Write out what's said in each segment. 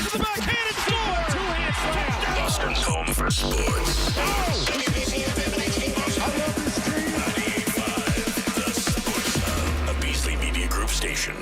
to the backhand and score. Two-hand slam. Boston's home for sports. I love this team. 98.5, the Sports Hub, a Beasley Media Group station.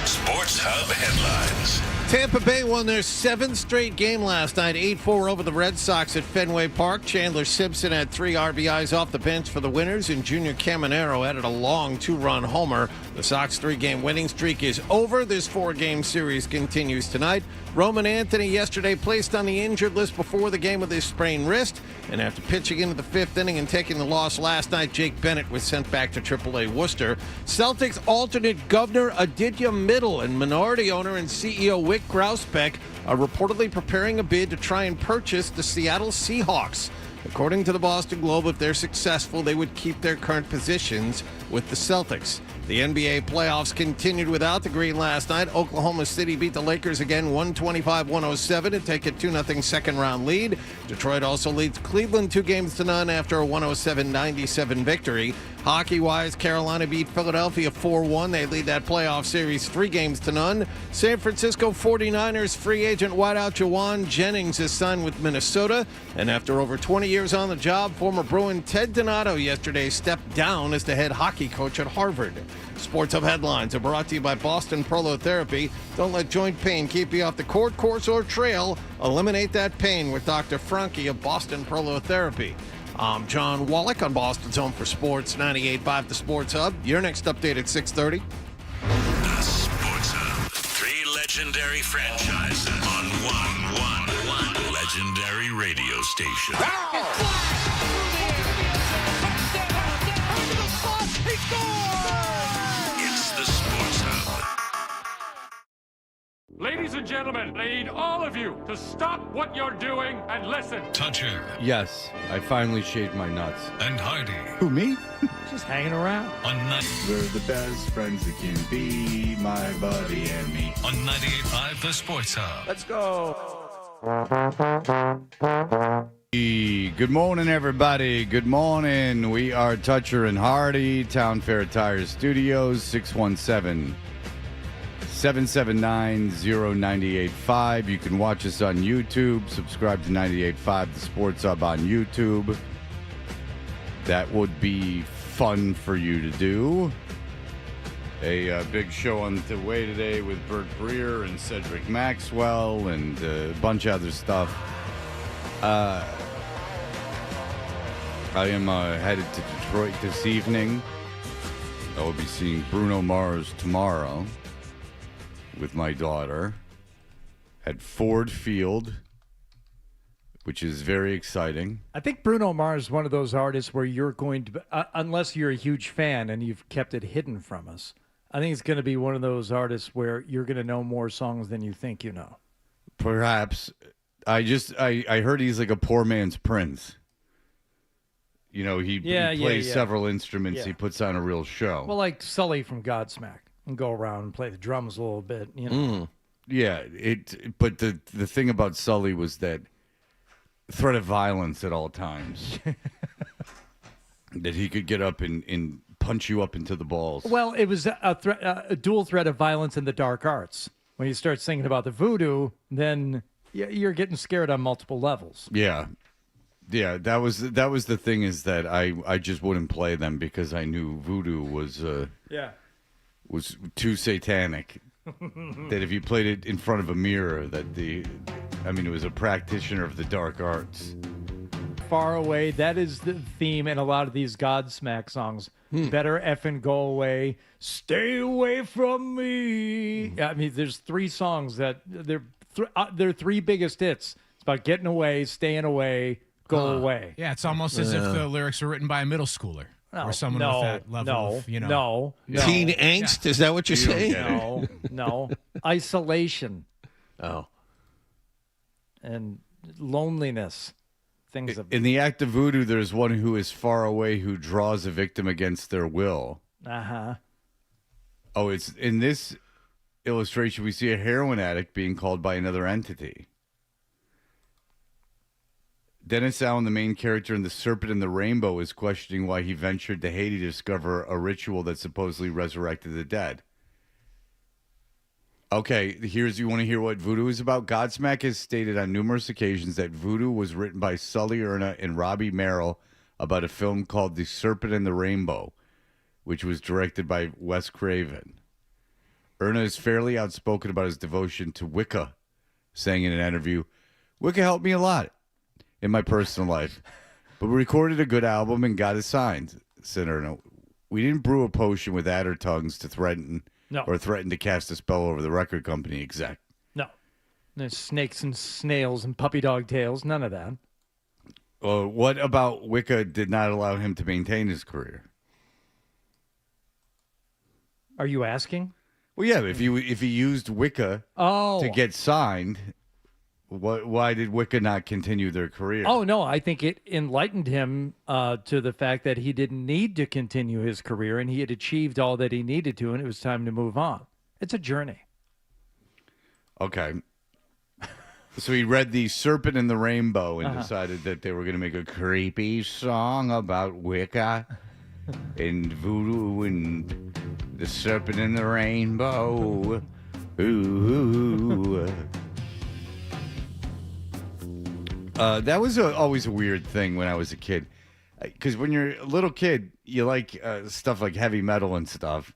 Sports Hub headlines. Tampa Bay won their seventh straight game last night, 8-4 over the Red Sox at Fenway Park. Chandler Simpson had 3 RBIs off the bench for the winners, and Junior Caminero added a long 2-run homer. The Sox 3-game winning streak is over. This 4-game series continues tonight. Roman Anthony yesterday placed on the injured list before the game with his sprained wrist, and after pitching into the 5th inning and taking the loss last night, Jake Bennett was sent back to AAA Worcester. Celtics alternate governor Aditya Middle and minority owner and CEO Wick Grousbeck are reportedly preparing a bid to try and purchase the Seattle Seahawks. According to the Boston Globe, if they're successful, they would keep their current positions with the Celtics. The NBA playoffs continued without the green last night. Oklahoma City beat the Lakers again 125-107 to take a 2-0 second-round lead. Detroit also leads Cleveland 2-0 after a 107-97 victory. Hockey-wise, Carolina beat Philadelphia 4-1. They lead that playoff series 3-0. San Francisco 49ers free agent wideout Jawan Jennings is signed with Minnesota. And after over 20 years on the job, former Bruin Ted Donato yesterday stepped down as the head hockey coach at Harvard. Sports Hub headlines are brought to you by Boston Prolotherapy. Don't let joint pain keep you off the court, course, or trail. Eliminate that pain with Dr. Franke of Boston Prolotherapy. I'm John Wallach on Boston's Home for Sports, 98.5 The Sports Hub. Your next update at 6:30. The Sports Hub. 3 legendary franchises on one legendary radio station. It's the Sports Hub. Ladies and gentlemen, I need all of you to stop what you're doing and listen. Toucher Yes, I finally shaved my nuts. and Hardy Who, me? Just hanging around. on We're the best friends that can be, my buddy and me. 98.5 The Sports Hub. Let's go. Good morning, everybody. Good morning. We are Toucher and Hardy, Town Fair Tire Studios, 617-779-0985. You can watch us on YouTube. Subscribe to 98.5 The Sports Hub on YouTube. That would be fun for you to do. A big show on the way today with Bert Breer and Cedric Maxwell and a bunch of other stuff. I am headed to Detroit this evening. I will be seeing Bruno Mars tomorrow with my daughter at Ford Field, which is very exciting. I think Bruno Mars is one of those artists where you're going to, unless you're a huge fan and you've kept it hidden from us, I think it's going to be one of those artists where you're going to know more songs than you think you know. Perhaps. I heard he's like a poor man's Prince. You know, he plays several instruments. Yeah. He puts on a real show. Well, like Sully from Godsmack, and go around and play the drums a little bit. You know. Yeah, but the thing about Sully was that threat of violence at all times. That he could get up and punch you up into the balls. Well, it was a dual threat of violence in the dark arts. When you start singing about the voodoo, then you're getting scared on multiple levels. Yeah. Yeah, that was the thing, is that I just wouldn't play them because I knew voodoo was too satanic. That if you played it in front of a mirror, it was a practitioner of the dark arts. Far away, that is the theme in a lot of these Godsmack songs. Better effing go away, stay away from me. I mean, there's 3 songs that they're 3 biggest hits. It's about getting away, staying away, go away. Yeah, it's almost as if the lyrics were written by a middle schooler or someone with that level of, No. Teen angst? Is that what you're saying? No. Isolation. Oh. And loneliness. Things of... In the act of voodoo, there's one who is far away who draws a victim against their will. Uh-huh. Oh, it's in this illustration, we see a heroin addict being called by another entity. Dennis Allen, the main character in The Serpent and the Rainbow, is questioning why he ventured to Haiti to discover a ritual that supposedly resurrected the dead. Okay, you want to hear what Voodoo is about? Godsmack has stated on numerous occasions that Voodoo was written by Sully Erna and Robbie Merrill about a film called The Serpent and the Rainbow, which was directed by Wes Craven. Erna is fairly outspoken about his devotion to Wicca, saying in an interview, "Wicca helped me a lot in my personal life, but we recorded a good album and got it signed," said Erna. "We didn't brew a potion with adder tongues to threaten to cast a spell over the record company exec." No. There's snakes and snails and puppy dog tails. None of that. What about Wicca did not allow him to maintain his career? Are you asking? Well, yeah, if he used Wicca to get signed, why did Wicca not continue their career? Oh, no, I think it enlightened him to the fact that he didn't need to continue his career and he had achieved all that he needed to, and it was time to move on. It's a journey. Okay. So he read The Serpent and the Rainbow and decided that they were going to make a creepy song about Wicca and Voodoo and The Serpent and the Rainbow. Ooh. That was always a weird thing when I was a kid. Because when you're a little kid, you like stuff like heavy metal and stuff.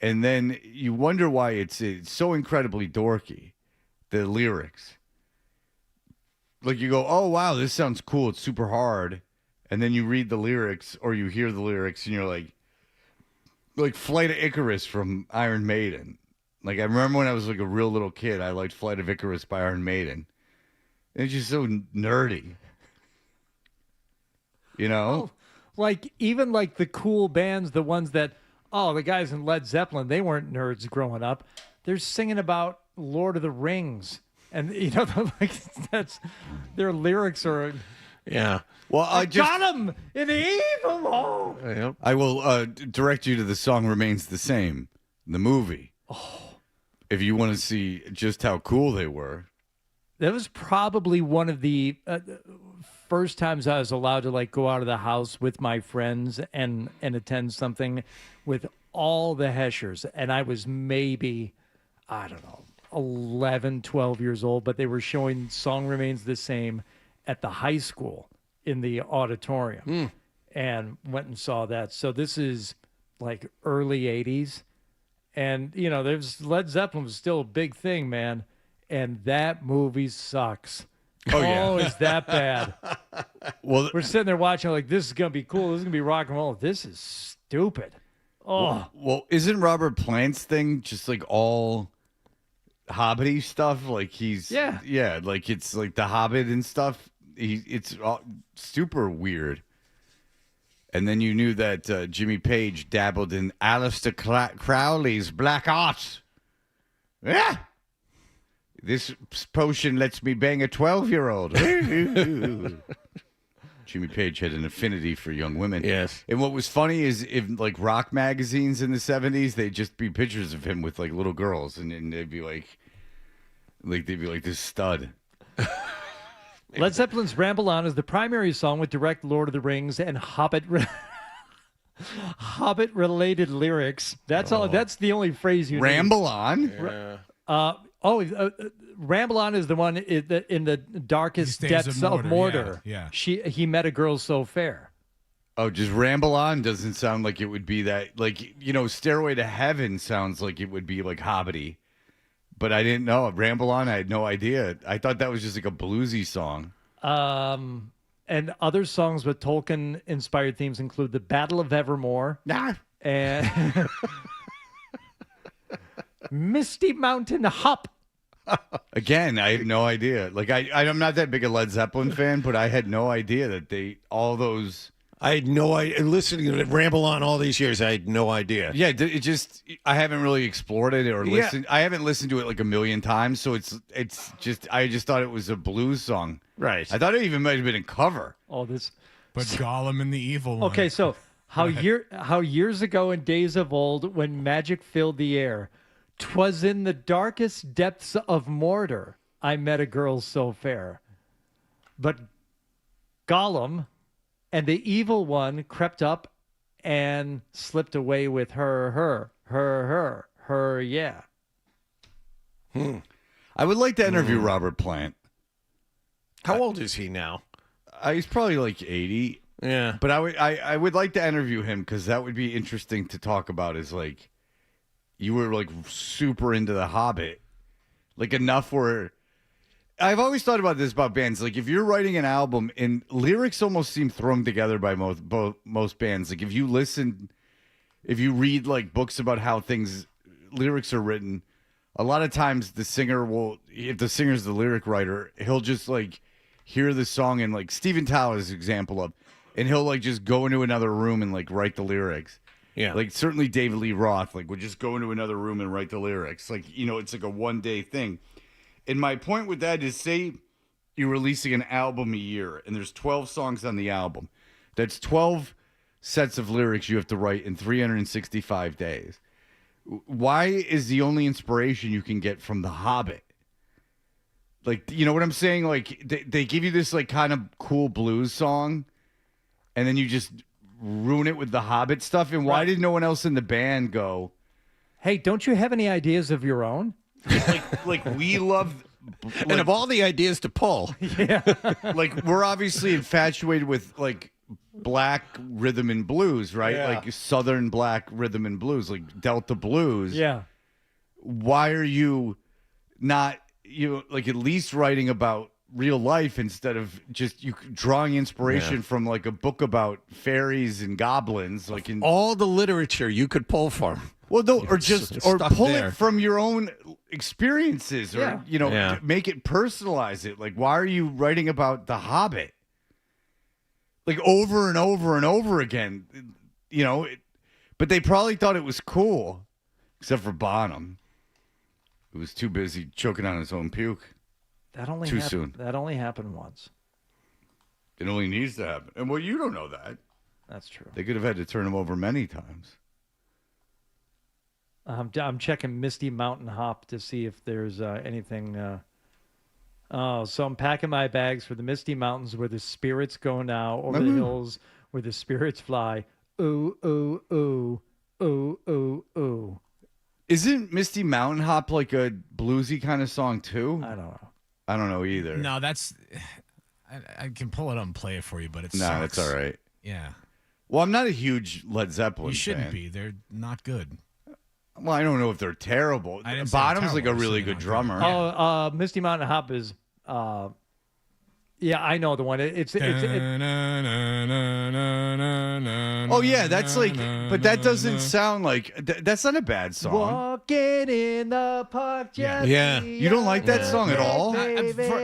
And then you wonder why it's so incredibly dorky, the lyrics. Like you go, oh, wow, this sounds cool. It's super hard. And then you read the lyrics or you hear the lyrics and you're like Flight of Icarus from Iron Maiden. Like I remember when I was like a real little kid, I liked Flight of Icarus by Iron Maiden. It's just so nerdy. You know? Like, even like the cool bands, the ones that, the guys in Led Zeppelin, they weren't nerds growing up. They're singing about Lord of the Rings. And, their lyrics are... Yeah. Well, I got him in the evil hole. Yep. I will direct you to the song Remains the Same, the movie. If you want to see just how cool they were. That was probably one of the first times I was allowed to go out of the house with my friends and attend something with all the Heschers. And I was maybe, 11, 12 years old, but they were showing Song Remains the Same at the high school in the auditorium and went and saw that. So this is like early 80s. And, there's Led Zeppelin was still a big thing, man. And that movie sucks. Oh, yeah. Is that bad? Well, we're sitting there watching this is going to be cool. This is going to be rock and roll. This is stupid. Oh. Well, isn't Robert Plant's thing just all hobbity stuff? Like he's... Yeah, like it's like The Hobbit and stuff. It's super weird. And then you knew that Jimmy Page dabbled in Aleister Crowley's black art. Yeah. This potion lets me bang a 12-year-old. Jimmy Page had an affinity for young women. Yes. And what was funny is if rock magazines in the 70s, they'd just be pictures of him with little girls, and they'd be like this stud. Led Zeppelin's Ramble On is the primary song with direct Lord of the Rings and Hobbit-related lyrics. That's all. That's the only phrase you Ramble On? Yeah. Ramble On is the one in the darkest depths of Mordor. Yeah. He met a girl so fair. Oh, just Ramble On doesn't sound like it would be that. Stairway to Heaven sounds like it would be hobbity. But I didn't know. Ramble On, I had no idea. I thought that was just a bluesy song. And other songs with Tolkien-inspired themes include The Battle of Evermore. And Misty Mountain Hop. Again, I have no idea. I'm not that big a Led Zeppelin fan, but I had no idea that all those... I had no idea. Listening to it ramble on all these years, I had no idea. Yeah, I haven't really explored it or listened. I haven't listened to it a million times, so I just thought it was a blues song. Right. I thought it even might have been a cover. This. But Gollum and the evil one. Okay, so how years ago in days of old, when magic filled the air, 'twas in the darkest depths of Mordor I met a girl so fair. But Gollum and the evil one crept up and slipped away with her, yeah. I would like to interview Robert Plant. How old is he now? He's probably like 80. Yeah. But I would like to interview him because that would be interesting to talk about. Is like you were like super into The Hobbit, like enough where I've always thought about this about bands. Like if you're writing an album and lyrics almost seem thrown together by most bands. Like if you read like books about how lyrics are written, a lot of times the singer will, if the singer's the lyric writer, he'll just like hear the song and like Steven Tyler's example of, and he'll like just go into another room and like write the lyrics. Yeah. Like certainly David Lee Roth like would just go into another room and write the lyrics. Like, it's like a one-day thing. And my point with that is, say you're releasing an album a year and there's 12 songs on the album. That's 12 sets of lyrics you have to write in 365 days. Why is the only inspiration you can get from The Hobbit? Like, you know what I'm saying? Like, they give you this, like, kind of cool blues song, and then you just ruin it with The Hobbit stuff. And why did no one else in the band go, hey, don't you have any ideas of your own? like we love... and of all the ideas to pull. Yeah. Like, we're obviously infatuated with, like, black rhythm and blues, right? Yeah. Like Southern black rhythm and blues, like Delta blues. Yeah. Why are you not, like at least writing about real life instead of just drawing inspiration from like a book about fairies and goblins? Like in all the literature you could pull from. Well, no, or pull there. it from your own experiences, or make it personalize it. Like, why are you writing about The Hobbit? Like over and over and over again, but they probably thought it was cool, except for Bonham, who was too busy choking on his own puke. Soon. That only happened once. It only needs to happen. And well, you don't know that. That's true. They could have had to turn him over many times. I'm checking Misty Mountain Hop to see if there's anything. So I'm packing my bags for the Misty Mountains where the spirits go now, over the hills where the spirits fly. Ooh, ooh, ooh, ooh, ooh, ooh. Isn't Misty Mountain Hop like a bluesy kind of song too? I don't know. I don't know either. No, that's... I can pull it up and play it for you, but it's no, it's all right. Yeah. Well, I'm not a huge Led Zeppelin You shouldn't fan. be. They're not good. Well, I don't know if they're terrible. Bottom's like a really good drummer. Oh, Misty Mountain Hop is... yeah, I know the one. It's oh yeah, that's like, but that doesn't sound like that's not a bad song. Walking in the park, yeah. You don't like that song at all?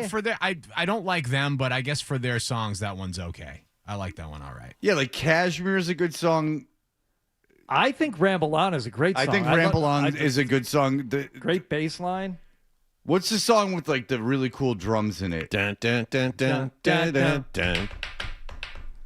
For their, I don't like them, but I guess for their songs, that one's okay. I like that one all right. Yeah, like Kashmir is a good song. I think Ramble On is a great song. I think Ramble On is a good song. Great bass line. What's the song with like the really cool drums in it? Dun, dun, dun, dun, dun, dun, dun.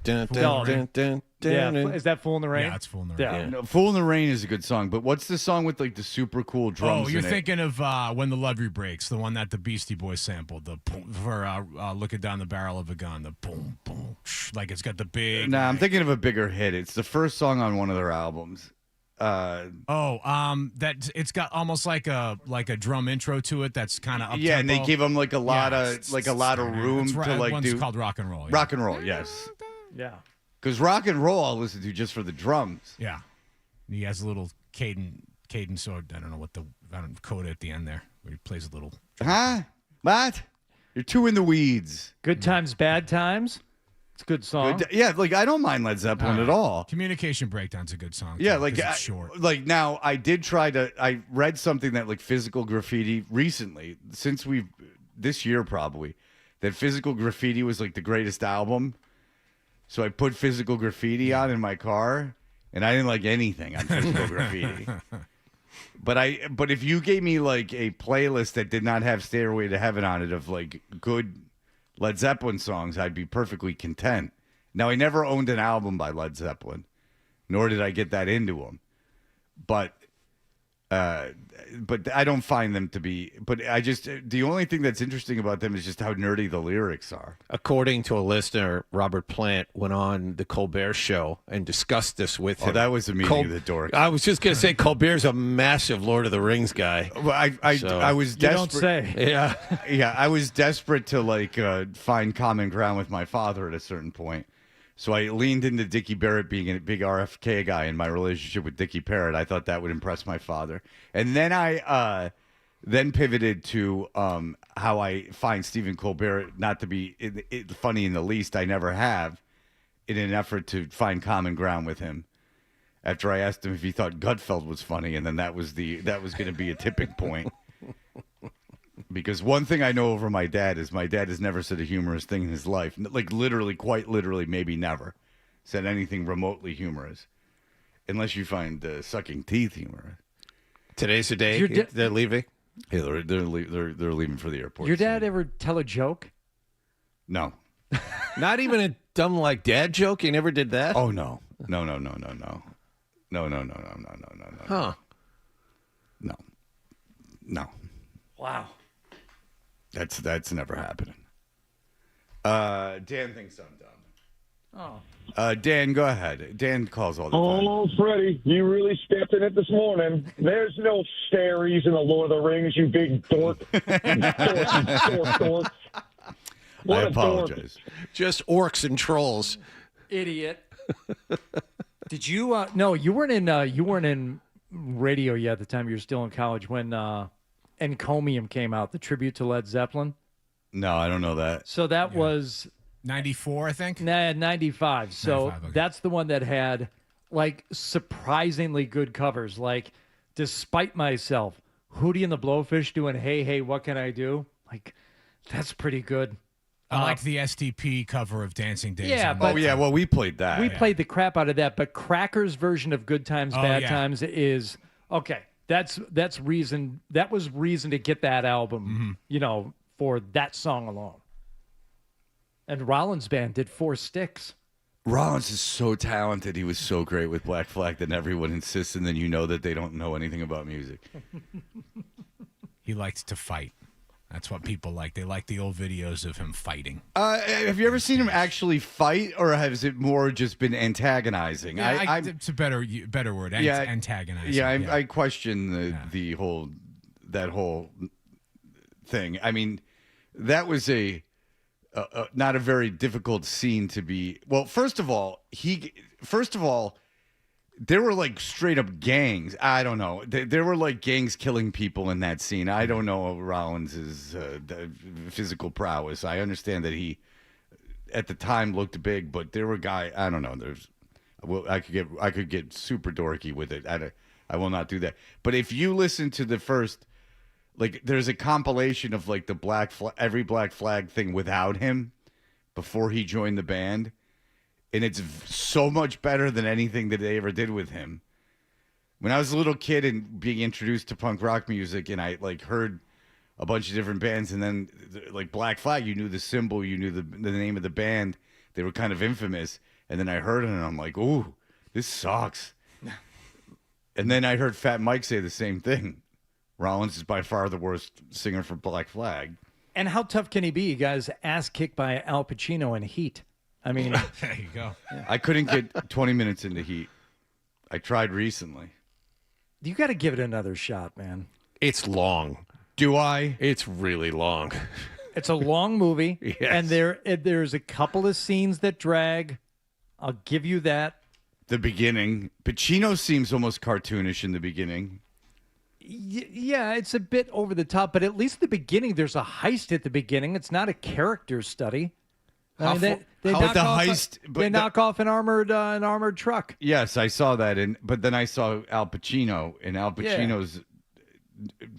Dun, dun, dun, dun, Yeah, dun. is that Fool in the Rain? Yeah, it's Fool in the Rain. Yeah. No, Fool in the Rain is a good song, but what's the song with like the super cool drums Oh, you're in it? thinking of When the Love You Breaks, the one that the Beastie Boys sampled, the boom, for Looking Down the Barrel of a Gun, the boom, boom, like it's got the big... Nah, I'm thinking of a bigger hit. It's the first song on one of their albums. That it's got almost like a drum intro to it. That's kind of up. Yeah, and they give them like a lot of room to like one's do called Rock and Roll. Yeah. Rock and Roll. Yes, Yeah. because Rock and Roll I'll listen to just for the drums. Yeah, he has a little cadence. So I don't know what coda at the end there where he plays a little. Huh? What? You're too in the weeds. Good Times, Bad Times. It's a good song. Yeah, like I don't mind Led Zeppelin at all. Communication Breakdown's a good song. Yeah, too, like it's short. Like now, I did try to. I read something that like Physical Graffiti recently, this year probably, that Physical Graffiti was like the greatest album. So I put Physical Graffiti on in my car, and I didn't like anything on Physical Graffiti. But if you gave me like a playlist that did not have Stairway to Heaven on it of like good Led Zeppelin songs, I'd be perfectly content. Now, I never owned an album by Led Zeppelin, nor did I get that into them. But But I don't find them to be. But the only thing that's interesting about them is just how nerdy the lyrics are. According to a listener, Robert Plant went on the Colbert Show and discussed this with him. Oh, that was the meeting of the dorks. I was just going to say Colbert's a massive Lord of the Rings guy. Well, I was You desperate. don't say. Yeah. Yeah, I was desperate to find common ground with my father at a certain point. So I leaned into Dickie Barrett being a big RFK guy in my relationship with Dickie Barrett. I thought that would impress my father. And then I then pivoted to how I find Stephen Colbert not to be funny in the least. I never have, in an effort to find common ground with him. After I asked him if he thought Gutfeld was funny, and then that was going to be a tipping point. Because one thing I know over my dad is my dad has never said a humorous thing in his life. Like literally, quite literally, maybe never said anything remotely humorous. Unless you find sucking teeth humorous. Today's the day they're leaving? Yeah, they're leaving for the airport. Your dad ever tell a joke? No. Not even a dumb like dad joke? He never did that? Oh, no. No. Huh. No. Wow. That's never happening. Dan thinks I'm dumb. Oh. Dan, go ahead. Dan calls all the time. Oh, Freddie, you really stepped in it this morning. There's no fairies in the Lord of the Rings, you big dork. Dork. I apologize. Just orcs and trolls. Idiot. Did you no, you weren't in radio yet at the time. You were still in college when Encomium came out, the tribute to Led Zeppelin. No, I don't know that. So that was 94, I think. 95. So 95, okay. that's the one that had like surprisingly good covers. Like Despite Myself, Hootie and the Blowfish doing Hey Hey What Can I Do? Like that's pretty good. I like the STP cover of Dancing Days. Yeah, on but- that. Oh, yeah, well, we played that. We played the crap out of that, but Cracker's version of Good Times, Bad yeah. Times is okay. That was reason to get that album, for that song alone. And Rollins Band did 4 Sticks. Rollins is so talented. He was so great with Black Flag that everyone insists, and then you know that they don't know anything about music. He liked to fight. That's what people like. They like the old videos of him fighting. Have you ever seen him actually fight, or has it more just been antagonizing? Yeah, it's a better word. Antagonizing. Yeah, I question the whole thing. I mean, that was not a very difficult scene to be. Well, first of all, there were like straight up gangs. I don't know. There were like gangs killing people in that scene. I don't know Rollins' physical prowess. I understand that he, at the time, looked big, but there were guys. I don't know. I could get super dorky with it. I will not do that. But if you listen to the first, like, there's a compilation of like the every Black Flag thing without him before he joined the band. And it's so much better than anything that they ever did with him. When I was a little kid and being introduced to punk rock music, and I like heard a bunch of different bands, and then like Black Flag, you knew the symbol, you knew the name of the band. They were kind of infamous. And then I heard it, and I'm like, ooh, this sucks. And then I heard Fat Mike say the same thing. Rollins is by far the worst singer for Black Flag. And how tough can he be? You guys ass kicked by Al Pacino in Heat. I mean, There you go. I couldn't get 20 minutes into Heat. I tried recently. you got to give it another shot, man. It's long. Do I? It's really long. It's a long movie, Yes. and there's a couple of scenes that drag. I'll give you that. The beginning. Pacino seems almost cartoonish in the beginning. Yeah, it's a bit over the top, but at least the beginning, there's a heist at the beginning. It's not a character study. I mean, they knock off an armored truck. Yes, I saw that, but then I saw Al Pacino, and Al Pacino's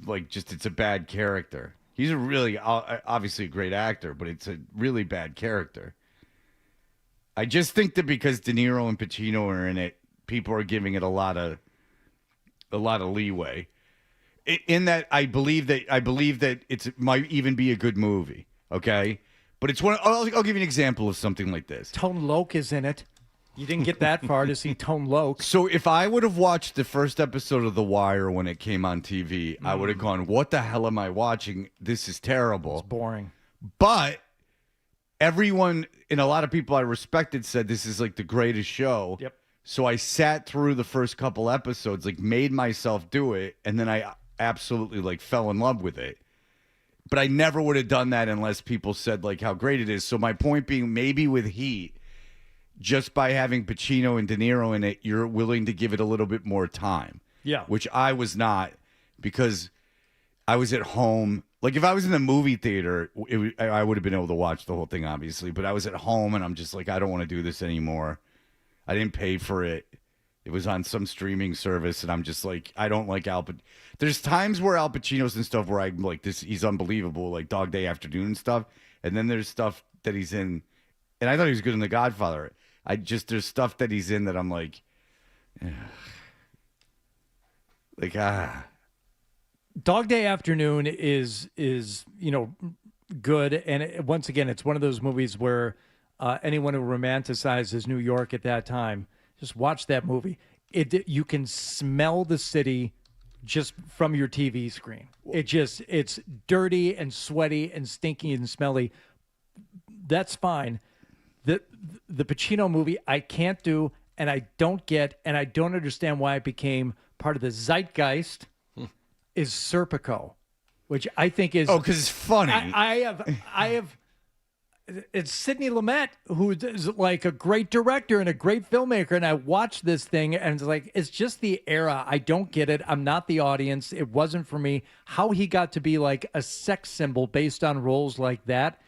like it's a bad character. He's a really obviously a great actor, but it's a really bad character. I just think that because De Niro and Pacino are in it, people are giving it a lot of leeway. In that, I believe that it might even be a good movie. Okay, but it's one. I'll give you an example of something like this. Tone Loc is in it. You didn't get that far to see Tone Loc. So if I would have watched the first episode of The Wire when it came on TV, I would have gone, what the hell am I watching? This is terrible. It's boring. But everyone and a lot of people I respected said this is like the greatest show. Yep. So I sat through the first couple episodes, like made myself do it, and then I absolutely like fell in love with it. But I never would have done that unless people said like how great it is. So my point being, maybe with Heat, just by having Pacino and De Niro in it, you're willing to give it a little bit more time. Yeah. Which I was not, because I was at home. Like if I was in the movie theater, I would have been able to watch the whole thing, obviously. But I was at home and I'm just like, I don't want to do this anymore. I didn't pay for it. It was on some streaming service, and I'm just like, I don't like Al Pacino. There's times where Al Pacino's and stuff where I'm like, he's unbelievable, like Dog Day Afternoon and stuff. And then there's stuff that he's in, and I thought he was good in The Godfather. There's stuff that he's in that I'm like, Dog Day Afternoon is good, and once again, it's one of those movies where anyone who romanticizes New York at that time, just watch that movie. You can smell the city just from your TV screen. It's dirty and sweaty and stinky and smelly. That's fine. The Pacino movie I can't do, and I don't get, and I don't understand why it became part of the zeitgeist. Is Serpico, which I think is because it's funny. I have. It's Sidney Lumet, who is like a great director and a great filmmaker, and I watched this thing and it's like, it's just the era. I don't get it. I'm not the audience. It wasn't for me. How he got to be like a sex symbol based on roles like that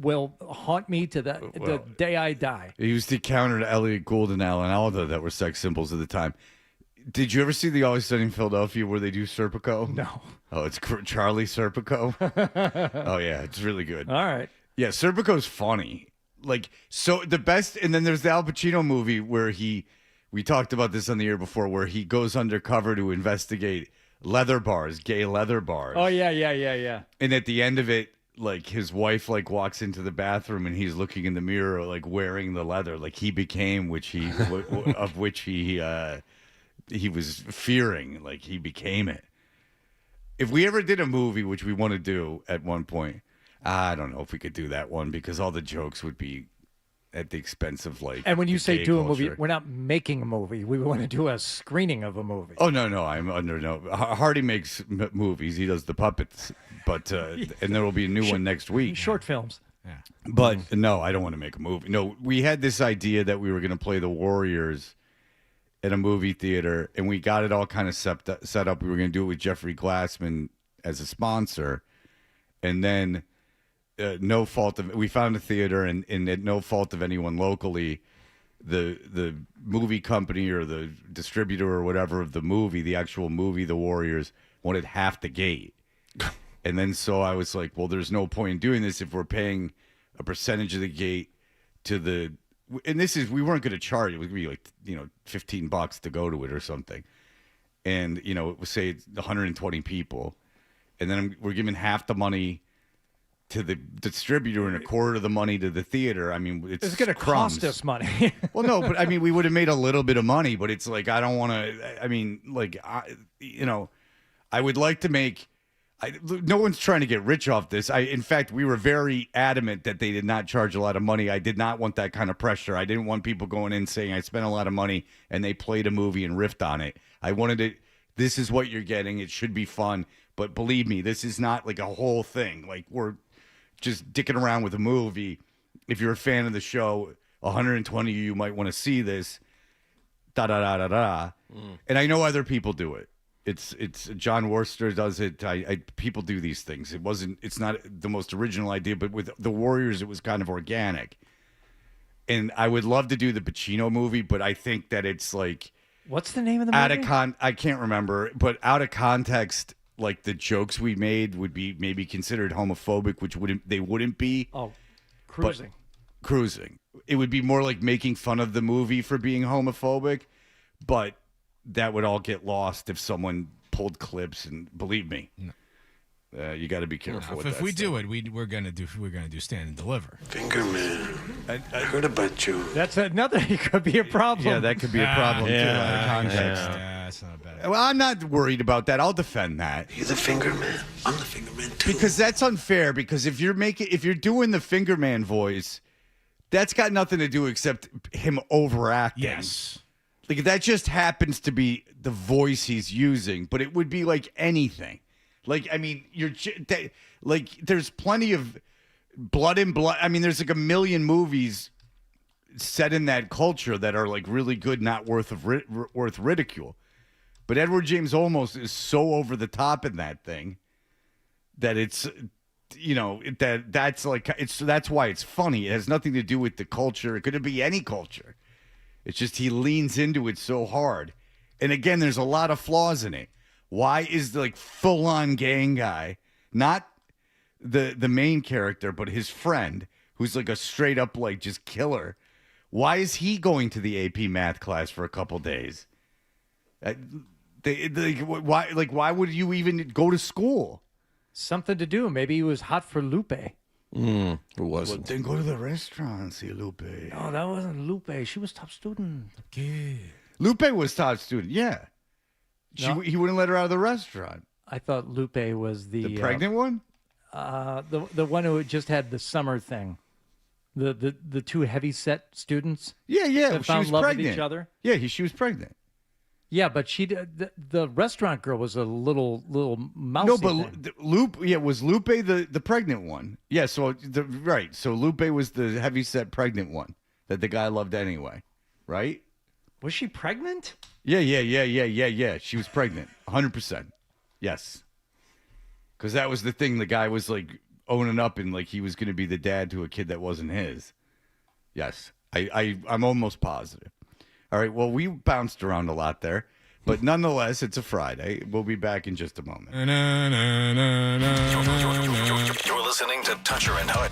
will haunt me to the day I die. He was the counter to Elliot Gould and Alan Alda that were sex symbols at the time. Did you ever see The Always Sunny in Philadelphia where they do Serpico? No. Oh, it's Charlie Serpico? Oh, yeah, it's really good. All right. Yeah, Serpico's funny. Like, so the best, and then there's the Al Pacino movie where we talked about this on the air before, where he goes undercover to investigate leather bars, gay leather bars. Oh, yeah. And at the end of it, like his wife like walks into the bathroom and he's looking in the mirror like wearing the leather, like he became which he was fearing, like he became it. If we ever did a movie, which we want to do at one point, I don't know if we could do that one because all the jokes would be at the expense of like. And when you say do culture. a movie, we're not making a movie. We want to do a screening of a movie. Oh no, I'm under no. Hardy makes movies. He does the puppets, but and there will be a new one next week. Short films. Yeah. But no, I don't want to make a movie. No, we had this idea that we were going to play the Warriors at a movie theater, and we got it all kind of set up. We were going to do it with Jeffrey Glassman as a sponsor, and then no fault of we found a theater, and at no fault of anyone locally, the movie company or the distributor or whatever of the movie, the actual movie, The Warriors, wanted half the gate. And then so I was like, well, there's no point in doing this if we're paying a percentage of the gate to the. And this is, we weren't going to charge. It would be like, $15 to go to it or something. And, it would say it's 120 people. And then we're giving half the money to the distributor and a quarter of the money to the theater. I mean, it's going to cost us money. Well, no, but I mean, we would have made a little bit of money, but it's like, I don't want to, I mean, like, I would like to make. No one's trying to get rich off this. In fact, we were very adamant that they did not charge a lot of money. I did not want that kind of pressure. I didn't want people going in saying I spent a lot of money and they played a movie and riffed on it. I wanted it. This is what you're getting. It should be fun. But believe me, this is not like a whole thing. Like we're just dicking around with a movie. If you're a fan of the show, 120 of you might want to see this. And I know other people do it. It's John Worcester does it. People do these things. It's not the most original idea, but with the Warriors, it was kind of organic. And I would love to do the Pacino movie, but I think that it's like, what's the name of the movie? I can't remember, but out of context, like the jokes we made would be maybe considered homophobic, which they wouldn't be. Oh, cruising. Cruising. It would be more like making fun of the movie for being homophobic, but that would all get lost if someone pulled clips, and believe me, You got to be careful. If we do it, we're gonna do stand and deliver. Finger man. I heard about you. That's another. It could be a problem. Yeah, that could be a problem too. Out of context. Yeah, that's not bad. Well, I'm not worried about that. I'll defend that. You're the finger man. I'm the finger man too. Because that's unfair. Because if you're doing the fingerman voice, that's got nothing to do except him overacting. Yes. Like that just happens to be the voice he's using, but it would be like anything. Like I mean, there's plenty of blood and blood. I mean, there's like a million movies set in that culture that are like really good, not worth ridicule. But Edward James Olmos is so over the top in that thing that it's, that's why it's funny. It has nothing to do with the culture. It could be any culture. It's just he leans into it so hard. And again, there's a lot of flaws in it. Why is the full-on gang guy, not the main character, but his friend, who's like a straight up just killer? Why is he going to the AP math class for a couple days? Why would you even go to school? Something to do. Maybe he was hot for Lupe. It wasn't. Then go to the restaurant and see Lupe. No, that wasn't Lupe. She was top student. Lupe was top student, yeah. No. He wouldn't let her out of the restaurant. I thought Lupe was The pregnant one? the one who just had the summer thing. The two heavy set students. Yeah. That She found was love with pregnant. each other. Yeah, she was pregnant. Yeah, but the restaurant girl was a little mousy. No, but was Lupe the pregnant one? Yeah, so right. So Lupe was the heavy set pregnant one that the guy loved anyway, right? Was she pregnant? Yeah. She was pregnant, 100%. Yes, because that was the thing. The guy was owning up and he was going to be the dad to a kid that wasn't his. Yes, I'm almost positive. All right. Well, we bounced around a lot there, but nonetheless, it's a Friday. We'll be back in just a moment. You're listening to Toucher and Hood.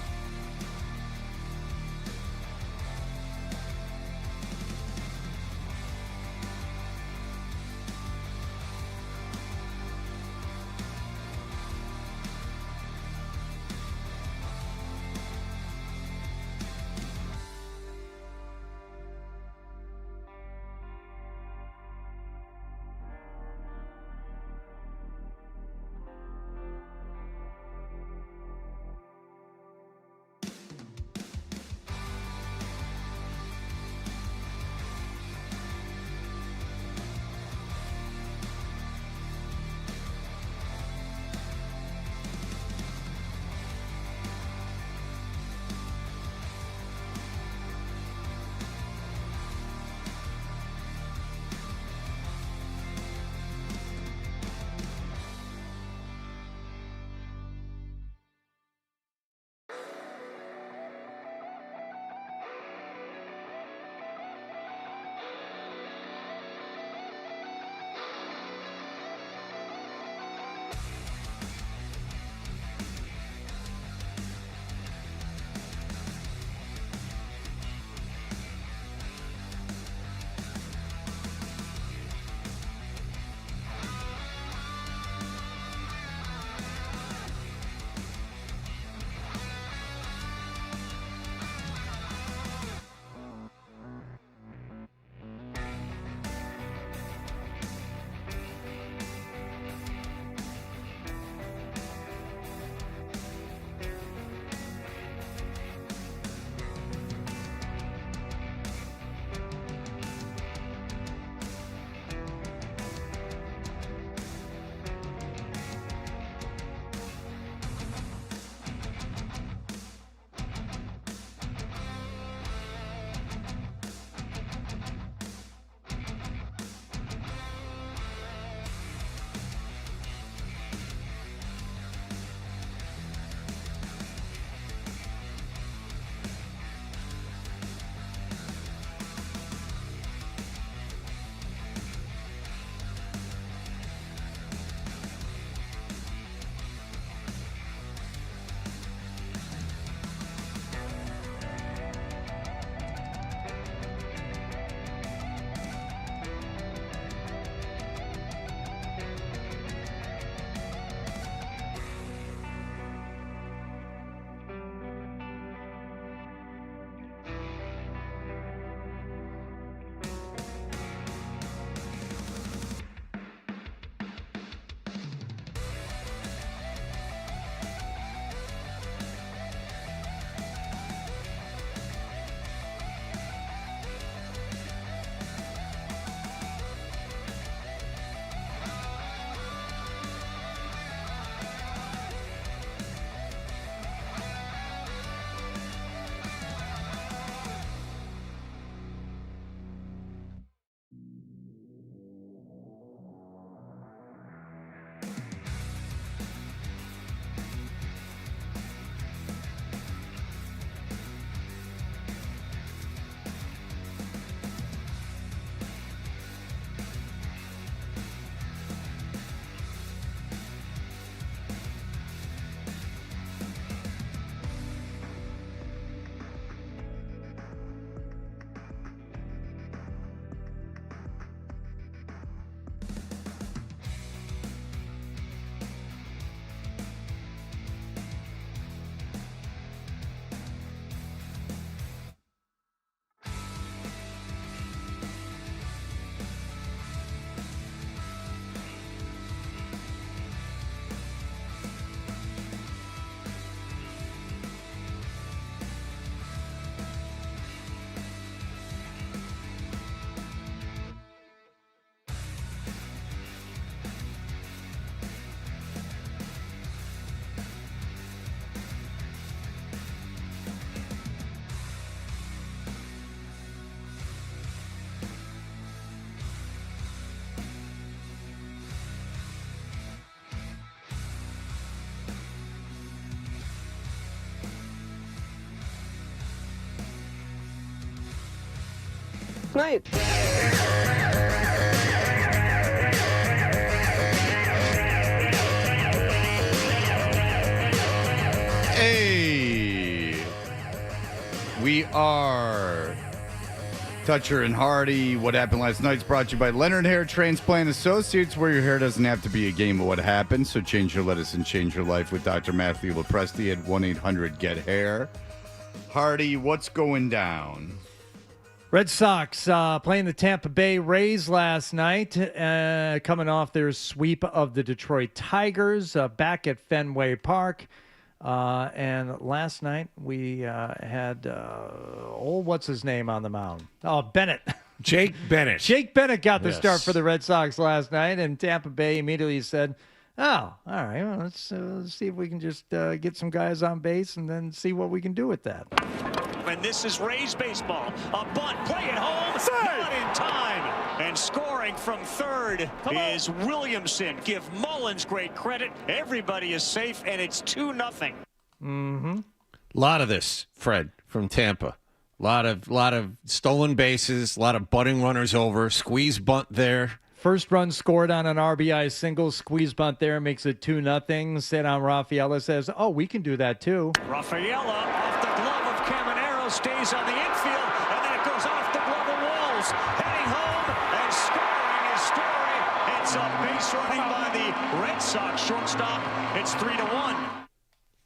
last night. Hey, we are Toucher and Hardy. What happened last night's brought to you by Leonard Hair Transplant Associates, where your hair doesn't have to be a game of what happened. So change your lettuce and change your life with Dr. Matthew Lepresti at 1-800-GET-HAIR. Hardy, what's going down? Red Sox playing the Tampa Bay Rays last night, coming off their sweep of the Detroit Tigers back at Fenway Park. And last night we had, what's his name on the mound? Oh, Bennett. Jake Bennett. Jake Bennett got the start for the Red Sox last night, and Tampa Bay immediately said, oh, all right, well, let's see if we can just get some guys on base and then see what we can do with that. And this is Rays baseball. A bunt, play it home, not in time. And scoring from third is Williamson. Give Mullins great credit. Everybody is safe, and it's 2-0. A lot of this, Fred, from Tampa. A lot of stolen bases, a lot of butting runners over, squeeze bunt there. First run scored on an RBI single, squeeze bunt there, makes it 2-0. Cedric Rafaela says, oh, we can do that too. Rafaela off the glove of Caminero, stays on the infield, and then it goes off the glove of Walls. Heading home and scoring is Story. It's a base running by the Red Sox shortstop. It's 3-1.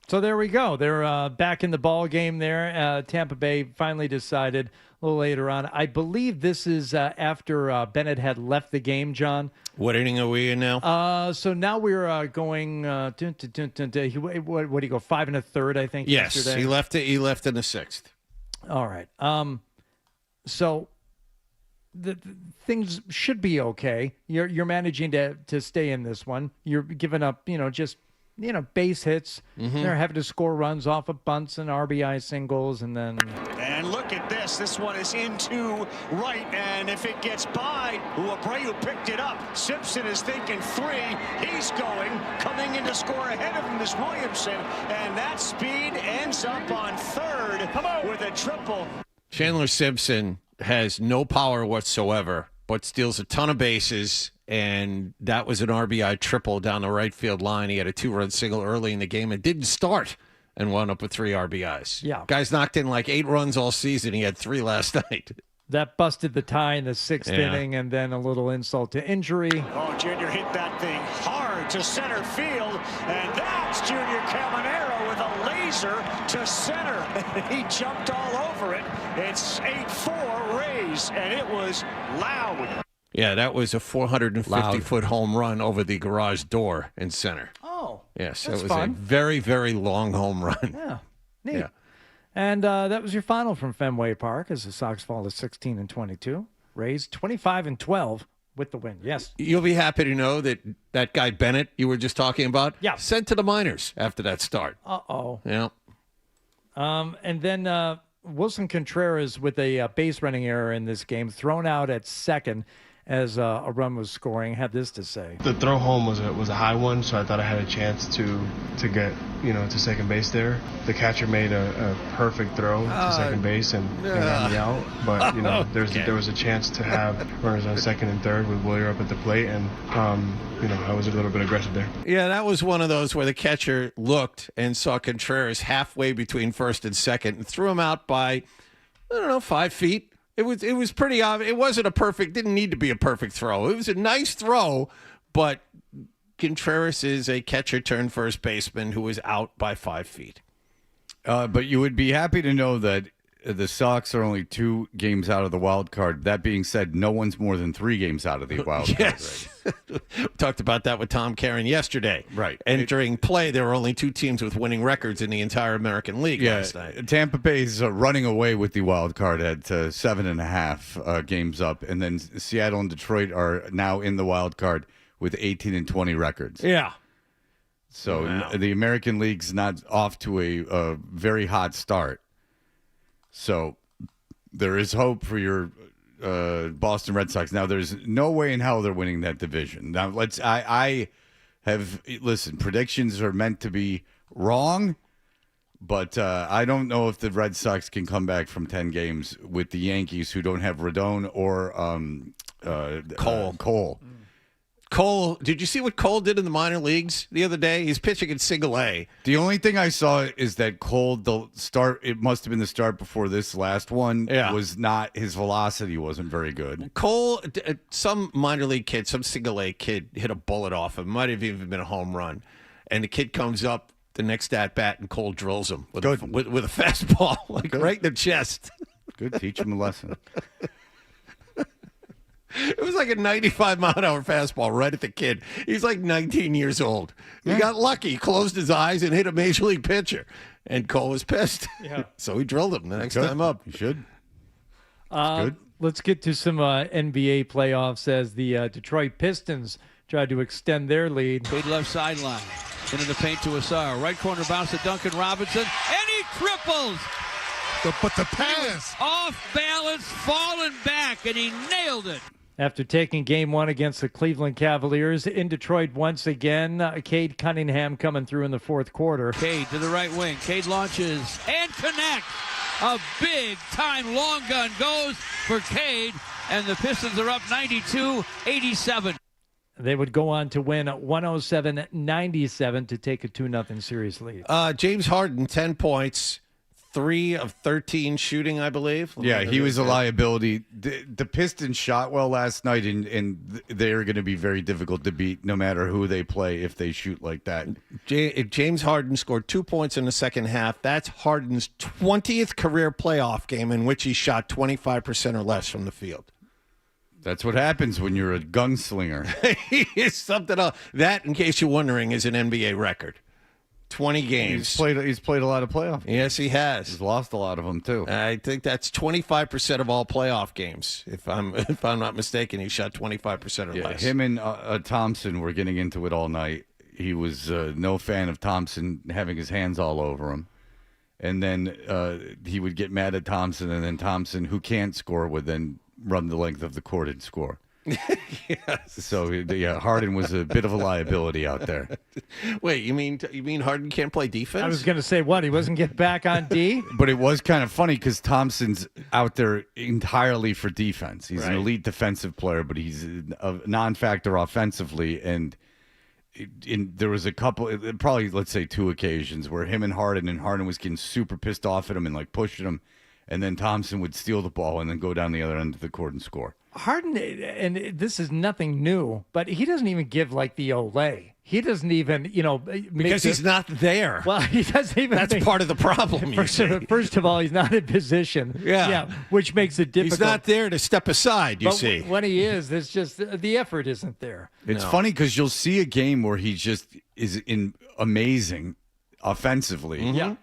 So there we go. They're back in the ball game there. Tampa Bay finally decided a little later on. I believe this is after Bennett had left the game, John. What inning are we in now? So now we're going. What do you go? 5 1/3, I think. Yes, yesterday. he left it. He left in the 6th. All right. So the things should be okay. You're managing to stay in this one. You're giving up, just base hits. They're having to score runs off of bunts and RBI singles, and then. And look at this. This one is into right, and if it gets by, Abreu picked it up. Simpson is thinking 3. He's coming in to score ahead of him is Williamson, and that speed ends up on third with a triple. Chandler Simpson has no power whatsoever, but steals a ton of bases, and that was an RBI triple down the right field line. He had a 2-run single early in the game and didn't start and wound up with 3 RBIs. Yeah. Guy's knocked in like 8 runs all season. He had 3 last night. That busted the tie in the 6th inning, and then a little insult to injury. Oh, Junior hit that thing hard to center field, and that's Junior Caminero with a laser to center. He jumped all over it. It's 8-4 Rays, and it was loud. Yeah, that was a 450-foot home run over the garage door in center. Oh, yes, that's it was fun. a very, very long home run. Yeah, neat. Yeah. And that was your final from Fenway Park as the Sox fall to 16-22. Rays 25-12 with the win. Yes. You'll be happy to know that that guy Bennett you were just talking about, sent to the minors after that start. Uh-oh. Yeah. And then Wilson Contreras with a base running error in this game, thrown out at second as a run was scoring, had this to say. The throw home was a high one, so I thought I had a chance to get to second base there. The catcher made a perfect throw to second base and got me out. But there was a chance to have runners on second and third with Wheeler up at the plate, and I was a little bit aggressive there. Yeah, that was one of those where the catcher looked and saw Contreras halfway between first and second and threw him out by 5 feet. It was pretty obvious. It wasn't didn't need to be a perfect throw. It was a nice throw, but Contreras is a catcher turned first baseman who was out by 5 feet. But you would be happy to know that the Sox are only 2 games out of the wild card. That being said, no one's more than 3 games out of the wild card. Yes. Right? We talked about that with Tom Caron yesterday. Right. Entering play, there were only 2 teams with winning records in the entire American League last night. Tampa Bay's running away with the wild card at 7.5 games up, and then Seattle and Detroit are now in the wild card with 18-20 records. Yeah. So the American League's not off to a very hot start. So there is hope for your Boston Red Sox. Now, there's no way in hell they're winning that division. Now, listen, predictions are meant to be wrong, But I don't know if the Red Sox can come back from 10 games with the Yankees, who don't have Rodon or Cole. Cole, did you see what Cole did in the minor leagues the other day? He's pitching in single A. The only thing I saw is that Cole, it must have been the start before this last one, was not, his velocity wasn't very good. Cole, some minor league kid, some single A kid hit a bullet off him. Might have even been a home run. And the kid comes up the next at bat and Cole drills him with a fastball, right in the chest. Good, teach him a lesson. It was like a 95-mile-an-hour fastball right at the kid. He's like 19 years old. He got lucky, closed his eyes, and hit a major league pitcher. And Cole was pissed. Yeah. So he drilled him the next time up. You should. Good. Let's get to some NBA playoffs as the Detroit Pistons tried to extend their lead. Big left sideline. Into the paint to Asar. Right corner bounce to Duncan Robinson. And he triples. But the pass. Off balance, falling back, and he nailed it. After taking game one against the Cleveland Cavaliers in Detroit once again, Cade Cunningham coming through in the fourth quarter. Cade to the right wing. Cade launches and connects. A big-time long gun goes for Cade, and the Pistons are up 92-87. They would go on to win 107-97 to take a 2-0 series lead. James Harden, 10 points. 3 of 13 shooting, I believe. Yeah, he was a liability. The Pistons shot well last night, and they're going to be very difficult to beat no matter who they play if they shoot like that. James Harden scored 2 points in the second half. That's Harden's 20th career playoff game in which he shot 25% or less from the field. That's what happens when you're a gunslinger. He is something else. That, in case you're wondering, is an NBA record. 20 games. He's played a lot of playoff games. Yes, he has. He's lost a lot of them too. I think that's 25% of all playoff games. If I'm not mistaken, he shot 25% or less. Him and Thompson were getting into it all night. He was no fan of Thompson having his hands all over him. And then he would get mad at Thompson, and then Thompson, who can't score, would then run the length of the court and score. Yes. So Harden was a bit of a liability out there. Wait, you mean Harden can't play defense? I was going to say, what? He wasn't getting back on D? But it was kind of funny because Thompson's out there entirely for defense. He's an elite defensive player, but he's a non-factor offensively. And there was a couple, probably let's say 2 occasions where him and Harden was getting super pissed off at him and like pushing him, and then Thompson would steal the ball and then go down the other end of the court and score. Harden, and this is nothing new, but he doesn't even give like the Olay. He doesn't even, because he's not there. Well, he doesn't even. That's part of the problem. First of all, he's not in position. Yeah, which makes it difficult. He's not there to step aside. You see, when he is, it's just the effort isn't there. It's funny because you'll see a game where he just is amazing offensively. Mm-hmm. Yeah.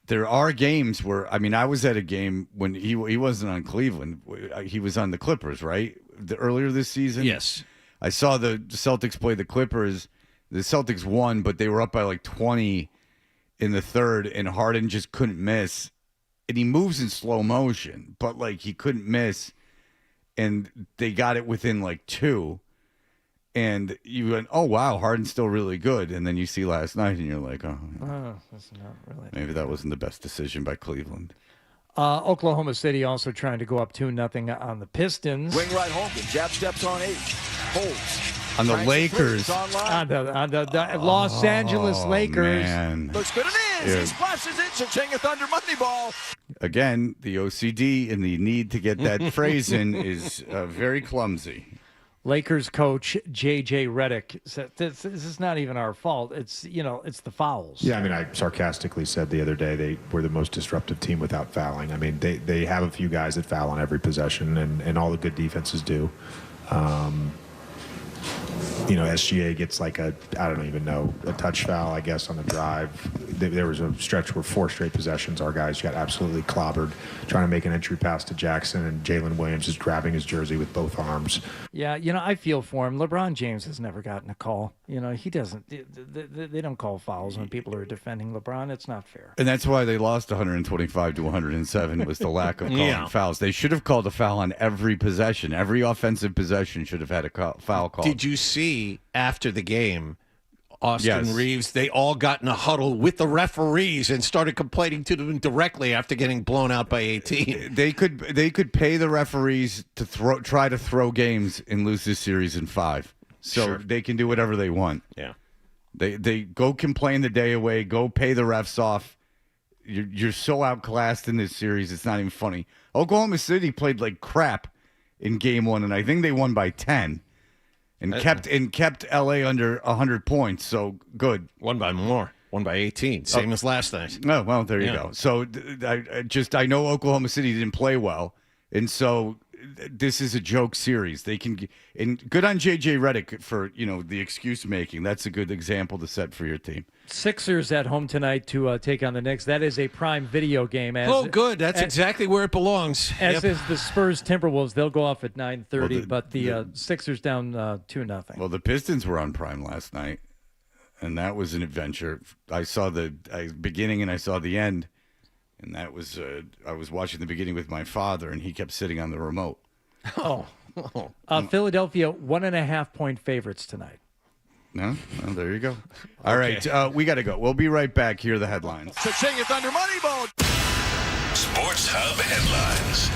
There are games where, I was at a game when he wasn't on Cleveland. He was on the Clippers, right? Earlier this season? Yes. I saw the Celtics play the Clippers. The Celtics won, but they were up by like 20 in the third, and Harden just couldn't miss. And he moves in slow motion, but like he couldn't miss. And they got it within like 2. And you went, oh, wow, Harden's still really good. And then you see last night, and you're like, oh, that's not really. Maybe that wasn't the best decision by Cleveland. Oklahoma City also trying to go up 2-0 on the Pistons. Wing right Holmgren, jab steps on 8, holds. On the Lakers. On the Los Angeles Lakers. Man. Looks good, it is. He splashes it, cha-ching thunder Moneyball. Again, the OCD and the need to get that phrase in is very clumsy. Lakers coach J.J. Redick said, this is not even our fault. It's the fouls. Yeah, I sarcastically said the other day they were the most disruptive team without fouling. They have a few guys that foul on every possession, and all the good defenses do. SGA gets like a touch foul, I guess, on the drive. There was a stretch where 4 straight possessions, our guys got absolutely clobbered trying to make an entry pass to Jackson, and Jalen Williams is grabbing his jersey with both arms. Yeah, I feel for him. LeBron James has never gotten a call. He doesn't. They don't call fouls when people are defending LeBron. It's not fair. And that's why they lost 125 to 107 was the lack of calling fouls. They should have called a foul on every possession. Every offensive possession should have had a foul call. Did you see after the game Austin Reeves. They all got in a huddle with the referees and started complaining to them directly after getting blown out by 18. They could pay the referees to try to throw games and lose this series in 5. So they can do whatever they want. Yeah. They go complain the day away, go pay the refs off. You're so outclassed in this series, it's not even funny. Oklahoma City played like crap in game 1, and I think they won by 10. And kept LA under 100 points, so good. Won by more. Won by 18, same as last night. Oh, well, there you go. So I know Oklahoma City didn't play well, and so this is a joke series. They can, and good on JJ Redick for the excuse making. That's a good example to set for your team. Sixers at home tonight to take on the Knicks. That is a prime video game. Good. That's exactly where it belongs. As is the Spurs Timberwolves. They'll go off at 9:30, but the Sixers down 2-0. Well, the Pistons were on prime last night, and that was an adventure. I saw the beginning and I saw the end, and that was I was watching the beginning with my father, and he kept sitting on the remote. Philadelphia 1.5-point favorites tonight. No? Well, there you go. All right, we got to go. We'll be right back. Here are the headlines. Cha-ching, Thunder Moneyball. Sports Hub headlines.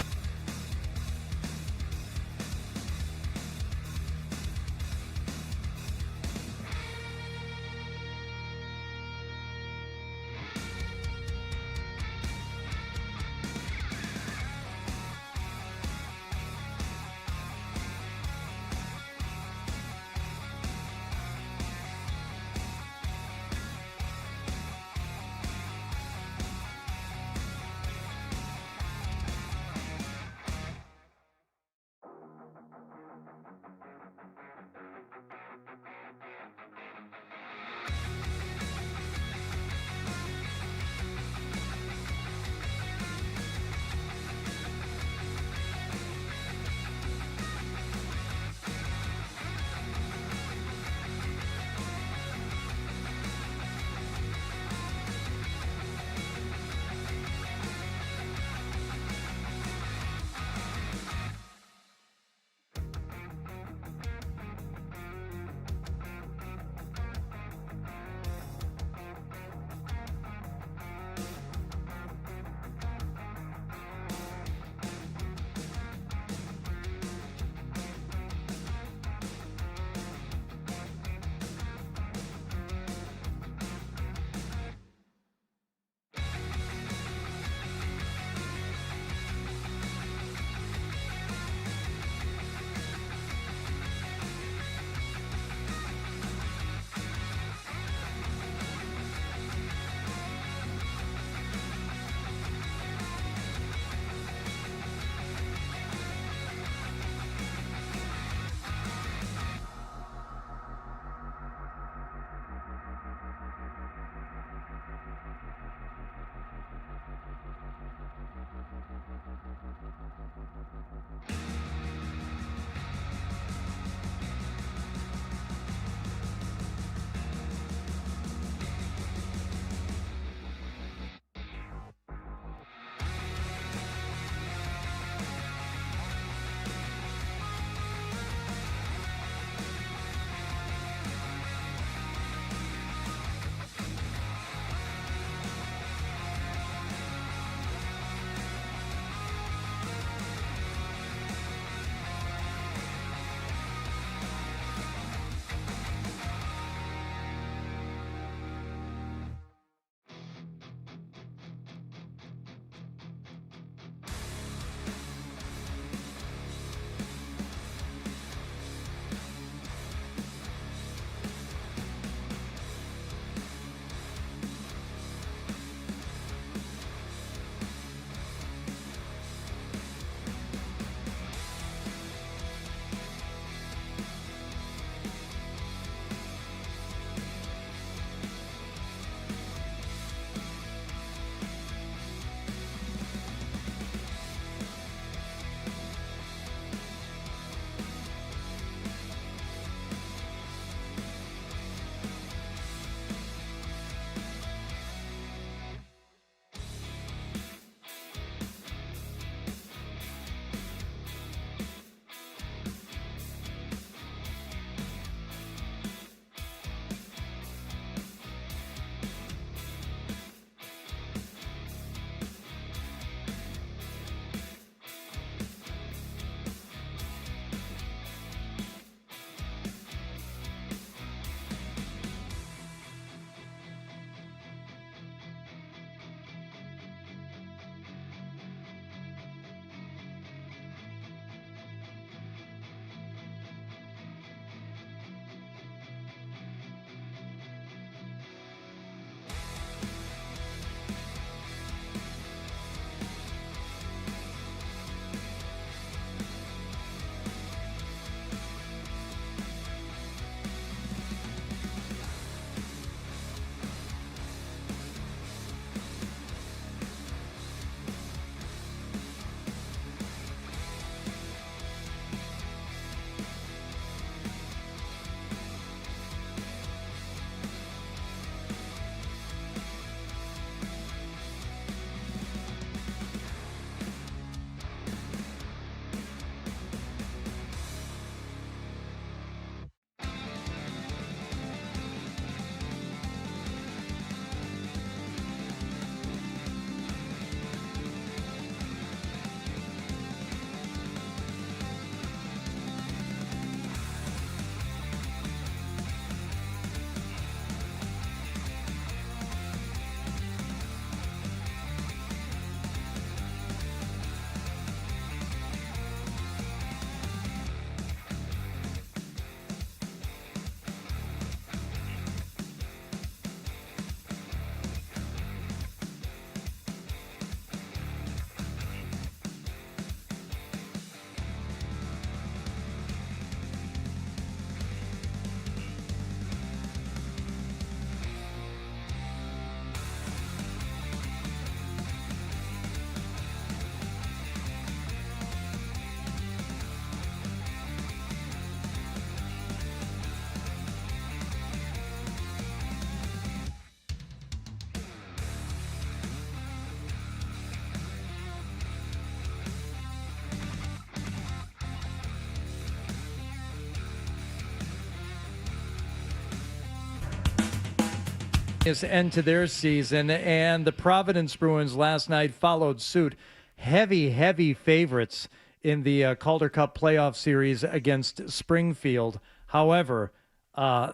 End to their season, and the Providence Bruins last night followed suit. Heavy favorites in the Calder Cup playoff series against Springfield. However,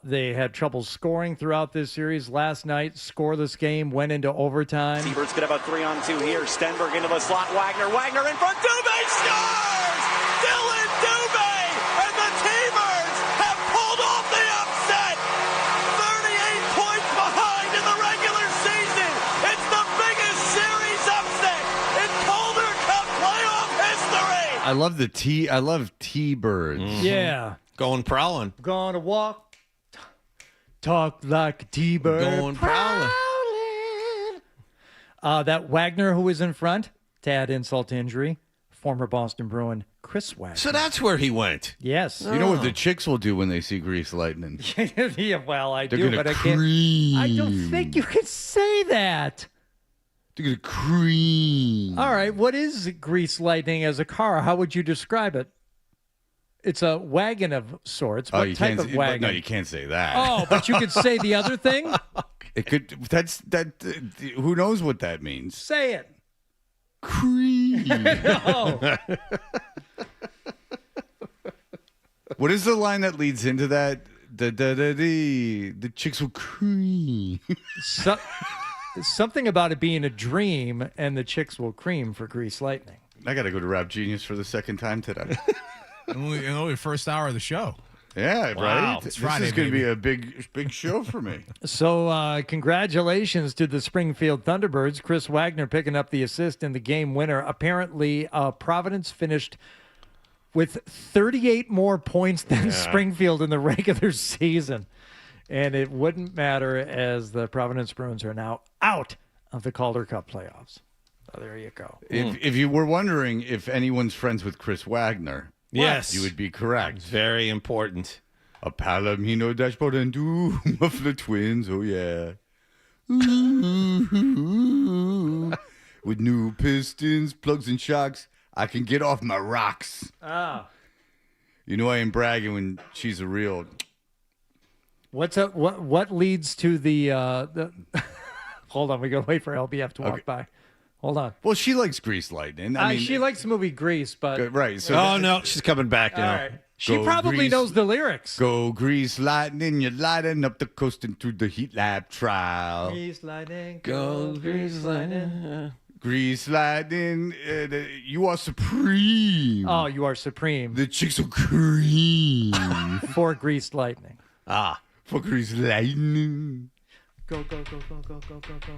they had trouble scoring throughout this series. Last night, scoreless game, went into overtime. Siebert's going to have a 3-on-2 here. Stenberg into the slot. Wagner in front. Dubé scores! Dylan Dubé! And the T-Birds have pulled off the upset! 38 points behind in the regular season. It's the biggest series upset in Calder Cup playoff history! I love T-Birds. Yeah. Going prowling. Gonna walk, talk like a T-bird. Going prowling. That Wagner who was in front, to add insult to injury, former Boston Bruin Chris Wagner. So that's where he went. Yes. You know what the chicks will do when they see Grease Lightning? Yeah, well, I They're do, gonna but I can't. cream. I don't think you can say that. They're going to cream. All right, what is Grease Lightning as a car? How would you describe it? It's a wagon of sorts. What type of wagon? No, you can't say that. Oh, but you could say the other thing? It could. That. Who knows what that means? Say it. Cream. No. What is the line that leads into that? The chicks will cream. Something about it being a dream, and the chicks will cream for Grease Lightning. I got to go to Rap Genius for the second time today. Only first hour of the show. Yeah, Wow. right. It's This Friday, is going to baby. be a big show for me. So congratulations to the Springfield Thunderbirds. Chris Wagner picking up the assist in the game winner. Apparently, Providence finished with 38 more points than Springfield in the regular season. And it wouldn't matter as the Providence Bruins are now out of the Calder Cup playoffs. So there you go. If you were wondering if anyone's friends with Chris Wagner, Yes. you would be correct. Very important. A Palomino dashboard and two muffler twins, oh yeah. With new pistons, plugs, and shocks, I can get off my rocks. Ah. You know I ain't bragging when she's a real. What's up? What leads to the Hold on, we gotta wait for LBF to walk by. Hold on. Well, she likes Grease Lightning. I mean, she likes the movie Grease, but right. So No, she's coming back now. all right. She Go probably Grease. knows the lyrics. Go Grease Lightning, you're lighting up the coast into the heat lab trial. Grease Lightning, Go Grease Lightning. Grease Lightning, you are supreme. Oh, you are supreme. The chicks will cream. For Grease Lightning. For Grease Lightning. Go, go, go, go, go, go, go, go.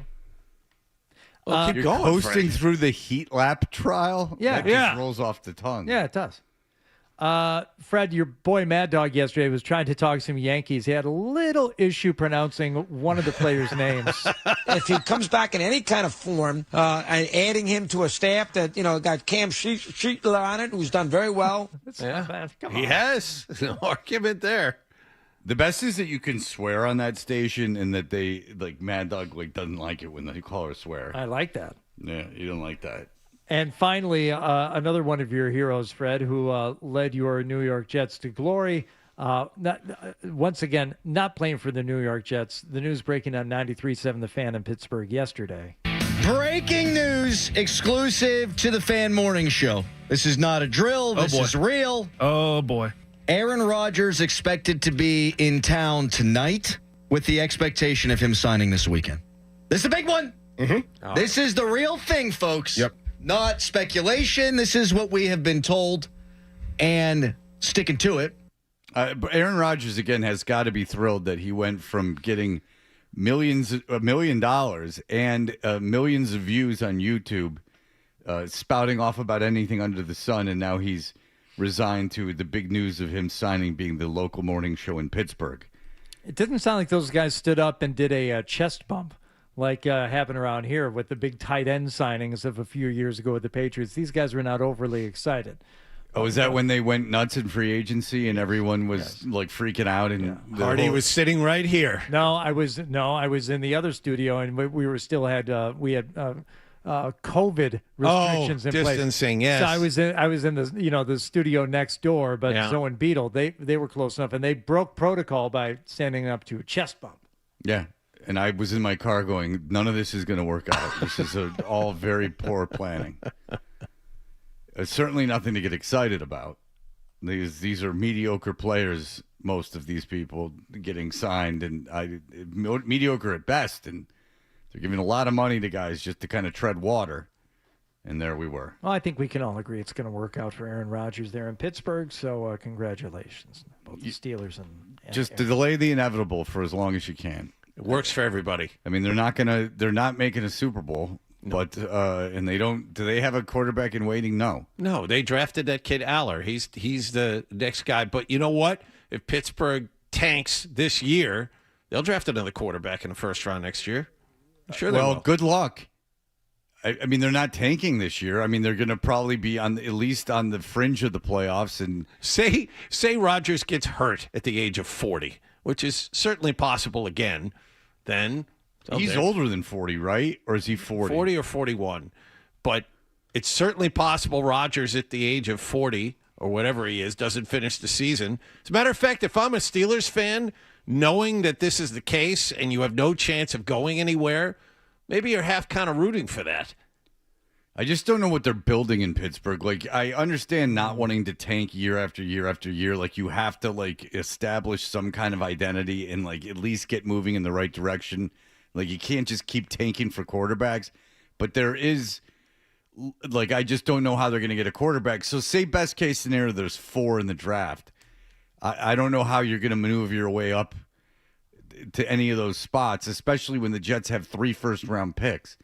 Well, keep You're going, coasting Fred. through the heat lap trial? Yeah. That just rolls off the tongue. Yeah, it does. Fred, your boy Mad Dog yesterday was trying to talk some Yankees. He had a little issue pronouncing one of the players' names. If he comes back in any kind of form, and adding him to a staff that, got Cam Sheetler on it, who's done very well. He has. No argument there. The best is that you can swear on that station and that they, Mad Dog, doesn't like it when they call her swear. I like that. Yeah, you don't like that. And finally, another one of your heroes, Fred, who led your New York Jets to glory. Once again, not playing for the New York Jets. The news breaking on 93.7 The Fan in Pittsburgh yesterday. Breaking news exclusive to the Fan Morning Show. This is not a drill. This is real. Oh, boy. Aaron Rodgers expected to be in town tonight with the expectation of him signing this weekend. This is a big one. Mm-hmm. This is the real thing, folks. Yep. Not speculation. This is what we have been told and sticking to it. Aaron Rodgers, again, has got to be thrilled that he went from getting $1 million and millions of views on YouTube, spouting off about anything under the sun, and now he's resigned to the big news of him signing being the local morning show in Pittsburgh. It didn't sound like those guys stood up and did a chest bump like happened around here with the big tight end signings of a few years ago with the Patriots. These guys were not overly excited. Oh, is that when they went nuts in free agency and everyone was freaking out? And Hardy was sitting right here. No, I was in the other studio, and we were still had COVID restrictions in place. Distancing, yes. So I was in the the studio next door, but Zoe and Beetle they were close enough, and they broke protocol by standing up to a chest bump. Yeah. And I was in my car going, none of this is going to work out. This is all very poor planning. It's certainly nothing to get excited about. These are mediocre players, most of these people getting signed, and mediocre at best. And they're giving a lot of money to guys just to kind of tread water. And there we were. Well, I think we can all agree it's going to work out for Aaron Rodgers there in Pittsburgh. So congratulations, both the Steelers and just to delay the inevitable for as long as you can. It works for everybody. I mean, they're not making a Super Bowl, but and they don't. Do they have a quarterback in waiting? No. No, they drafted that kid Aller. He's the next guy. But you know what? If Pittsburgh tanks this year, they'll draft another quarterback in the first round next year. I'm sure they will. Well, good luck. I mean, they're not tanking this year. I mean, they're going to probably be at least on the fringe of the playoffs. And say Rodgers gets hurt at the age of 40, which is certainly possible again. Then he's older than 40, right? Or is he 40? 40 or 41. But it's certainly possible Rodgers at the age of 40 or whatever he is doesn't finish the season. As a matter of fact, if I'm a Steelers fan, knowing that this is the case and you have no chance of going anywhere, maybe you're half kind of rooting for that. I just don't know what they're building in Pittsburgh. Like, I understand not wanting to tank year after year after year. Like, you have to, like, establish some kind of identity and, like, at least get moving in the right direction. Like, you can't just keep tanking for quarterbacks. But there is, like, I just don't know how they're going to get a quarterback. So, say best case scenario, there's 4 in the draft. I don't know how you're going to maneuver your way up to any of those spots, especially when the Jets have 3 first-round picks.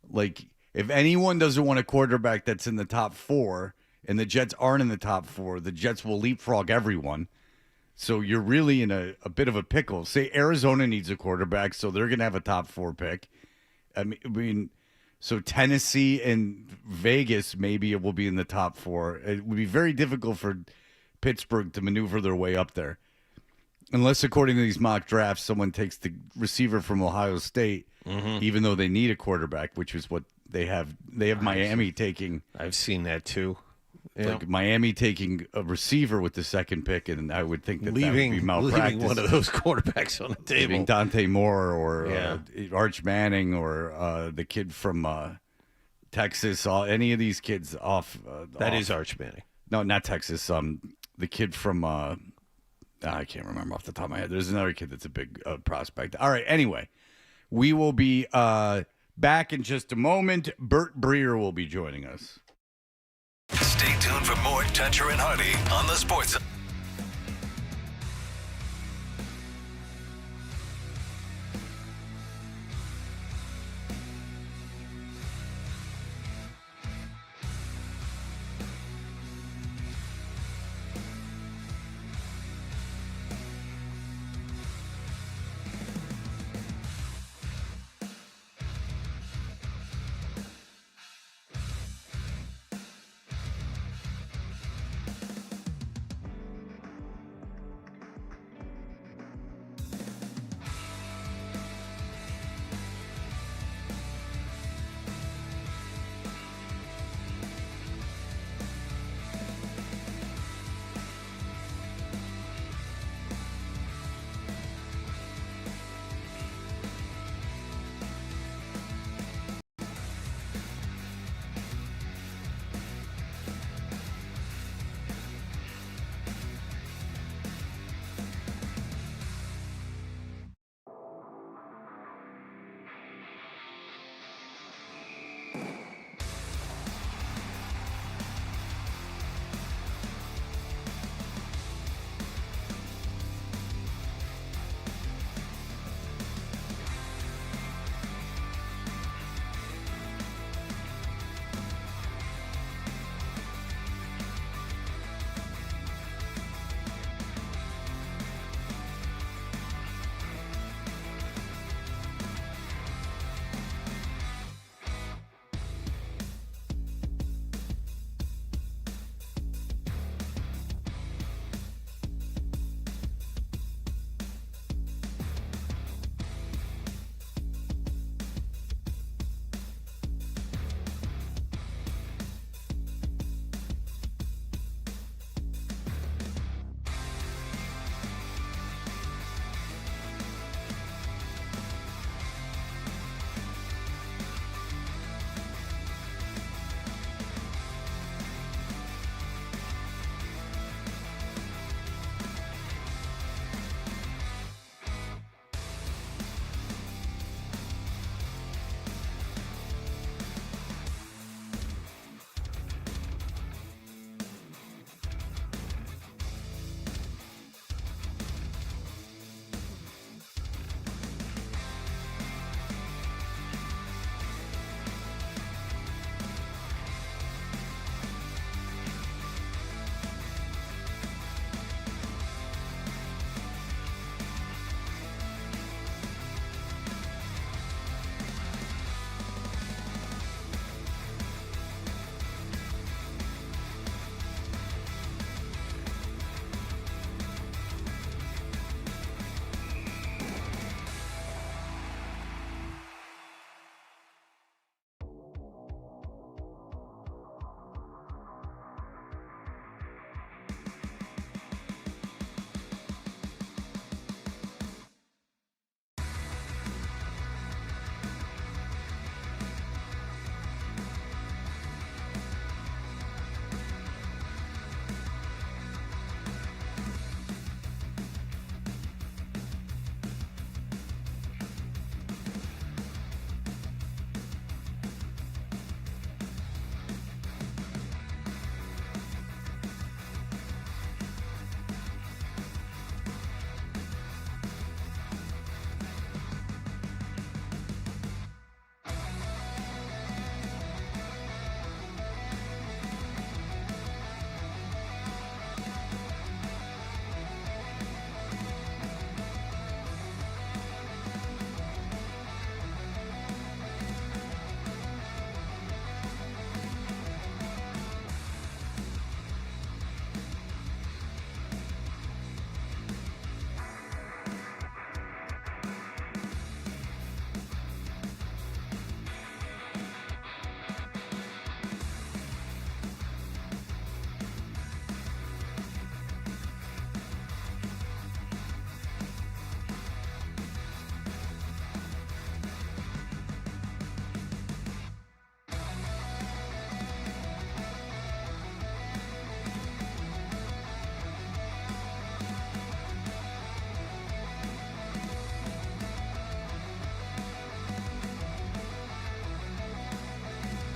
Like, if anyone doesn't want a quarterback that's in the top 4 and the Jets aren't in the top 4, the Jets will leapfrog everyone. So you're really in a bit of a pickle. Say Arizona needs a quarterback, so they're going to have a top 4 pick. I mean, so Tennessee and Vegas, maybe it will be in the top 4. It would be very difficult for Pittsburgh to maneuver their way up there. Unless, according to these mock drafts, someone takes the receiver from Ohio State, even though they need a quarterback, which is what they have. They have Miami taking. I've seen that too. Like Miami taking a receiver with the second pick, and I would think that would be malpractice. Leaving one of those quarterbacks on the table. Leaving Dante Moore or Arch Manning or the kid from Texas. Any of these kids off. That is Arch Manning. No, not Texas. The kid from. I can't remember off the top of my head. There's another kid that's a big prospect. All right. Anyway, we will be back in just a moment. Bert Breer will be joining us. Stay tuned for more Toucher and Hardy on the Sports.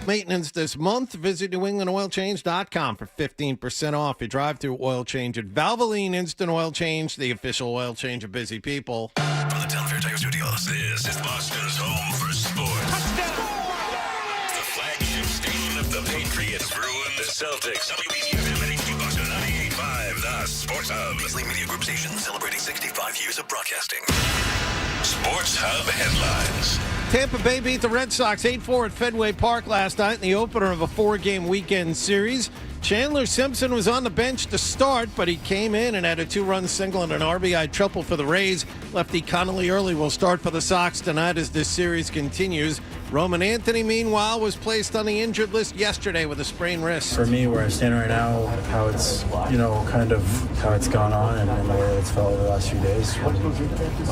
maintenance this month. Visit NewEnglandOilChange.com for 15% off your drive-through oil change at Valvoline Instant Oil Change, the official oil change of busy people. From the Telefair Tiger Studios, this is Boston's home for sports. The flagship station of the Patriots, Bruins, the Celtics. WBCFM and HD Boston 98.5, the Sports Hub. Beasley Media Group station celebrating 65 years of broadcasting. Sports Hub headlines. Tampa Bay beat the Red Sox 8-4 at Fenway Park last night in the opener of a 4-game weekend series. Chandler Simpson was on the bench to start, but he came in and had a 2-run single and an RBI triple for the Rays. Lefty Connolly Early will start for the Sox tonight as this series continues. Roman Anthony, meanwhile, was placed on the injured list yesterday with a sprained wrist. For me, where I stand right now, how it's, kind of how it's gone on and the way it's felt over the last few days, when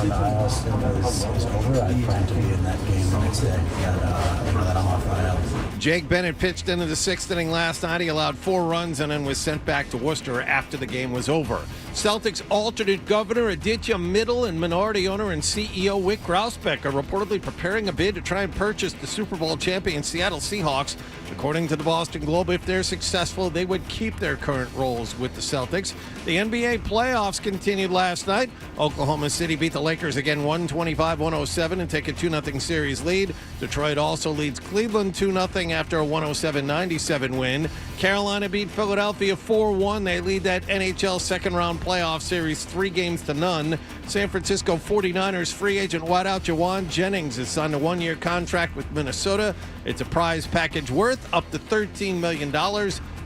the IL stint is over, I plan to be in that game the next day that I'm off my IL. Jake Bennett pitched into the 6th inning last night. He allowed 4 runs and then was sent back to Worcester after the game was over. Celtics alternate governor Aditya Middle and minority owner and CEO Wick Grausbeck are reportedly preparing a bid to try and purchase the Super Bowl champion Seattle Seahawks. According to the Boston Globe, if they're successful, they would keep their current roles with the Celtics. The NBA playoffs continued last night. Oklahoma City beat the Lakers again 125-107 and take a 2-0 series lead. Detroit also leads Cleveland 2-0 after a 107-97 win. Carolina beat Philadelphia 4-1. They lead that NHL second-round playoff series 3-0. San Francisco 49ers free agent wideout Jawan Jennings has signed a 1-year contract with Minnesota. It's a prize package worth up to $13 million.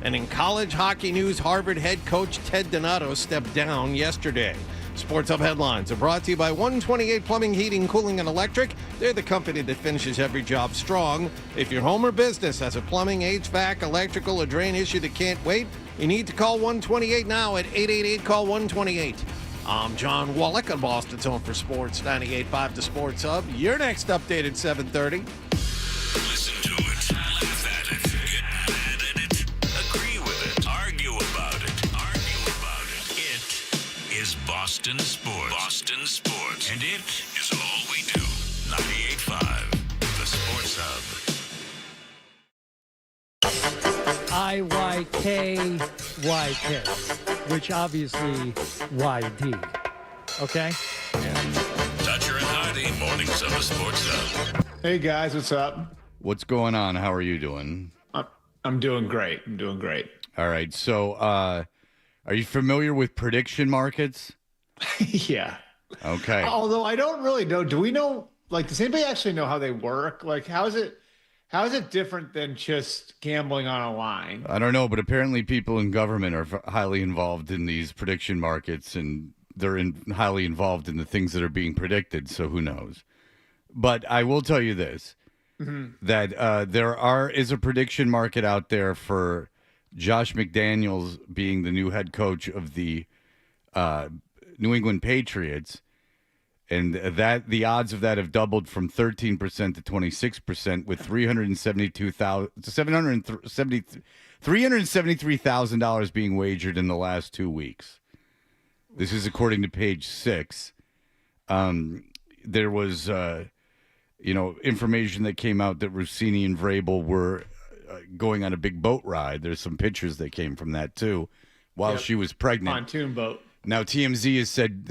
And in college hockey news, Harvard head coach Ted Donato stepped down yesterday. Sports Hub headlines are brought to you by 128 Plumbing, Heating, Cooling, and Electric. They're the company that finishes every job strong. If your home or business has a plumbing, HVAC, electrical, or drain issue that can't wait, you need to call 128 now at 888-CALL-128. I'm John Wallach on Boston's Home for Sports, 98.5 The Sports Hub. Your next update at 7:30. Listen to it, laugh at it, get mad at it, agree with it, argue about it. It is Boston Sports. Boston Sports. And it is all we do. 98.5 The Sports Hub. IYKYK, which obviously YD. Okay? Dutcher and Hardy, mornings of the Sports Hub. Hey guys, what's up? What's going on? How are you doing? I'm doing great. All right. So, are you familiar with prediction markets? Yeah. Okay. Although I don't really know. Do we know? Does anybody actually know how they work? How is it different than just gambling on a line? I don't know, but apparently people in government are highly involved in these prediction markets, and they're highly involved in the things that are being predicted. So who knows? But I will tell you this, that there is a prediction market out there for Josh McDaniels being the new head coach of the New England Patriots, and that the odds of that have doubled from 13% to 26%, with $373,000 being wagered in the last 2 weeks. This is according to Page 6. There was, information that came out that Rosini and Vrabel were going on a big boat ride. There's some pictures that came from that too, while she was pregnant. Pontoon boat. Now TMZ has said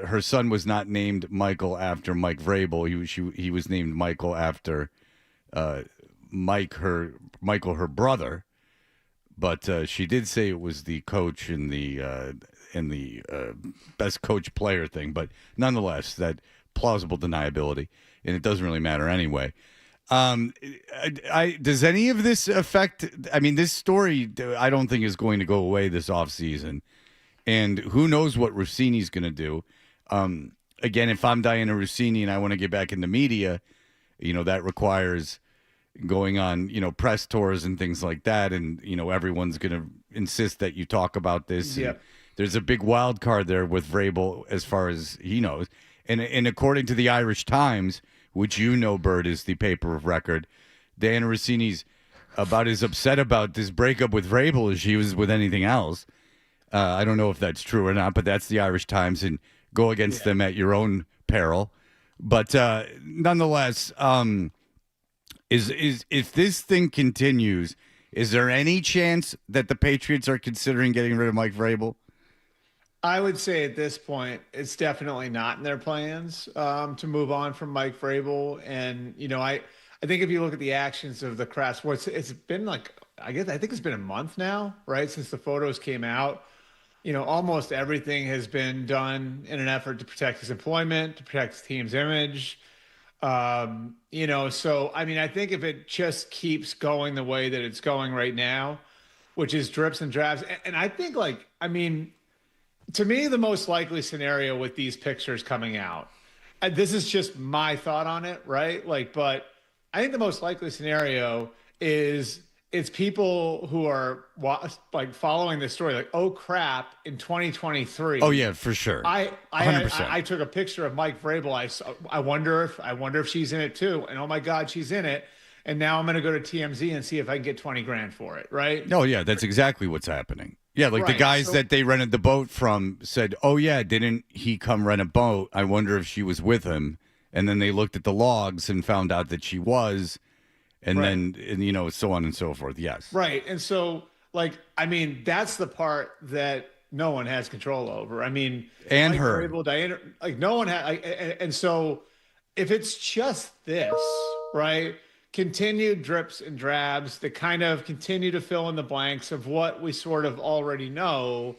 her son was not named Michael after Mike Vrabel. He was named Michael after Michael, her brother. But she did say it was the coach in the best coach player thing. But nonetheless, that plausible deniability, and it doesn't really matter anyway. Does any of this affect? I mean, this story I don't think is going to go away this offseason. And who knows what Rossini's going to do. Again, if I'm Diana Rossini and I want to get back into media, that requires going on, press tours and things like that. And, everyone's going to insist that you talk about this. Yep. There's a big wild card there with Vrabel as far as he knows. And according to the Irish Times, which Bert, is the paper of record, Diana Rossini's about as upset about this breakup with Vrabel as she was with anything else. I don't know if that's true or not, but that's the Irish Times, and go against them at your own peril. But nonetheless, Is if this thing continues, is there any chance that the Patriots are considering getting rid of Mike Vrabel? I would say at this point, it's definitely not in their plans to move on from Mike Vrabel. And, I think if you look at the actions of the Kraft Sports, it's been like, I think it's been a month now, right? Since the photos came out, almost everything has been done in an effort to protect his employment, to protect the team's image. So, I think if it just keeps going the way that it's going right now, which is drips and drabs, and I think to me, the most likely scenario with these pictures coming out, this is just my thought on it, right? But I think the most likely scenario is it's people who are following this story, oh crap, in 2023. Oh yeah, for sure. 100%. I took a picture of Mike Vrabel. I wonder if she's in it too. And oh my God, she's in it. And now I'm going to go to TMZ and see if I can get $20,000 for it, right? Oh yeah, that's exactly what's happening. Yeah, the guys that they rented the boat from said, "Oh yeah, didn't he come rent a boat? I wonder if she was with him." And then they looked at the logs and found out that she was, and then so on and so forth. Yes, right. And so, that's the part that no one has control over. And Mike her, Vrabel, Diana, no one has. And so, if it's just this, right? Continued drips and drabs that kind of continue to fill in the blanks of what we sort of already know,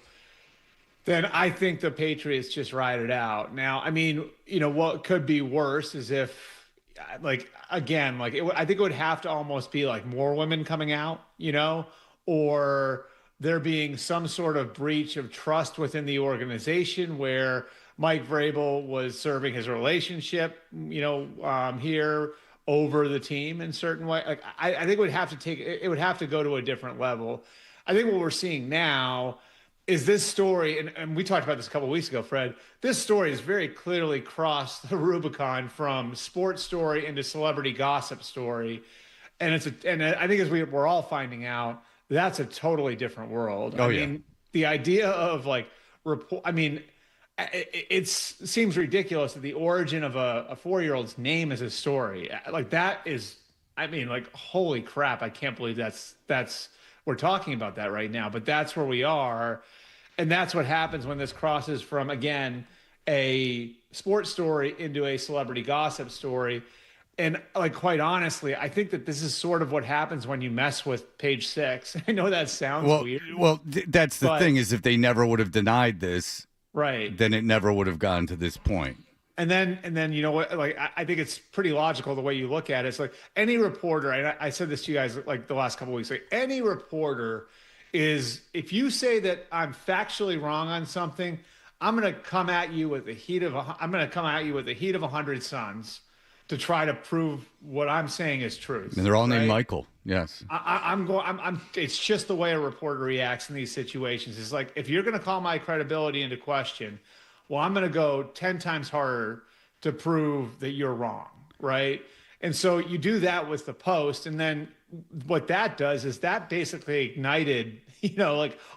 then I think the Patriots just ride it out. Now, what could be worse is if, I think it would have to almost be more women coming out, or there being some sort of breach of trust within the organization where Mike Vrabel was serving his relationship, here over the team in certain way. I think it would have to go to a different level. I think what we're seeing now is this story, and we talked about this a couple of weeks ago, Fred. This story has very clearly crossed the Rubicon from sports story into celebrity gossip story, and I think as we're all finding out, that's a totally different world. The idea of it seems ridiculous that the origin of a 4-year-old's name is a story. That is, holy crap! I can't believe that's we're talking about that right now. But that's where we are, and that's what happens when this crosses from, again, a sports story into a celebrity gossip story. And quite honestly, I think that this is sort of what happens when you mess with Page Six. I know that sounds weird. Well, that's the thing, is if they never would have denied this, right, then it never would have gotten to this point. And then you know what? I think it's pretty logical the way you look at it. It's any reporter. I said this to you guys the last couple of weeks. Any reporter is, if you say that I'm factually wrong on something, I'm going to come at you with the heat of 100 suns to try to prove what I'm saying is truth. And they're all named Michael. Yes. It's just the way a reporter reacts in these situations. It's if you're going to call my credibility into question, well, I'm going to go 10 times harder to prove that you're wrong. Right. And so you do that with the Post. And then what that does is that basically ignited,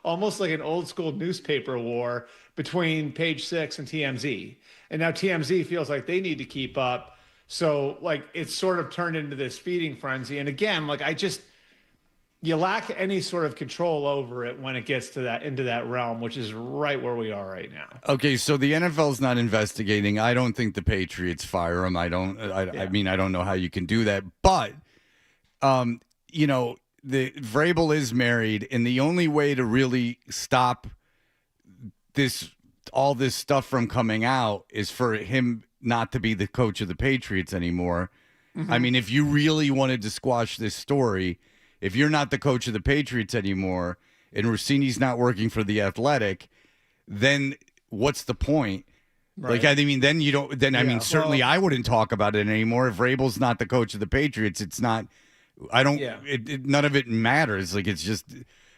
almost like an old school newspaper war between Page Six and TMZ. And now TMZ feels like they need to keep up. So it's sort of turned into this feeding frenzy. And again, you lack any sort of control over it when it gets to into that realm, which is right where we are right now. Okay, so the NFL's not investigating. I don't think the Patriots fire him. I don't know how you can do that. But, the Vrabel is married, and the only way to really stop all this stuff from coming out is for him not to be the coach of the Patriots anymore. Mm-hmm. If you really wanted to squash this story, if you're not the coach of the Patriots anymore and Rossini's not working for the Athletic, then what's the point? Right. Then you don't, certainly I wouldn't talk about it anymore. If Vrabel's not the coach of the Patriots, it's not, none of it matters. It's just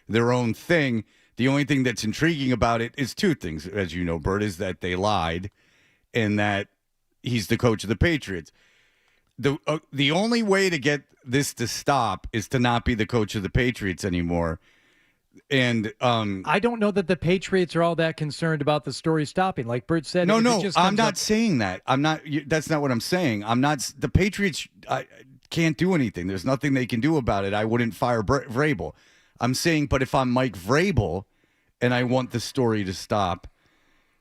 their own thing. The only thing that's intriguing about it is two things, as you know, Bert, is that they lied and that he's the coach of the Patriots. The only way to get this to stop is to not be the coach of the Patriots anymore. And I don't know that the Patriots are all that concerned about the story stopping. Like Bert said, no, I'm not saying that. I'm not. That's not what I'm saying. I'm not. The Patriots can't do anything. There's nothing they can do about it. I wouldn't fire Vrabel. I'm saying, but if I'm Mike Vrabel and I want the story to stop,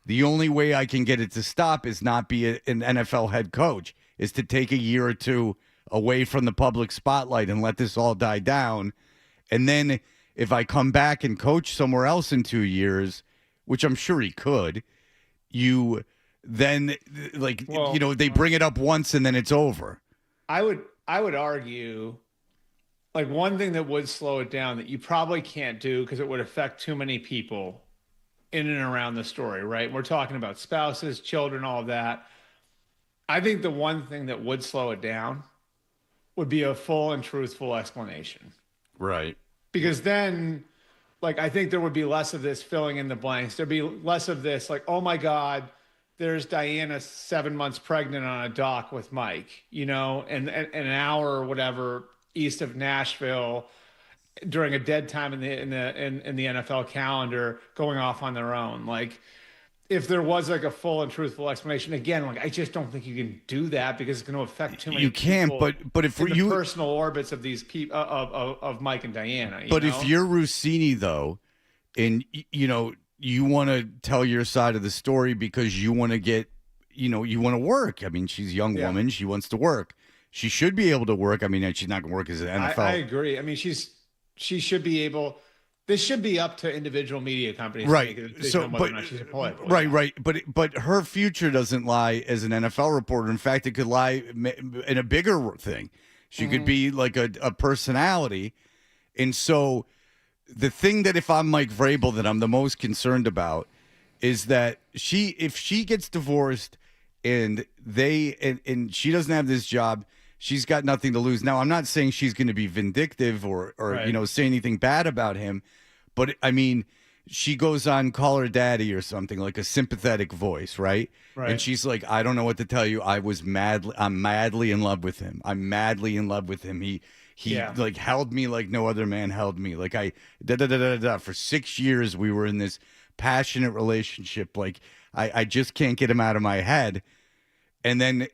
the only way I can get it to stop is not be an NFL head coach, is to take a year or two away from the public spotlight and let this all die down. And then if I come back and coach somewhere else in 2 years, which I'm sure he could, they bring it up once and then it's over. I would argue, like, one thing that would slow it down that you probably can't do because it would affect too many people in and around the story, right? We're talking about spouses, children, all of that. I think the one thing that would slow it down would be a full and truthful explanation. Right. Because then, like, I think there would be less of this filling in the blanks. There'd be less of this, like, oh my God, there's Diana 7 months pregnant on a dock with Mike, and an hour or whatever east of Nashville during a dead time in the NFL calendar going off on their own. Like, if there was like a full and truthful explanation, again, like, I just don't think you can do that because it's going to affect too many You can't, people but if in the you personal orbits of these people of Mike and Diana. But if you're Rossini though, and you want to tell your side of the story because you want to get, you want to work. I mean, she's a young woman. She wants to work. She should be able to work. I mean, she's not going to work as an NFL. I agree. I mean, she should be able. This should be up to individual media companies, right? To make a decision on whether or not she's employed. Right. But her future doesn't lie as an NFL reporter. In fact, it could lie in a bigger thing. She could be like a personality, and so the thing that if I'm Mike Vrabel that I'm the most concerned about is that if she gets divorced and and she doesn't have this job, she's got nothing to lose. Now, I'm not saying she's going to be vindictive or right. Say anything bad about him, but I mean, she goes on Call Her Daddy or something, like a sympathetic voice, right? And she's like, I don't know what to tell you. I'm madly in love with him. I'm madly in love with him. He like held me like no other man held me. Like for 6 years we were in this passionate relationship. Like I just can't get him out of my head. And then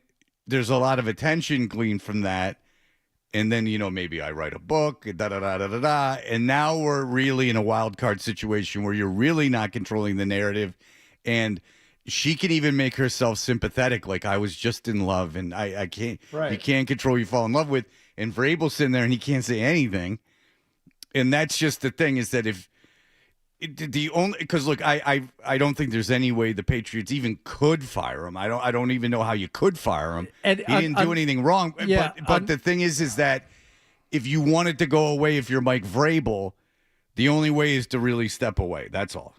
there's a lot of attention gleaned from that. And then, maybe I write a book, and now we're really in a wild card situation where you're really not controlling the narrative. And she can even make herself sympathetic. Like, I was just in love and I can't, you can't control who you fall in love with. And Vrabel's sitting there and he can't say anything. And that's just the thing, is that because look, I don't think there's any way the Patriots even could fire him. I don't even know how you could fire him. And he didn't do anything wrong. But the thing is that if you want it to go away, if you're Mike Vrabel, the only way is to really step away. That's all.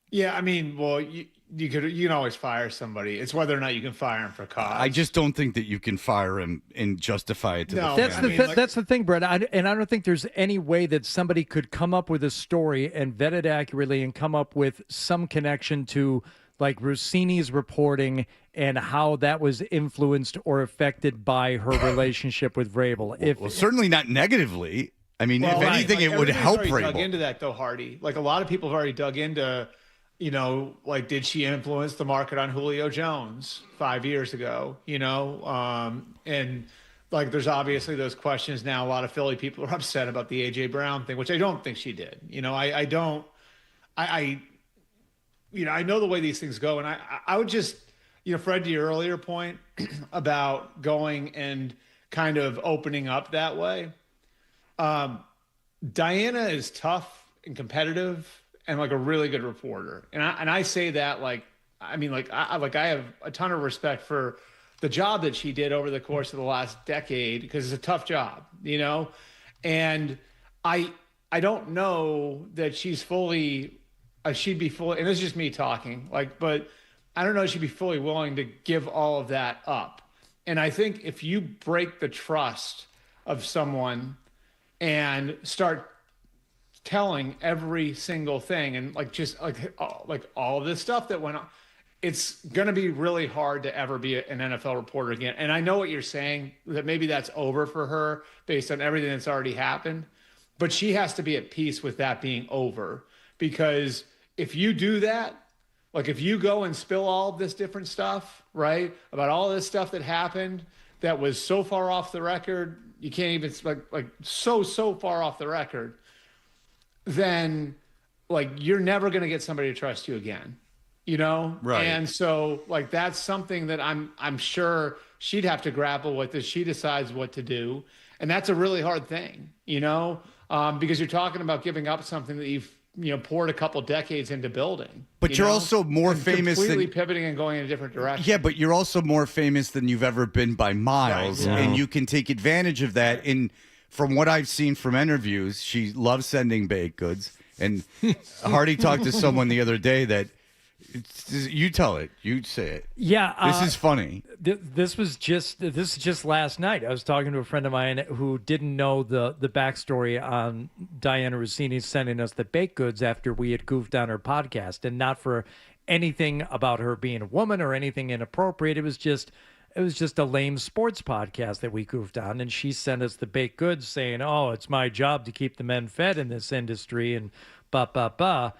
Yeah, I mean, well, you can always fire somebody. It's whether or not you can fire him for cause. I just don't think that you can fire him and justify it to the That's the thing, Brett. I don't think there's any way that somebody could come up with a story and vet it accurately and come up with some connection to like Rossini's reporting and how that was influenced or affected by her relationship with Vrabel. Well, certainly not negatively. I mean, if anything, it would help Vrabel. Dug into that though, Hardy. Like, a lot of people have already dug into. Like, did she influence the market on Julio Jones 5 years ago? And like, there's obviously those questions now. A lot of Philly people are upset about the A.J. Brown thing, which I don't think she did. I know the way these things go. And I would just, Fred, to your earlier point about going and kind of opening up that way. Diana is tough and competitive and like a really good reporter. And I say that I have a ton of respect for the job that she did over the course of the last decade, because it's a tough job, and I don't know that she'd be fully, and this is just me talking, but I don't know if she'd be fully willing to give all of that up. And I think if you break the trust of someone and start telling every single thing and all of this stuff that went on, it's going to be really hard to ever be an NFL reporter again. And I know what you're saying, that maybe that's over for her based on everything that's already happened, but she has to be at peace with that being over, because if you do that, like if you go and spill all of this different stuff, right, about all this stuff that happened, that was so far off the record, you can't even like so far off the record, then like you're never going to get somebody to trust you again, you know? Right. And so like that's something that I'm sure she'd have to grapple with as she decides what to do. And that's a really hard thing, you know, because you're talking about giving up something that you've poured a couple decades into building. But you're also more famous completely than pivoting and going in a different direction. Yeah, but you're also more famous than you've ever been by miles, Right. and you can take advantage of that. And from what I've seen from interviews, she loves sending baked goods. And Hardy talked to someone the other day that you tell it, you say it. Yeah, this is funny. This is just last night. I was talking to a friend of mine who didn't know the backstory on Diana Rossini sending us the baked goods after we had goofed on her podcast, and not for anything about her being a woman or anything inappropriate. It was just a lame sports podcast that we goofed on, and she sent us the baked goods saying, "Oh, it's my job to keep the men fed in this industry," and ba.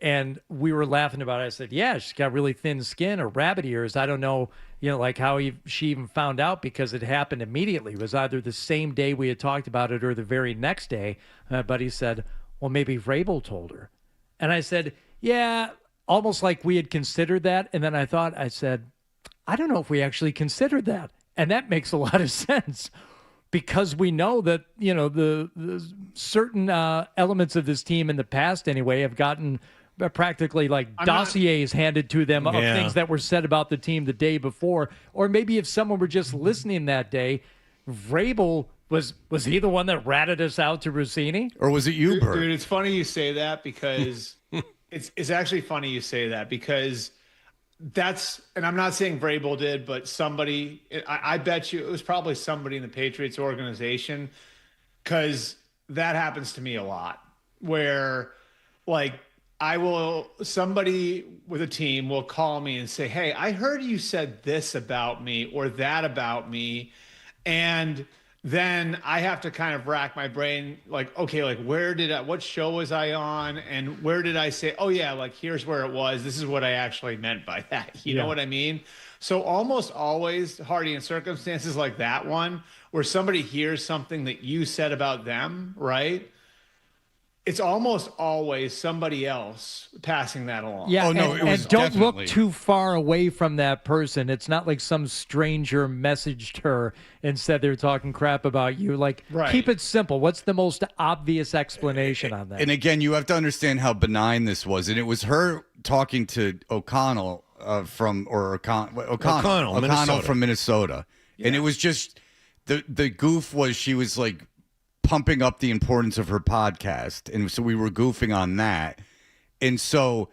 And we were laughing about it. I said, yeah, she's got really thin skin or rabbit ears. I don't know, like how she even found out, because it happened immediately. It was either the same day we had talked about it or the very next day. But he said, well, maybe Vrabel told her. And I said, yeah, almost like we had considered that. And then I said, I don't know if we actually considered that. And that makes a lot of sense, because we know that, the certain elements of this team in the past anyway have gotten practically like dossiers handed to them of things that were said about the team the day before. Or maybe if someone were just listening that day, Vrabel, was he the one that ratted us out to Rossini? Or was it you, Bert? Dude, it's funny you say that, because it's actually funny you say that, because and I'm not saying Vrabel did, but somebody, I bet you it was probably somebody in the Patriots organization, because that happens to me a lot, where like somebody with a team will call me and say, hey, I heard you said this about me or that about me. And then I have to kind of rack my brain, like, okay, like what show was I on? And where did I say, oh yeah, like here's where it was. This is what I actually meant by that. You know what I mean? So almost always, Hardy, in circumstances like that one, where somebody hears something that you said about them, right? It's almost always somebody else passing that along. Yeah, and don't definitely look too far away from that person. It's not like some stranger messaged her and said they're talking crap about you. Like, keep it simple. What's the most obvious explanation on that? And again, you have to understand how benign this was. And it was her talking to O'Connell from Minnesota. Yeah. And it was just the goof was she was like pumping up the importance of her podcast, and so we were goofing on that, and so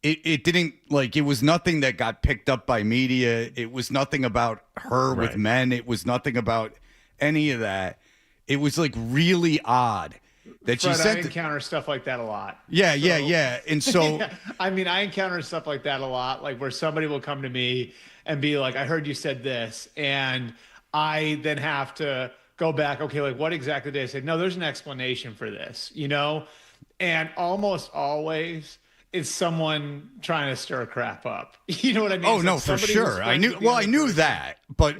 it didn't, like, it was nothing that got picked up by media. It was nothing about her with men. It was nothing about any of that. It was like really odd that Fred, she said I encounter stuff like that a lot. Yeah. And so I mean, I encounter stuff like that a lot, like where somebody will come to me and be like, I heard you said this, and I then have to go back, okay, like what exactly did I say? No, there's an explanation for this, and almost always it's someone trying to stir crap up. You know what I mean? Oh, no, for sure. I knew that, but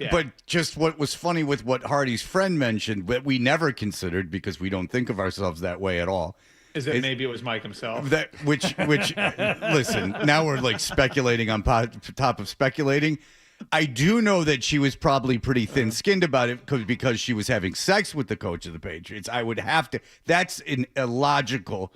just what was funny with what Hardy's friend mentioned that we never considered, because we don't think of ourselves that way at all, is that maybe it was Mike himself. Which listen, now we're like speculating on top of speculating. I do know that she was probably pretty thin-skinned about it because she was having sex with the coach of the Patriots. I would have to. That's a logical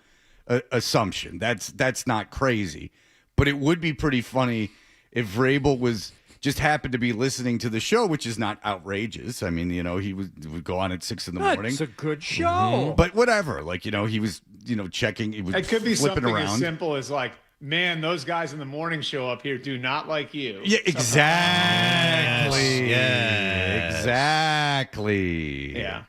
assumption. That's not crazy, but it would be pretty funny if Vrabel just happened to be listening to the show, which is not outrageous. I mean, he would go on at 6 a.m. It's a good show, but whatever. Like, he was checking. He was it could be flipping something around. as simple as like, man, those guys in the morning show up here do not like you. Yeah, exactly. Yes. Exactly. Yeah.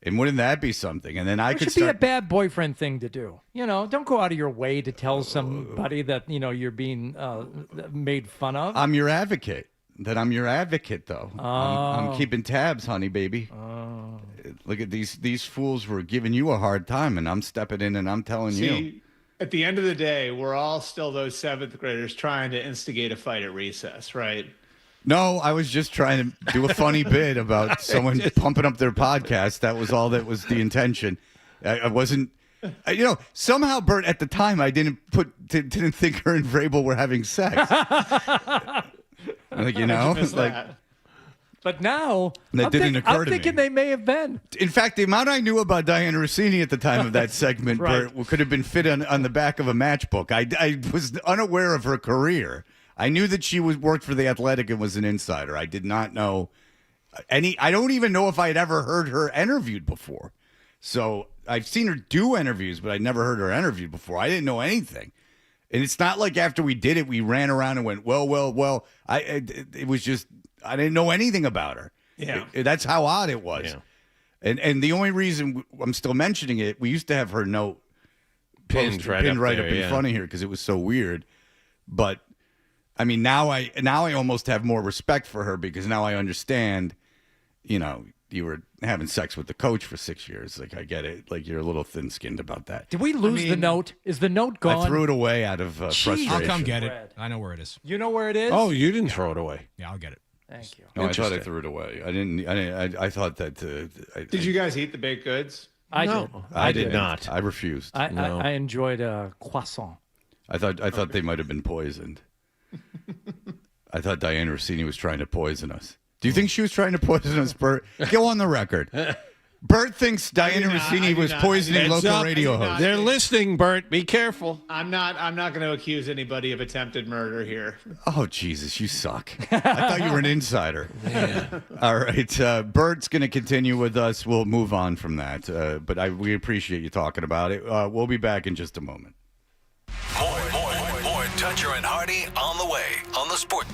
And wouldn't that be something? And then I could be a bad boyfriend thing to do. Don't go out of your way to tell somebody that, you're being made fun of. I'm your advocate. I'm your advocate, though. I'm keeping tabs, honey, baby. Oh. Look at these fools were giving you a hard time, and I'm stepping in and I'm telling you. At the end of the day, we're all still those 7th graders trying to instigate a fight at recess, right? No, I was just trying to do a funny bit about someone pumping up their podcast. That was all that was the intention. I wasn't, somehow, Bert, at the time, I didn't think her and Vrabel were having sex. But now, that didn't occur to me. I'm thinking they may have been. In fact, the amount I knew about Diana Rossini at the time of that segment, Right. Bert, could have been fit on the back of a matchbook. I was unaware of her career. I knew that she worked for The Athletic and was an insider. I did not know I don't even know if I had ever heard her interviewed before. So I've seen her do interviews, but I'd never heard her interviewed before. I didn't know anything. And it's not like after we did it, we ran around and went, well. It was just, I didn't know anything about her. Yeah. That's how odd it was. Yeah. And the only reason I'm still mentioning it, we used to have her note pinned right up in front of here because it was so weird. But I mean, now I almost have more respect for her because now I understand, you were having sex with the coach for 6 years. Like, I get it. Like, you're a little thin-skinned about that. Did we lose the note? Is the note gone? I threw it away out of frustration. I'll come get it. I know where it is. You know where it is? Oh, you didn't throw it away. Yeah, I'll get it. Thank you. No, I thought I threw it away. I didn't. I thought that. Did you guys eat the baked goods? I No. did. I did not. I refused. I enjoyed croissant. I thought they might have been poisoned. I thought Diana Rossini was trying to poison us. Do you think she was trying to poison us, Bert? Go on the record. Bert thinks Diana Rossini was poisoning local radio hosts. They're listening, Bert. Be careful. I'm not going to accuse anybody of attempted murder here. Oh, Jesus, you suck. I thought you were an insider. All right. Bert's going to continue with us. We'll move on from that. But we appreciate you talking about it. We'll be back in just a moment. More Toucher and Hardy on the way on the Sport.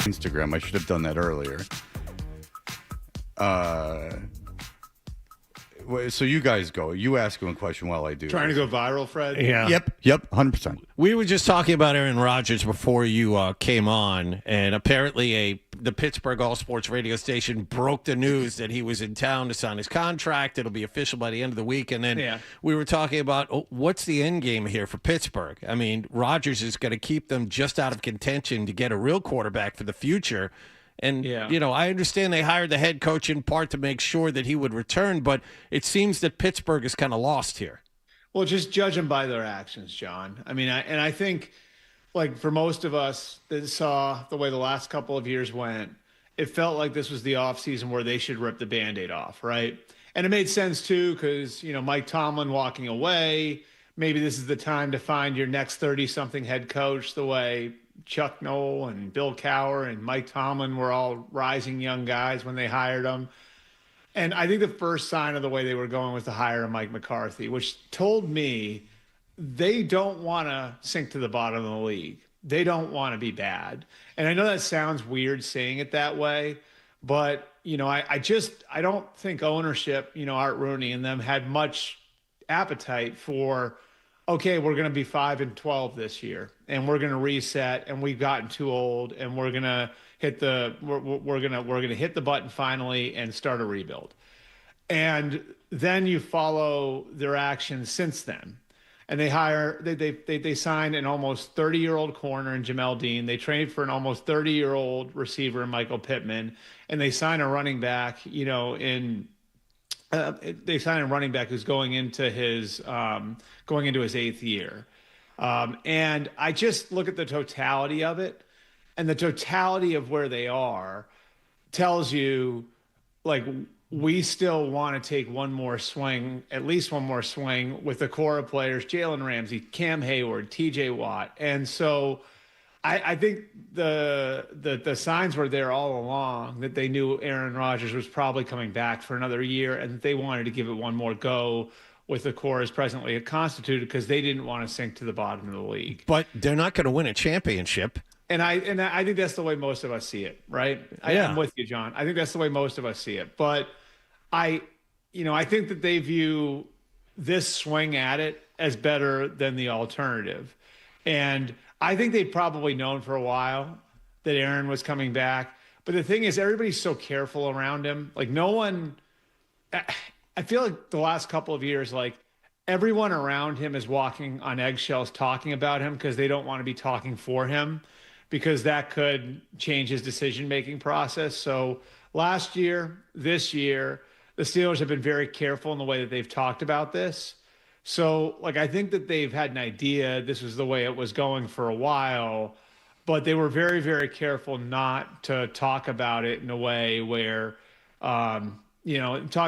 Instagram. I should have done that earlier. So you guys go. You ask him a question while I do. Trying to go viral, Fred? Yeah. Yep, 100%. We were just talking about Aaron Rodgers before you came on, and apparently the Pittsburgh All Sports radio station broke the news that he was in town to sign his contract. It'll be official by the end of the week. And then we were talking about what's the end game here for Pittsburgh. I mean, Rodgers is going to keep them just out of contention to get a real quarterback for the future. And, I understand they hired the head coach in part to make sure that he would return, but it seems that Pittsburgh is kind of lost here. Well, just judge them by their actions, John. I mean, I think, like, for most of us that saw the way the last couple of years went, it felt like this was the offseason where they should rip the Band-Aid off, right? And it made sense, too, because, Mike Tomlin walking away, maybe this is the time to find your next 30-something head coach the way Chuck Noll and Bill Cowher and Mike Tomlin were all rising young guys when they hired them. And I think the first sign of the way they were going was to hire Mike McCarthy, which told me they don't want to sink to the bottom of the league. They don't want to be bad. And I know that sounds weird saying it that way, but, I don't think ownership, Art Rooney and them had much appetite for, okay, we're going to be 5-12 this year, and we're going to reset, and we've gotten too old, and we're going to hit we're going to hit the button finally and start a rebuild. And then you follow their actions since then, and they signed an almost 30-year-old corner in Jamel Dean. They traded for an almost 30-year-old receiver in Michael Pittman, and they signed a running back, they signed a running back who's going into his 8th year. And I just look at the totality of it, and the totality of where they are tells you, like, we still want to take one more swing, at least one more swing with the core of players, Jalen Ramsey, Cam Hayward, TJ Watt. And so I think the signs were there all along that they knew Aaron Rodgers was probably coming back for another year, and they wanted to give it one more go with the core as presently constituted because they didn't want to sink to the bottom of the league. But they're not going to win a championship. And I think that's the way most of us see it, right? I'm with you, John. I think that's the way most of us see it. But I think that they view this swing at it as better than the alternative. And I think they'd probably known for a while that Aaron was coming back. But the thing is, everybody's so careful around him. Like, no one – I feel like the last couple of years, like, everyone around him is walking on eggshells talking about him because they don't want to be talking for him because that could change his decision-making process. So last year, this year, the Steelers have been very careful in the way that they've talked about this. So, like, I think that they've had an idea this was the way it was going for a while, but they were very, very careful not to talk about it in a way where, talk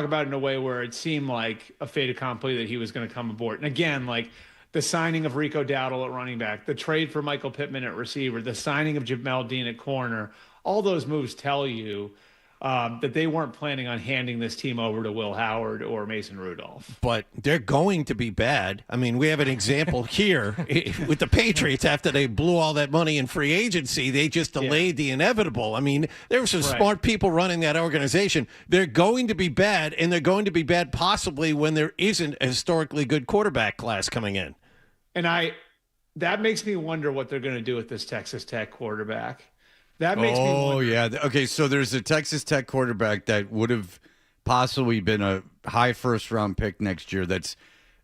about it in a way where it seemed like a fait accompli that he was going to come aboard. And again, like the signing of Rico Dowdle at running back, the trade for Michael Pittman at receiver, the signing of Jamel Dean at corner, all those moves tell you that they weren't planning on handing this team over to Will Howard or Mason Rudolph. But they're going to be bad. I mean, we have an example here with the Patriots after they blew all that money in free agency. They just delayed the inevitable. I mean, there were some smart people running that organization. They're going to be bad, and they're going to be bad possibly when there isn't a historically good quarterback class coming in. And that makes me wonder what they're going to do with this Texas Tech quarterback. That makes me wonder. Oh, yeah. Okay, so there's a Texas Tech quarterback that would have possibly been a high first-round pick next year that's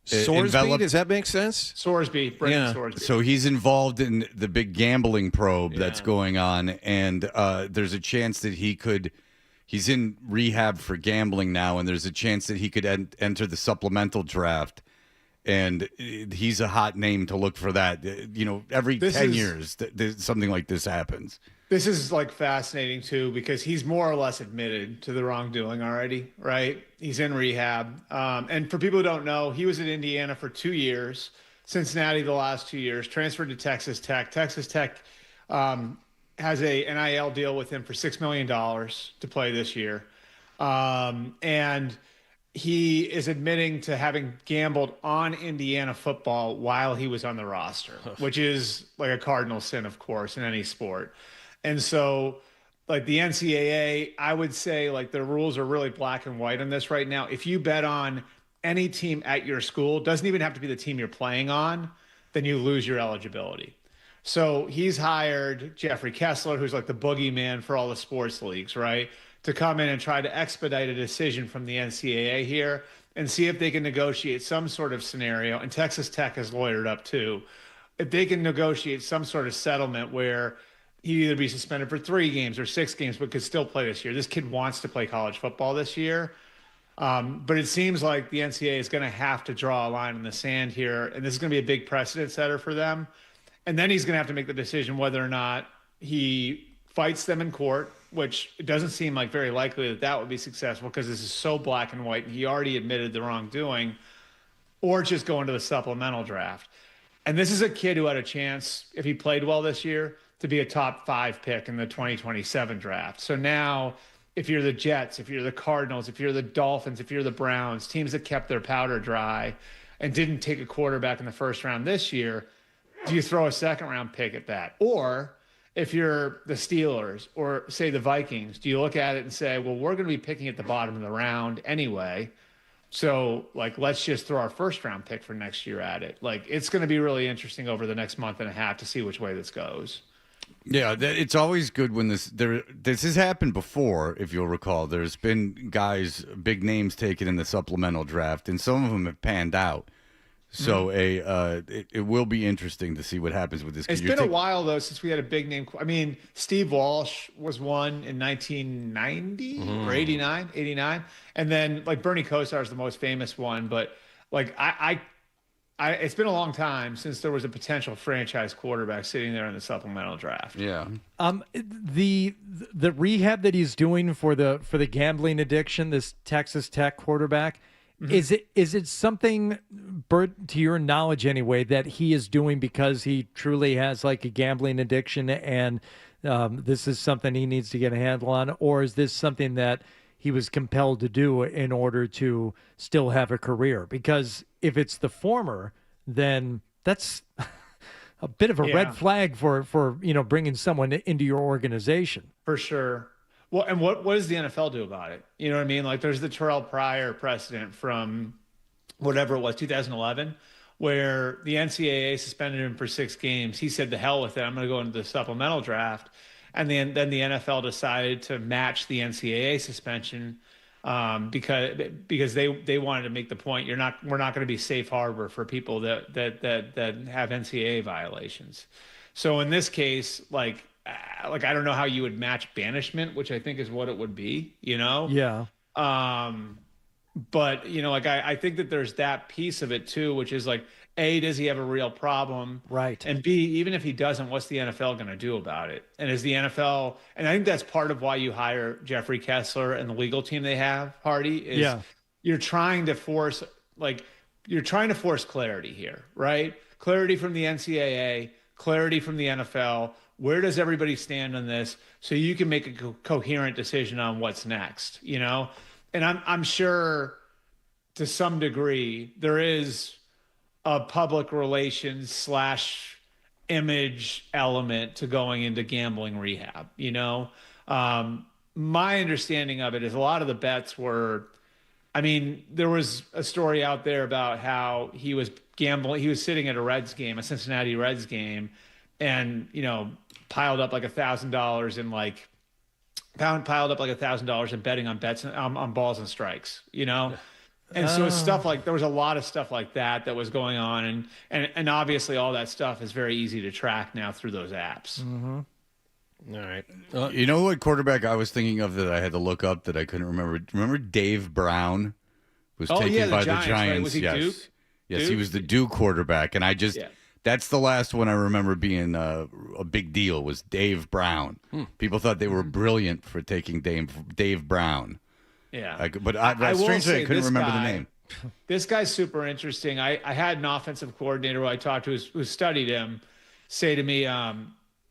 Sorsby, does that make sense? Sorsby, Brendan Sorsby. So he's involved in the big gambling probe that's going on, and there's a chance that he's in rehab for gambling now, and there's a chance that he could enter the supplemental draft. And he's a hot name to look for that. Every 10 years, something like this happens. This is like fascinating too, because he's more or less admitted to the wrongdoing already, right? He's in rehab. And for people who don't know, he was at Indiana for 2 years, Cincinnati the last 2 years, transferred to Texas Tech. Texas Tech has a NIL deal with him for $6 million to play this year. And he is admitting to having gambled on Indiana football while he was on the roster, which is like a cardinal sin, of course, in any sport. And so, like the NCAA, I would say like the rules are really black and white on this right now. If you bet on any team at your school, doesn't even have to be the team you're playing on, then you lose your eligibility. So he's hired Jeffrey Kessler, who's like the boogeyman for all the sports leagues, right? To come in and try to expedite a decision from the NCAA here and see if they can negotiate some sort of scenario. And Texas Tech has lawyered up too. If they can negotiate some sort of settlement where he'd either be suspended for 3 games or 6 games, but could still play this year. This kid wants to play college football this year. But it seems like the NCAA is going to have to draw a line in the sand here. And this is going to be a big precedent setter for them. And then he's going to have to make the decision whether or not he fights them in court, which it doesn't seem like very likely that that would be successful because this is so black and white and he already admitted the wrongdoing, or just go into the supplemental draft. And this is a kid who had a chance, if he played well this year, to be a top 5 pick in the 2027 draft. So now if you're the Jets, if you're the Cardinals, if you're the Dolphins, if you're the Browns, teams that kept their powder dry and didn't take a quarterback in the first round this year, do you throw a second-round pick at that? Or if you're the Steelers or, say, the Vikings, do you look at it and say, well, we're going to be picking at the bottom of the round anyway, so, like, let's just throw our first-round pick for next year at it. Like, it's going to be really interesting over the next month and a half to see which way this goes. Yeah, it's always good when this has happened before, if you'll recall. There's been guys, big names taken in the supplemental draft, and some of them have panned out. So it will be interesting to see what happens with this. It's been a while, though, since we had a big name. I mean, Steve Walsh was one in 1990 or 89. And then, like, Bernie Kosar is the most famous one. But, like, I it's been a long time since there was a potential franchise quarterback sitting there in the supplemental draft. Yeah. The rehab that he's doing for the gambling addiction, this Texas Tech quarterback, is it something, Bert, to your knowledge anyway, that he is doing because he truly has like a gambling addiction and this is something he needs to get a handle on, or is this something that he was compelled to do in order to still have a career? Because if it's the former, then that's a bit of a red flag for bringing someone into your organization. For sure. Well, and what does the NFL do about it? You know what I mean? Like, there's the Terrell Pryor precedent from whatever it was, 2011, where the NCAA suspended him for 6 games. He said, "The hell with it. I'm going to go into the supplemental draft." And then the NFL decided to match the NCAA suspension because they wanted to make the point we're not going to be safe harbor for people that have NCAA violations. So in this case, like I don't know how you would match banishment, which I think is what it would be, you know? Yeah. But, you know, like I think that there's that piece of it too, which is like, A, does he have a real problem? Right. And B, even if he doesn't, what's the NFL going to do about it? And is the NFL, and I think that's part of why you hire Jeffrey Kessler and the legal team they have, Hardy, is you're trying to force clarity here, right? Clarity from the NCAA, clarity from the NFL. Where does everybody stand on this? So you can make a coherent decision on what's next, you know? And I'm sure to some degree there is a public relations / image element to going into gambling rehab, you know? My understanding of it is a lot of the bets were, I mean, there was a story out there about how he was gambling. He was sitting at a Cincinnati Reds game, and, you know, piled up like $1,000 in betting on bets on balls and strikes, you know? And so it's stuff like, there was a lot of stuff like that was going on. And obviously all that stuff is very easy to track now through those apps. Mm-hmm. All right. You know what quarterback I was thinking of that I had to look up that I couldn't remember? Remember Dave Brown was taken by the Giants? Right? Was he Duke? Yes, Duke? He was the Duke quarterback. And I just... Yeah. That's the last one I remember being a big deal was Dave Brown. People thought they were brilliant for taking Dave Brown. Yeah. But strangely, I couldn't remember the name. This guy's super interesting. I had an offensive coordinator who I talked to who studied him say to me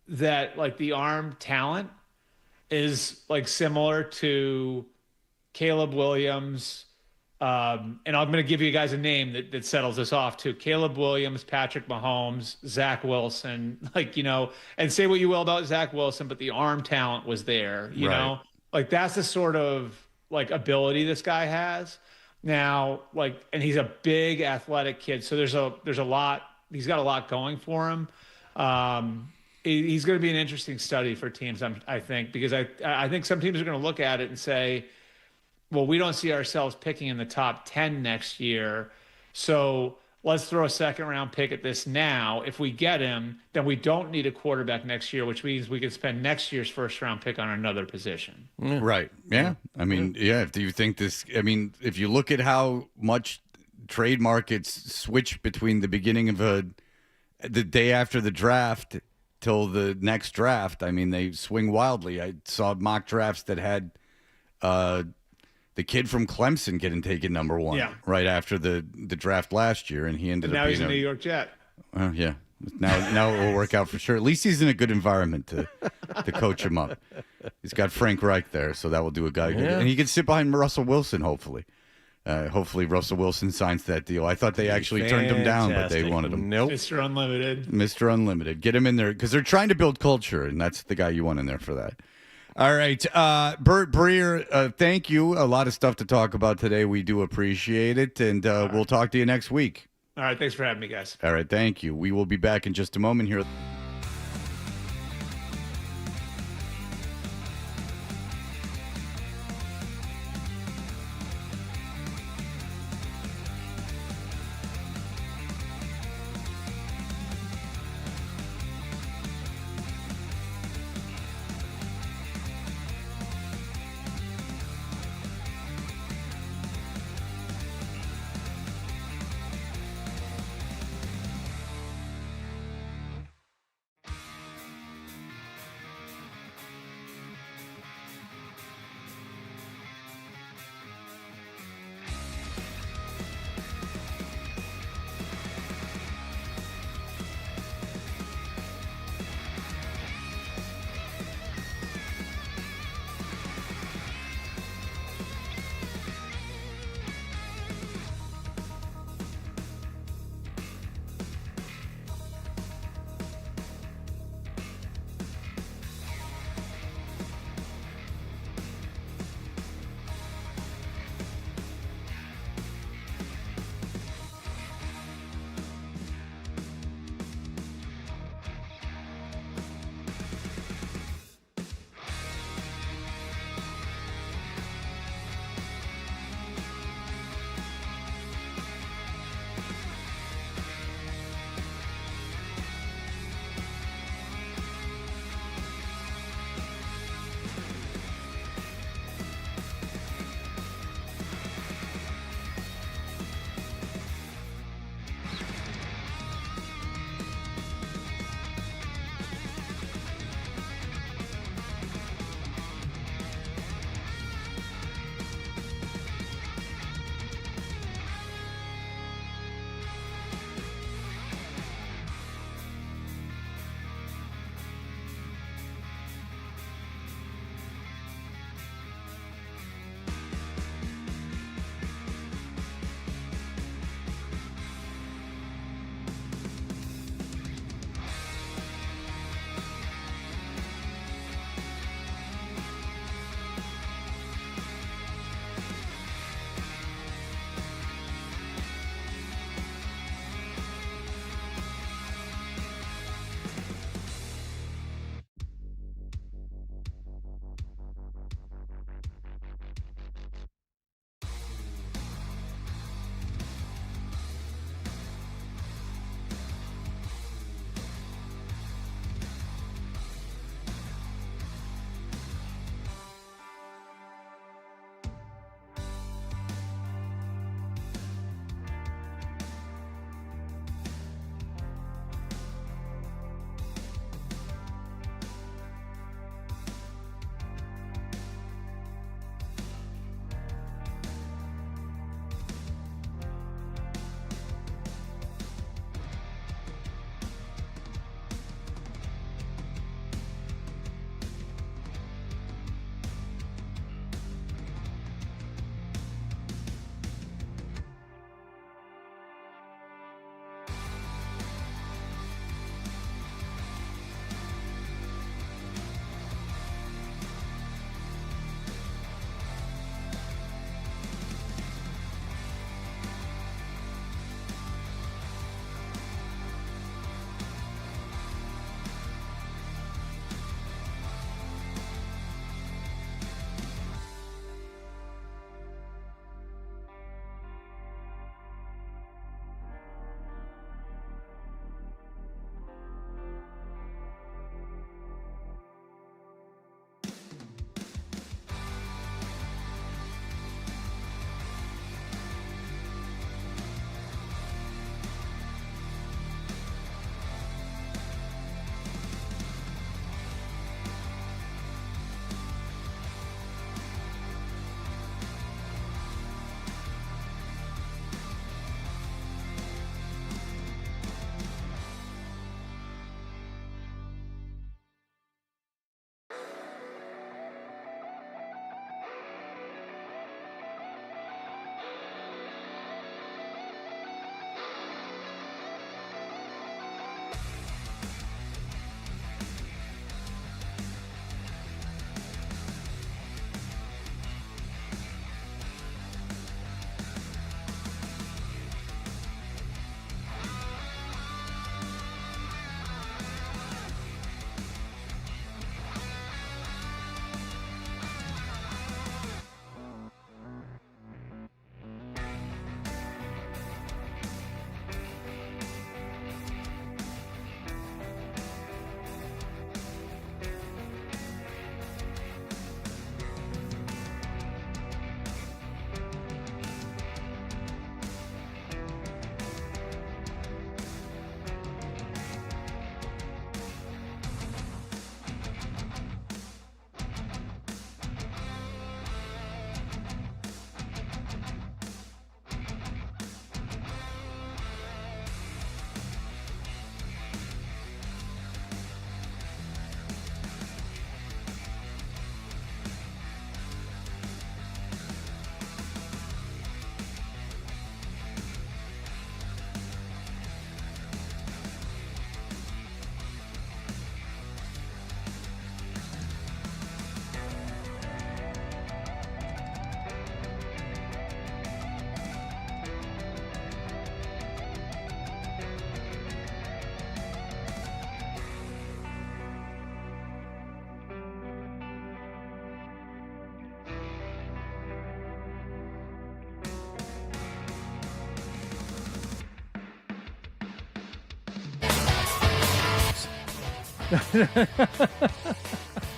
that, like, the arm talent is, like, similar to Caleb Williams, And I'm going to give you guys a name that settles this off too. Caleb Williams, Patrick Mahomes, Zach Wilson, and say what you will about Zach Wilson, but the arm talent was there, you know, like that's the sort of like ability this guy has now, and he's a big athletic kid. So there's a lot, he's got a lot going for him. He's going to be an interesting study for teams, I think, because I think some teams are going to look at it and say, well, we don't see ourselves picking in the top 10 next year. So let's throw a second round pick at this now. If we get him, then we don't need a quarterback next year, which means we could spend next year's first round pick on another position. Right. Yeah. I mean, do you think this, if you look at how much trade markets switch between the beginning of the day after the draft till the next draft, they swing wildly. I saw mock drafts that had, the kid from Clemson getting taken number 1 right after the draft last year, and he ended up being he's a New York Jet. Yeah. Now it will work out for sure. At least he's in a good environment to coach him up. He's got Frank Reich there, so that will do a guy good. And he can sit behind Russell Wilson, hopefully. Hopefully Russell Wilson signs that deal. I thought they actually turned him down, but they wanted him. Nope. Mr. Unlimited. Mr. Unlimited. Get him in there because they're trying to build culture, and that's the guy you want in there for that. All right. Bert Breer, thank you. A lot of stuff to talk about today. We do appreciate it, and we'll talk to you next week. All right. Thanks for having me, guys. All right. Thank you. We will be back in just a moment here.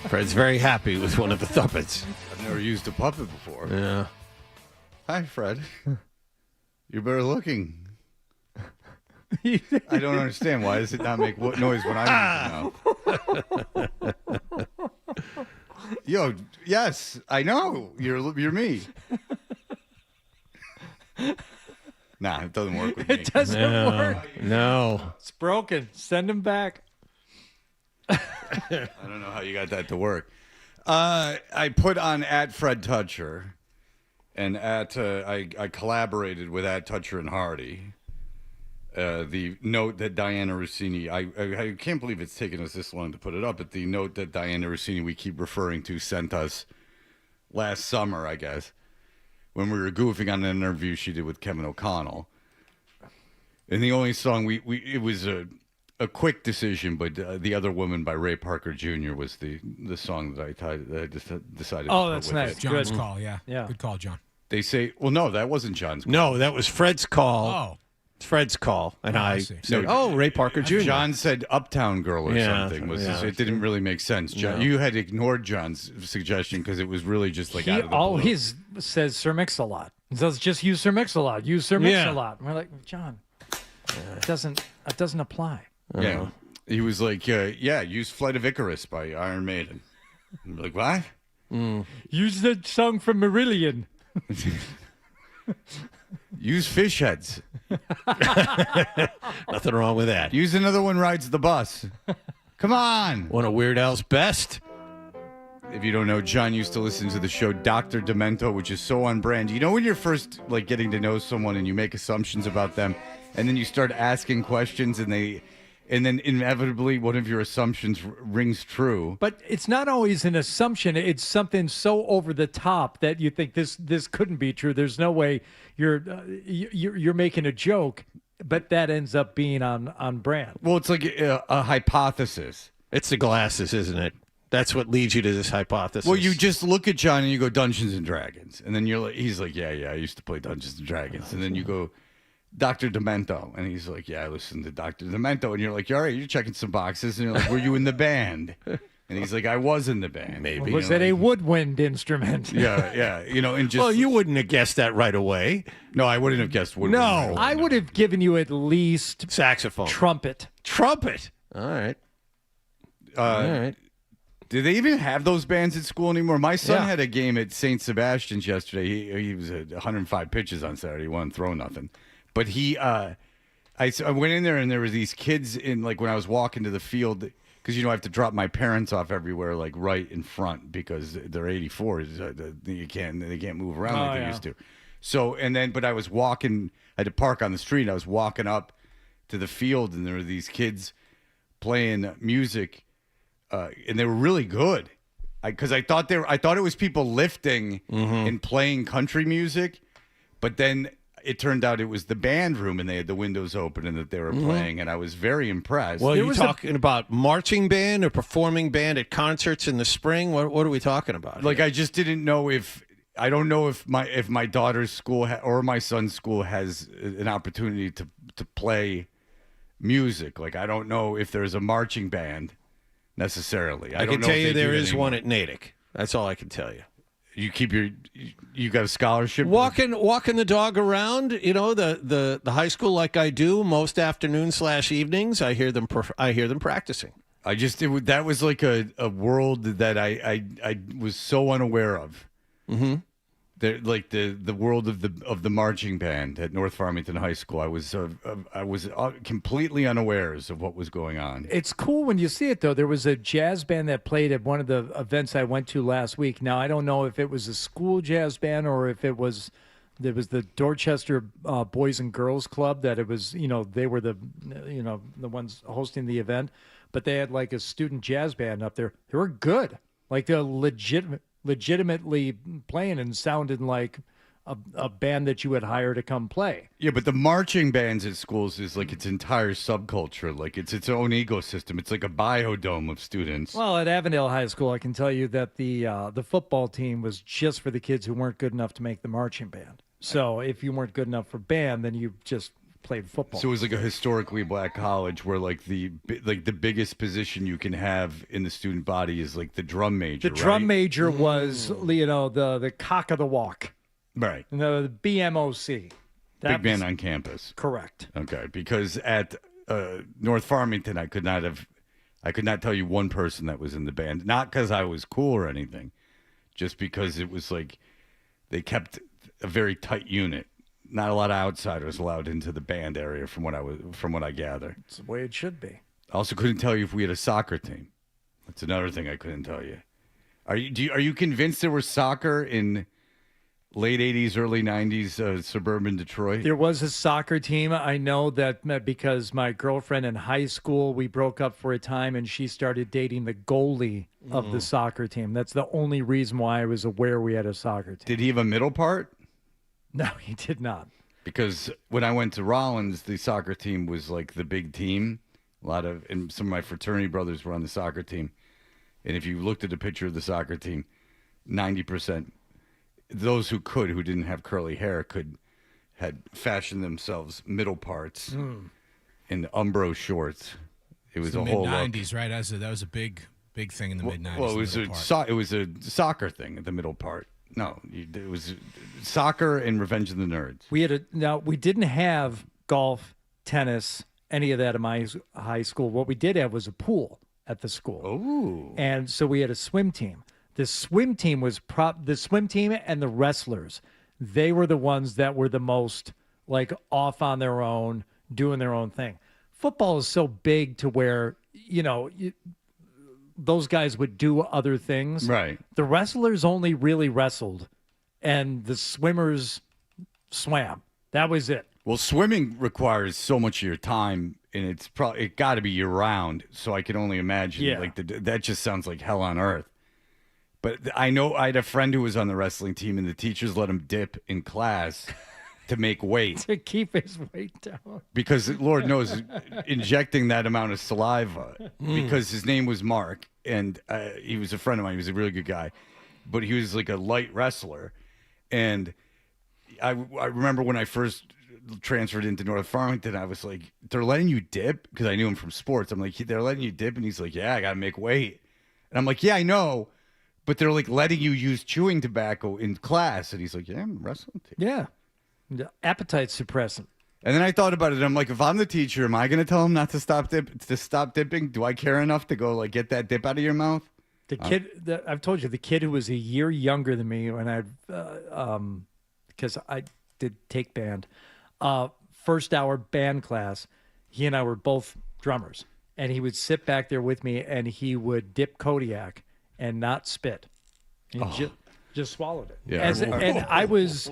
Fred's very happy with one of the thuppets. I've never used a puppet before. Yeah. Hi, Fred. You're better looking. I don't understand. Why does it not make what noise when I'm using now? Yo, yes, I know. You're me. Nah, it doesn't work with me. It doesn't work. No. It's broken. Send him back. I don't know how you got that to work. I put on @FredToucher, and I collaborated with @Toucher and Hardy. The note that Diana Rossini, I can't believe it's taken us this long to put it up, but the note that Diana Rossini we keep referring to sent us last summer, I guess, when we were goofing on an interview she did with Kevin O'Connell. And the only song it was a quick decision, but The Other Woman by Ray Parker Jr. was the song that I decided to put that's with nice. it. John's call, yeah. Good call, John. They say, well, no, that wasn't John's call. No, that was Fred's call. Oh. Fred's call. And I see. said, Ray Parker Jr. John said Uptown Girl or Yeah, something. It yeah. didn't really make sense. John, No. you had ignored John's suggestion because it was really just like out He of the blue. always says Sir Mix-a-Lot. He says just use Sir Mix-a-Lot. Use Sir Mix-a-Lot. And we're like, John, it doesn't apply. Yeah. He was like, use Flight of Icarus by Iron Maiden. I'm like, what? Use the song from Marillion. Use Fish Heads. Nothing wrong with that. Use Another One Rides the Bus. Come on. One of Weird Al's best. If you don't know, John used to listen to the show Dr. Demento, which is so on brand. You know when you're first like getting to know someone and you make assumptions about them, and then you start asking questions, and then inevitably one of your assumptions rings true. But it's not always an assumption. It's something so over the top that you think this couldn't be true. There's no way you're making a joke, but that ends up being on brand. Well, it's like a hypothesis. It's the glasses, isn't it? That's what leads you to this hypothesis. Well, you just look at John and you go Dungeons and Dragons, and then he's like, yeah, I used to play Dungeons and Dragons, and then you go Dr. Demento, and he's like, yeah, I listened to Dr. Demento, and you're like, all right, you're checking some boxes, and you're like, were you in the band? And he's like, I was in the band. Maybe. Was it a woodwind instrument? Yeah, and just. Well, you wouldn't have guessed that right away. No, I wouldn't have guessed woodwind. No. I would have given you at least saxophone, trumpet. All right. All right. Do they even have those bands at school anymore? My son had a game at St. Sebastian's yesterday. He was at 105 pitches on Saturday. He wasn't throwing nothing. But I went in there, and there were these kids in, like, when I was walking to the field, because, I have to drop my parents off everywhere, like, right in front, because they're 84s. They can't move around like they used to. So, but I was walking, I had to park on the street, and I was walking up to the field, and there were these kids playing music, and they were really good. Because I thought it was people lifting and playing country music, but then it turned out it was the band room, and they had the windows open, and that they were playing, and I was very impressed. Well, you're talking about marching band or performing band at concerts in the spring? What are we talking about? Like, I just didn't know I don't know if my daughter's school or my son's school has an opportunity to play music. Like, I don't know if there's a marching band necessarily. I can tell you there is one at Natick. That's all I can tell you. You got a scholarship? Walking the dog around, the high school like I do most afternoons/evenings. I hear them practicing. That was like a world that I was so unaware of. Mm-hmm. Like the world of the marching band at North Farmington High School. I was completely unawares of what was going on. It's cool when you see it, though. There was a jazz band that played at one of the events I went to last week. Now, I don't know if it was a school jazz band or if it was the Dorchester Boys and Girls Club. That it was, they were the ones hosting the event, but they had like a student jazz band up there. They were good, like they're legitimately playing and sounded like a band that you would hire to come play. Yeah, but the marching bands at schools is like its entire subculture. Like it's its own ecosystem. It's like a biodome of students. Well, at Avondale High School, I can tell you that the football team was just for the kids who weren't good enough to make the marching band. So if you weren't good enough for band, then you just played football. So it was like a historically black college where like the biggest position you can have in the student body is like the drum major. The drum major was, the cock of the walk. Right. The BMOC. Big man on campus. Correct. Okay, because at North Farmington, I could not tell you one person that was in the band. Not because I was cool or anything, just because it was like they kept a very tight unit. Not a lot of outsiders allowed into the band area, from what I gather. It's the way it should be. I also couldn't tell you if we had a soccer team. That's another thing I couldn't tell you. Are you convinced there was soccer in late 80s, early 90s suburban Detroit? There was a soccer team. I know that because my girlfriend in high school, we broke up for a time, and she started dating the goalie of the soccer team. That's the only reason why I was aware we had a soccer team. Did he have a middle part? No, he did not. Because when I went to Rollins, the soccer team was like the big team. And some of my fraternity brothers were on the soccer team. And if you looked at a picture of the soccer team, 90%, those who didn't have curly hair, had fashioned themselves middle parts in Umbro shorts. It was a whole mid-90s, right? That was a big thing in the mid-90s. Well, it was a soccer thing at the middle part. No, it was soccer and Revenge of the Nerds. We didn't have golf, tennis, any of that in my high school. What we did have was a pool at the school. Oh. And so we had a swim team. The swim team and the wrestlers. They were the ones that were the most like off on their own, doing their own thing. Football is so big to where, those guys would do other things. Right. The wrestlers only really wrestled, and the swimmers swam. That was it. Well, swimming requires so much of your time, and it got to be year round. So I can only imagine. Yeah. That just sounds like hell on earth. But I know I had a friend who was on the wrestling team, and the teachers let him dip in class to make weight. To keep his weight down. Because Lord knows, injecting that amount of saliva. Because his name was Mark, and he was a friend of mine. He was a really good guy. But he was like a light wrestler. And I remember when I first transferred into North Farmington, I was like, they're letting you dip? Because I knew him from sports. I'm like, they're letting you dip? And he's like, yeah, I got to make weight. And I'm like, yeah, I know. But they're like letting you use chewing tobacco in class. And he's like, yeah, I'm wrestling team. Yeah. Appetite suppressant. And then I thought about it. I'm like, if I'm the teacher, am I going to tell him not to stop dipping? Do I care enough to go like get that dip out of your mouth? The kid, I've told you, the kid who was a year younger than me when because I did take band, first hour band class, he and I were both drummers, and he would sit back there with me, and he would dip Kodiak and not spit. He just swallowed it. Yeah. And I was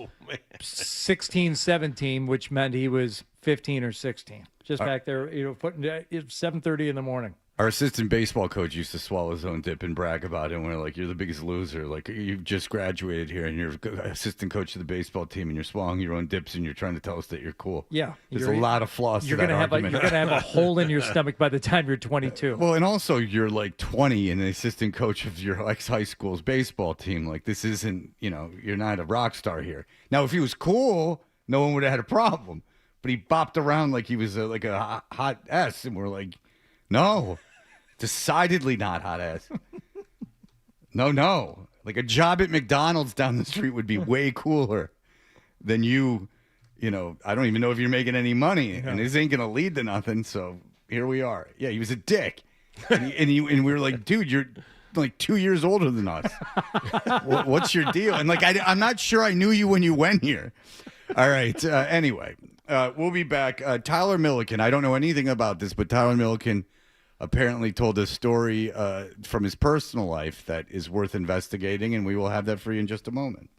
16, 17, which meant he was 15 or 16. Just back there, putting 7:30 in the morning. Our assistant baseball coach used to swallow his own dip and brag about it. And we're like, you're the biggest loser. Like, you've just graduated here and you're assistant coach of the baseball team and you're swallowing your own dips and you're trying to tell us that you're cool. Yeah. There's a lot of flaws to that argument. You're going to have a hole in your stomach by the time you're 22. Well, and also you're like 20 and the assistant coach of your ex-high school's baseball team. Like, this isn't, you're not a rock star here. Now, if he was cool, no one would have had a problem. But he bopped around like he was like a hot S. And we're like, no. Decidedly not hot ass. No. Like a job at McDonald's down the street would be way cooler than you. I don't even know if you're making any money, and this ain't gonna lead to nothing. So here we are. Yeah, he was a dick, and we were like, dude, you're like 2 years older than us. What's your deal? And like, I'm not sure I knew you when you went here. All right. Anyway, we'll be back. Tyler Milliken. I don't know anything about this, but Tyler Milliken apparently told a story from his personal life that is worth investigating, and we will have that for you in just a moment.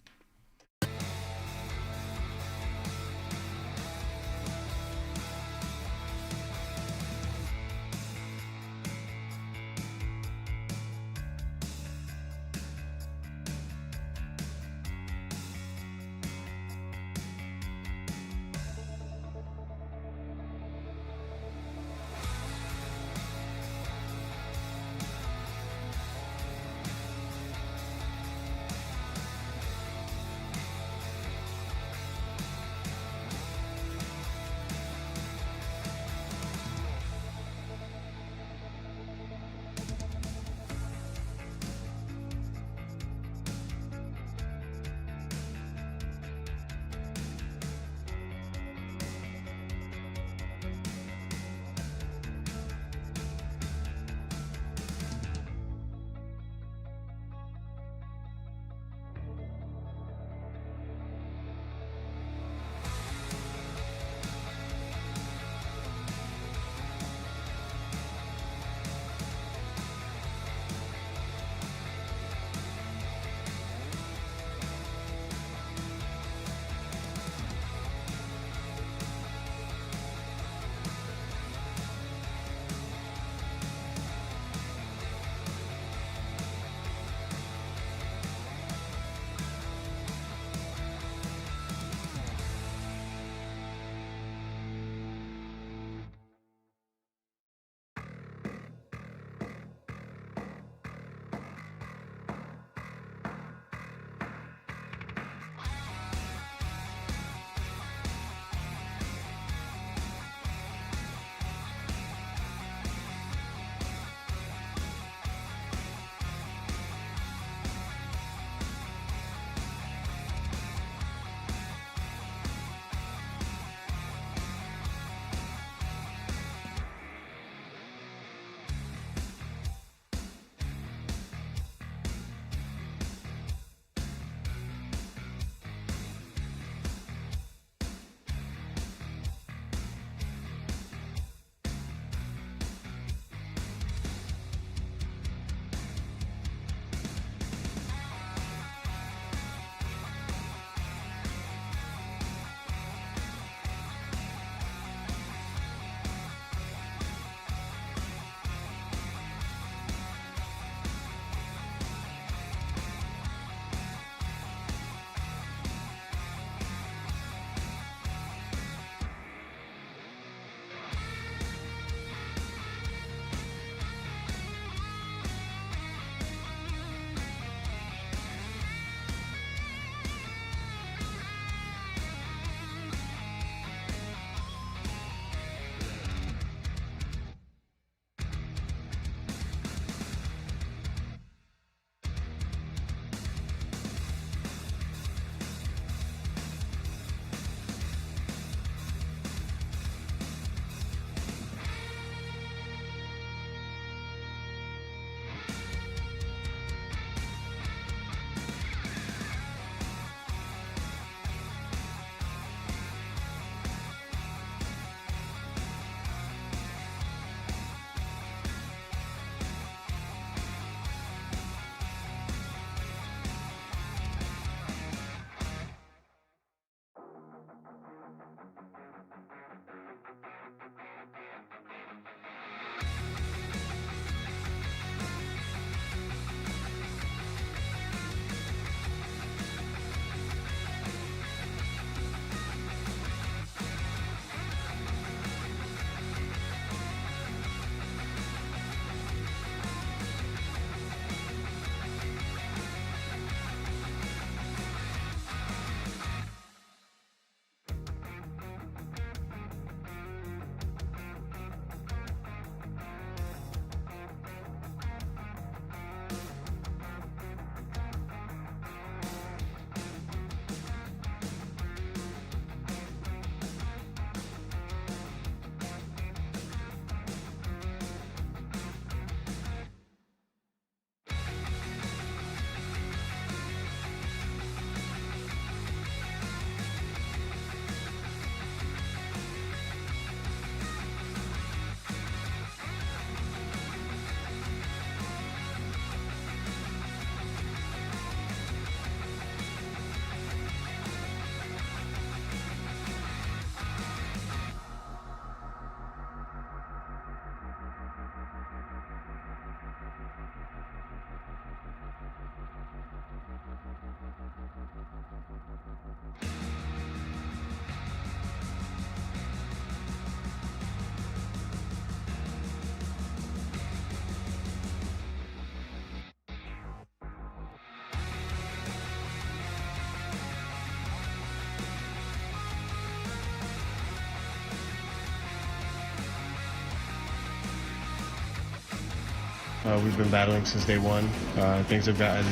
we've been battling since day one. Things have gotten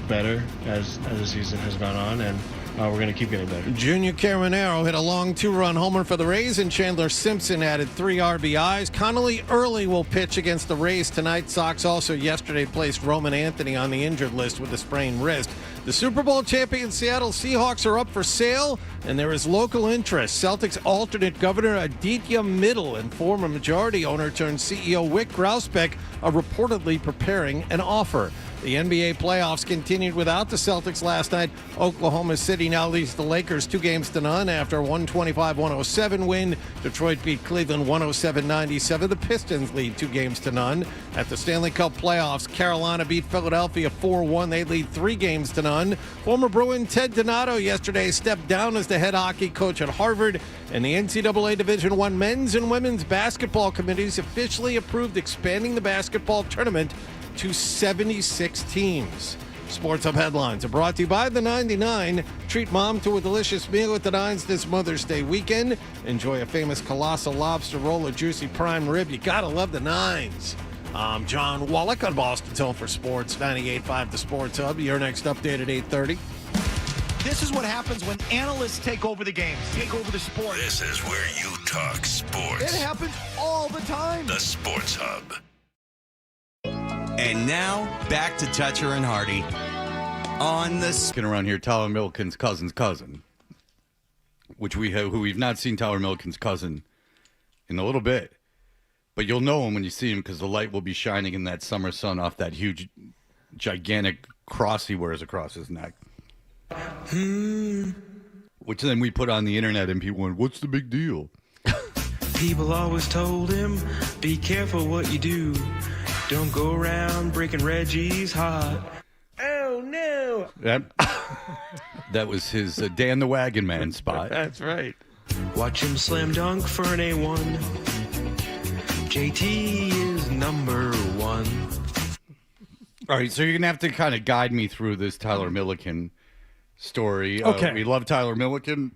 better as the season has gone on, and we're going to keep getting better. Junior Caminero hit a long 2-run homer for the Rays, and Chandler Simpson added 3 RBIs. Connolly Early will pitch against the Rays tonight. Sox also yesterday placed Roman Anthony on the injured list with a sprained wrist. The Super Bowl champion Seattle Seahawks are up for sale, and there is local interest. Celtics alternate governor Aditya Middle and former majority owner turned CEO Wick Grousbeck are reportedly preparing an offer. The NBA playoffs continued without the Celtics last night. Oklahoma City now leads the Lakers 2-0 after a 125-107 win. Detroit beat Cleveland 107-97. The Pistons lead 2-0. At the Stanley Cup playoffs, Carolina beat Philadelphia 4-1. They lead 3-0. Former Bruin Ted Donato yesterday stepped down as the head hockey coach at Harvard. And the NCAA Division I men's and women's basketball committees officially approved expanding the basketball tournament to 76 teams. Sports Hub headlines are brought to you by the 99. Treat mom to a delicious meal at the Nines this Mother's Day weekend. Enjoy a famous colossal lobster roll or juicy prime rib. You gotta love the Nines. I'm John Wallach on Boston's Home for Sports, 98.5 The Sports Hub. Your next update at 8:30. This is what happens when analysts take over the games, take over the sport. This is where you talk sports. It happens all the time. The Sports Hub. And now, back to Toucher and Hardy on the... Around here, Tyler Milliken's cousin's cousin, who we've not seen Tyler Milliken's cousin in a little bit. But you'll know him when you see him because the light will be shining in that summer sun off that huge, gigantic cross he wears across his neck. Which then we put on the internet and people went, what's the big deal? People always told him, be careful what you do. Don't go around breaking Reggie's heart. Oh, no. That was his Dan the Wagon Man spot. That's right. Watch him slam dunk for an A1. JT is number 1. All right, so you're going to have to kind of guide me through this Tyler Milliken story. Okay. We love Tyler Milliken.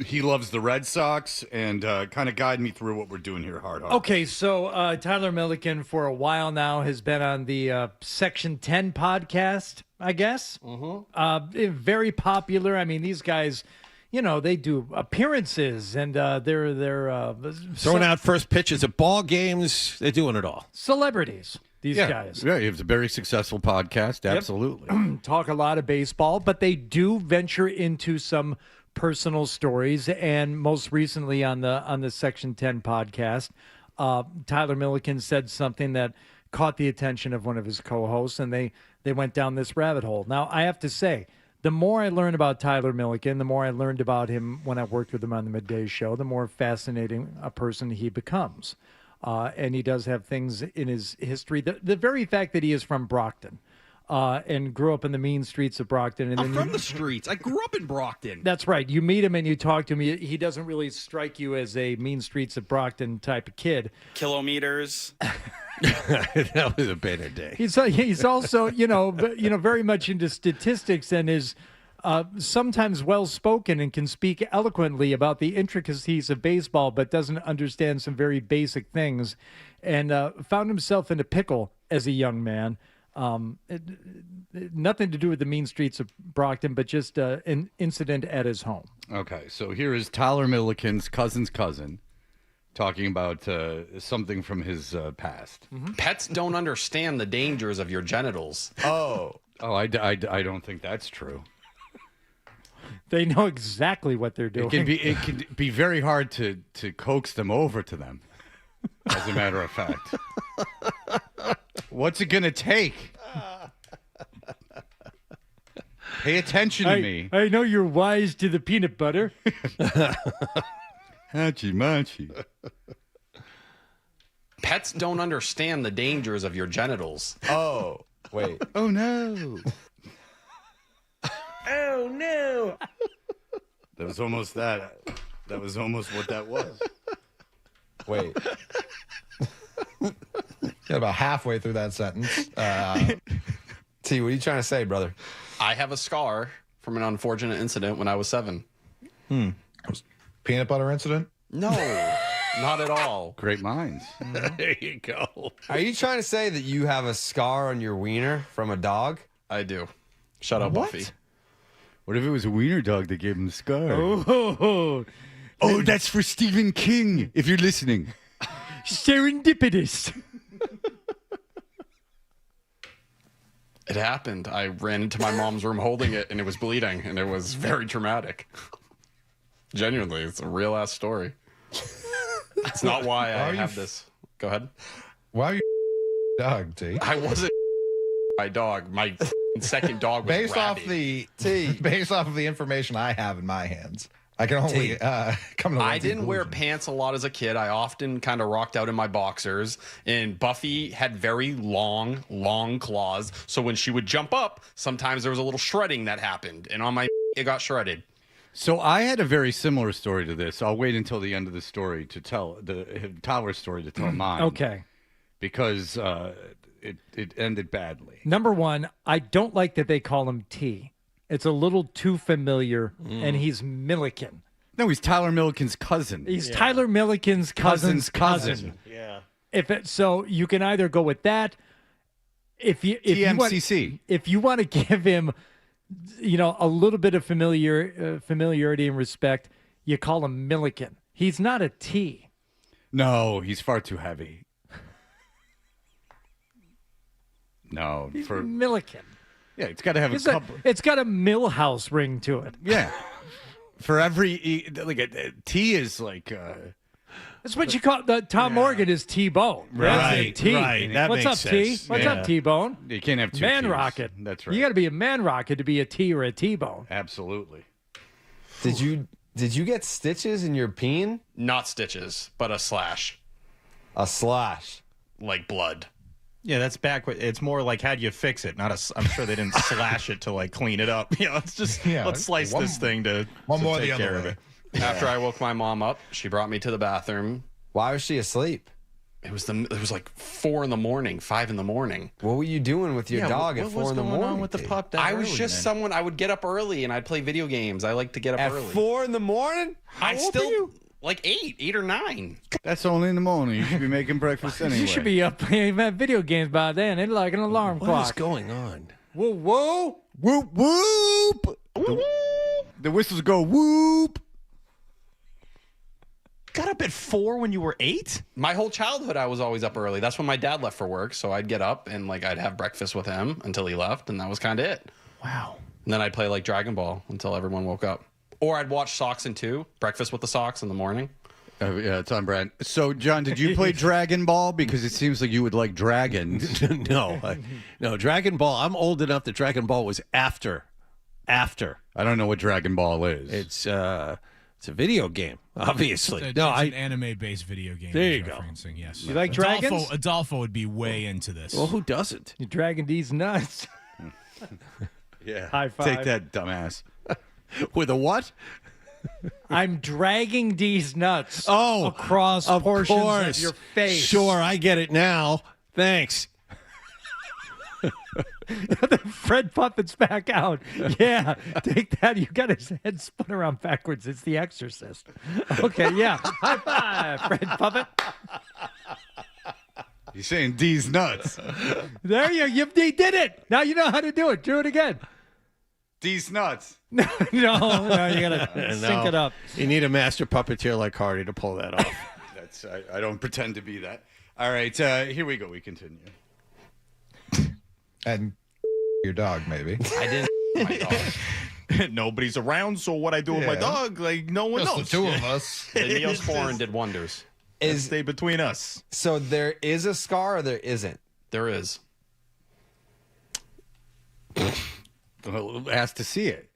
He loves the Red Sox, and kind of guide me through what we're doing here, hard. Okay, so Tyler Milliken for a while now has been on the Section 10 podcast, I guess. Very popular. I mean, these guys, you know, they do appearances, and they're throwing out first pitches at ball games. They're doing it all. Celebrities. These guys. Yeah, it's a very successful podcast. Absolutely. Talk a lot of baseball, but they do venture into some personal stories, and most recently on the Section 10 podcast, Tyler Milliken said something that caught the attention of one of his co-hosts, and they went down this rabbit hole. Now, I have to say, the more I learned about Tyler Milliken, the more I learned about him when I worked with him on the Midday Show, the more fascinating a person he becomes. And he does have things in his history. The very fact that he is from Brockton, and grew up in the mean streets of Brockton. And I'm from the streets. I grew up in Brockton. That's right. You meet him and you talk to him. He doesn't really strike you as a mean streets of Brockton type of kid. Kilometers. That was a better day. He's also, very much into statistics and is sometimes well-spoken and can speak eloquently about the intricacies of baseball, but doesn't understand some very basic things, and found himself in a pickle as a young man. Nothing to do with the mean streets of Brockton, but just an incident at his home. Okay, so here is Tyler Milliken's cousin's cousin talking about something from his past. Pets don't understand the dangers of your genitals. I don't think that's true. They know exactly what they're doing. It can be very hard to coax them over to them, as a matter of fact. What's it going to take? Pay attention to me. I know you're wise to the peanut butter. Hachi machi. Pets don't understand the dangers of your genitals. Oh, wait. Oh, no. Oh, no. That was almost that. That was almost what that was. Wait. Got about halfway through that sentence. T, what are you trying to say, brother? I have a scar from an unfortunate incident when I was 7. Was peanut butter incident? No. Not at all. Great minds. There you go. Are you trying to say that you have a scar on your wiener from a dog? I do. Shut up, What? Buffy. What if it was a wiener dog that gave him the scar? Oh, That's for Stephen King, if you're listening. serendipitous. It happened. I ran into my mom's room holding it, and it was bleeding, and it was very traumatic. Genuinely, it's a real-ass story. It's not why I have this. Go ahead. Why are you dog, T? I wasn't my dog. My second dog was Based off rabid. based off of the information I have in my hands, I can only come to. I didn't wear pants a lot as a kid. I often kind of rocked out in my boxers. And Buffy had very long claws. So when she would jump up, sometimes there was a little shredding that happened. And on my it got shredded. So I had a very similar story to this. I'll wait until the end of the story to tell Tyler's story to tell mine. Okay. Because it ended badly. Number one, I don't like that they call him T. It's a little too familiar, and he's Milliken. No, he's Tyler Milliken's cousin. He's Tyler Milliken's cousin's cousin. Yeah. So you can either go with that. If TMCC. If you want to give him, a little bit of familiarity and respect, you call him Milliken. He's not a T. No, he's far too heavy. No, He's for Milliken. Yeah, it's got to have a couple. It's got a Millhouse ring to it. Yeah. For every T is like. That's what you call Tom Morgan is T-Bone. Right, T. right. That What's makes up, T? sense. What's up, T-Bone? You can't have two Man Ts. rocket. That's right. You got to be a man rocket to be a T or a T-bone. Absolutely. Did you get stitches in your peen? Not stitches, but a slash. A slash. Like blood. Yeah, that's back. It's more like how'd you fix it? I'm sure they didn't slash it to like clean it up. Let's slice this thing to take care of it. After I woke my mom up, she brought me to the bathroom. Why was she asleep? It was like 4 in the morning, 5 in the morning. What were you doing with your dog at 4 in the morning? What was going on with the pup? I was just someone. I would get up early and I'd play video games. I like to get up at early. 4 in the morning? How old are you? Like 8 or 9. That's only in the morning. You should be making breakfast anyway. You should be up playing video games by then. It's like an alarm clock. What is going on? Whoa, whoa. Whoop, whoop. The whistles go whoop. Got up at 4 when you were 8? My whole childhood, I was always up early. That's when my dad left for work. So I'd get up and I'd have breakfast with him until he left. And that was kind of it. Wow. And then I'd play Dragon Ball until everyone woke up. Or I'd watch Sox and 2, breakfast with the Sox in the morning. Yeah, it's on brand. So, John, did you play Dragon Ball? Because it seems like you would like dragons. No, Dragon Ball. I'm old enough that Dragon Ball was after. I don't know what Dragon Ball is. It's a video game, obviously. It's an anime-based video game. There you go. Yes. You like dragons? Adolfo would be way into this. Well, who doesn't? You dragging these nuts. Yeah. High five. Take that, dumbass. With a what? I'm dragging these nuts across of portions course. of your face. Sure, I get it now. Thanks. Fred Puppet's back out. Yeah, take that. You got his head spun around backwards. It's The Exorcist. Okay, yeah. High five, Fred Puppet. You're saying D's nuts. There you did it. Now you know how to do it. Do it again. D's nuts. No, you gotta sync it up. You need a master puppeteer like Hardy to pull that off. That's I don't pretend to be that. All right, here we go. We continue. And your dog, maybe. I didn't. My dog. Nobody's around, so what I do with my dog, no one Just knows. the two of us. The Neosporin did wonders. Stay between us. So there is a scar or there isn't? There is. Well, asked to see it.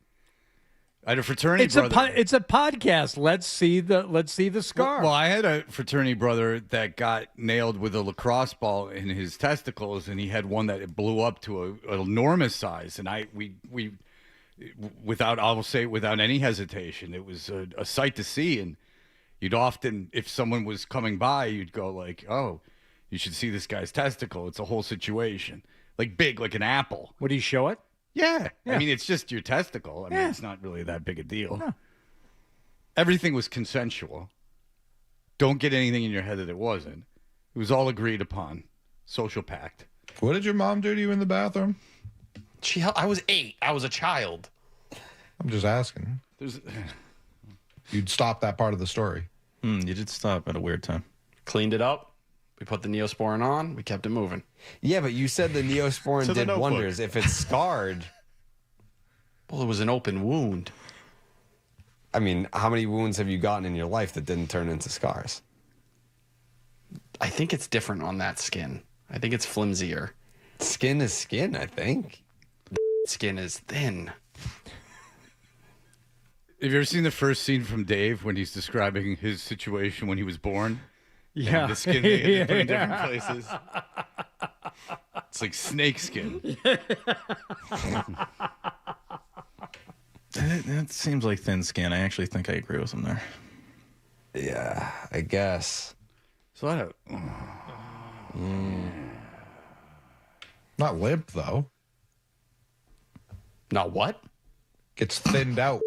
I had a fraternity brother. It's a podcast. Let's see the scar. Well, I had a fraternity brother that got nailed with a lacrosse ball in his testicles, and he had one that blew up to an enormous size. And we without any hesitation, it was a sight to see. And you'd often, if someone was coming by, you'd go like, "Oh, you should see this guy's testicle." It's a whole situation, like big, like an apple. Would he show it? Yeah. Yeah. I mean, it's just your testicle. It's not really that big a deal. No. Everything was consensual. Don't get anything in your head that it wasn't. It was all agreed upon. Social pact. What did your mom do to you in the bathroom? I was 8. I was a child. I'm just asking. You'd stop that part of the story. You did stop at a weird time. Cleaned it up. We put the Neosporin on. We kept it moving. Yeah, but you said the Neosporin To the did notebook. wonders. If it's scarred. Well, it was an open wound. I mean, how many wounds have you gotten in your life that didn't turn into scars? I think it's different on that skin. I think it's flimsier. Skin is skin, I think. Skin is thin. Have you ever seen the first scene from Dave when he's describing his situation when he was born? Yeah. And the skin they had to put in different places. It's like snake skin. That seems like thin skin. I actually think I agree with him there. Yeah, I guess. So I don't. Not limp, though. Not what? Gets thinned out.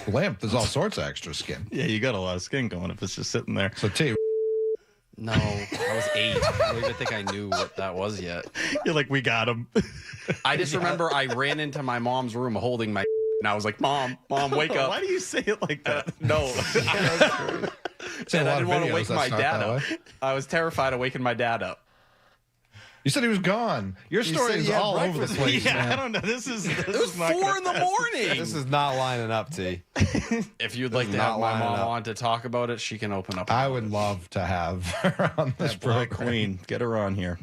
Limp, there's all sorts of extra skin. Yeah, you got a lot of skin going if it's just sitting there. So, T. No, I was 8. I don't even think I knew what that was yet. You're like, we got him. I just remember I ran into my mom's room holding my and I was like, Mom, wake up. Why do you say it like that? No. And I didn't want to wake my dad up. way. I was terrified of waking my dad up. You said he was gone. Your story is all over the place. Yeah, man. I don't know. This is It was not 4 in the morning. This is not lining up, T. If you'd like to not have my lining mom up. on to talk about it, she can open up. I would love to have her on this Black program. Queen. Get her on here.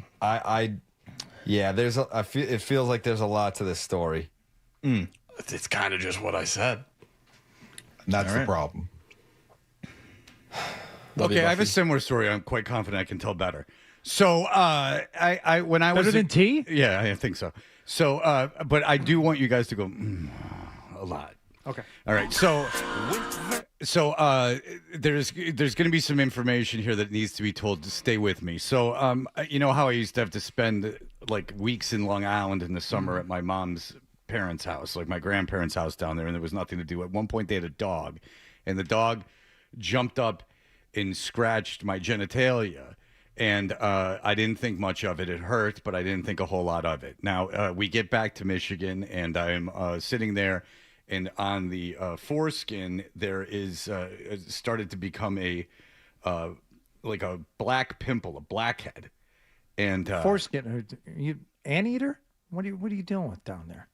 Yeah, it feels like there's a lot to this story. It's kind of just what I said. And that's All the right. problem. Okay, I have a similar story. I'm quite confident I can tell better. So, I when I was Better than T? Yeah, I think so. So, but I do want you guys to go a lot. Okay. All right. So, there's going to be some information here that needs to be told. To stay with me. So, you know how I used to have to spend like weeks in Long Island in the summer at my mom's parents' house, like my grandparents' house down there, and there was nothing to do. At one point, they had a dog, and the dog jumped up and scratched my genitalia. And I didn't think much of it. It hurt, but I didn't think a whole lot of it. Now, we get back to Michigan, and I'm sitting there, and on the foreskin, there is started to become like a black pimple, a blackhead. And Foreskin. You anteater? What are you dealing with down there?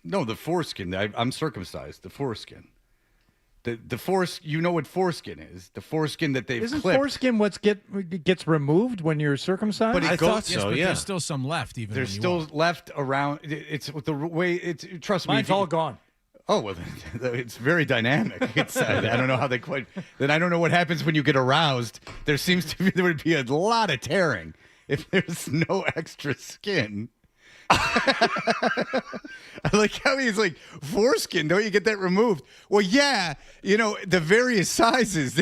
No, the foreskin. I'm circumcised. The foreskin. The foreskin, you know what foreskin is? The foreskin that they've Isn't clipped. foreskin what gets removed when you're circumcised? But it I goes- thought so. yes, but There's still some left. Even There's when you still walk. left around. It's the way. It's trust me. Mine's if you- all gone. Oh well, it's very dynamic. It's I don't know how they quite. Then I don't know what happens when you get aroused. There would be a lot of tearing if there's no extra skin. I like how he's like, foreskin, don't you get that removed? Well, yeah, you know, the various sizes.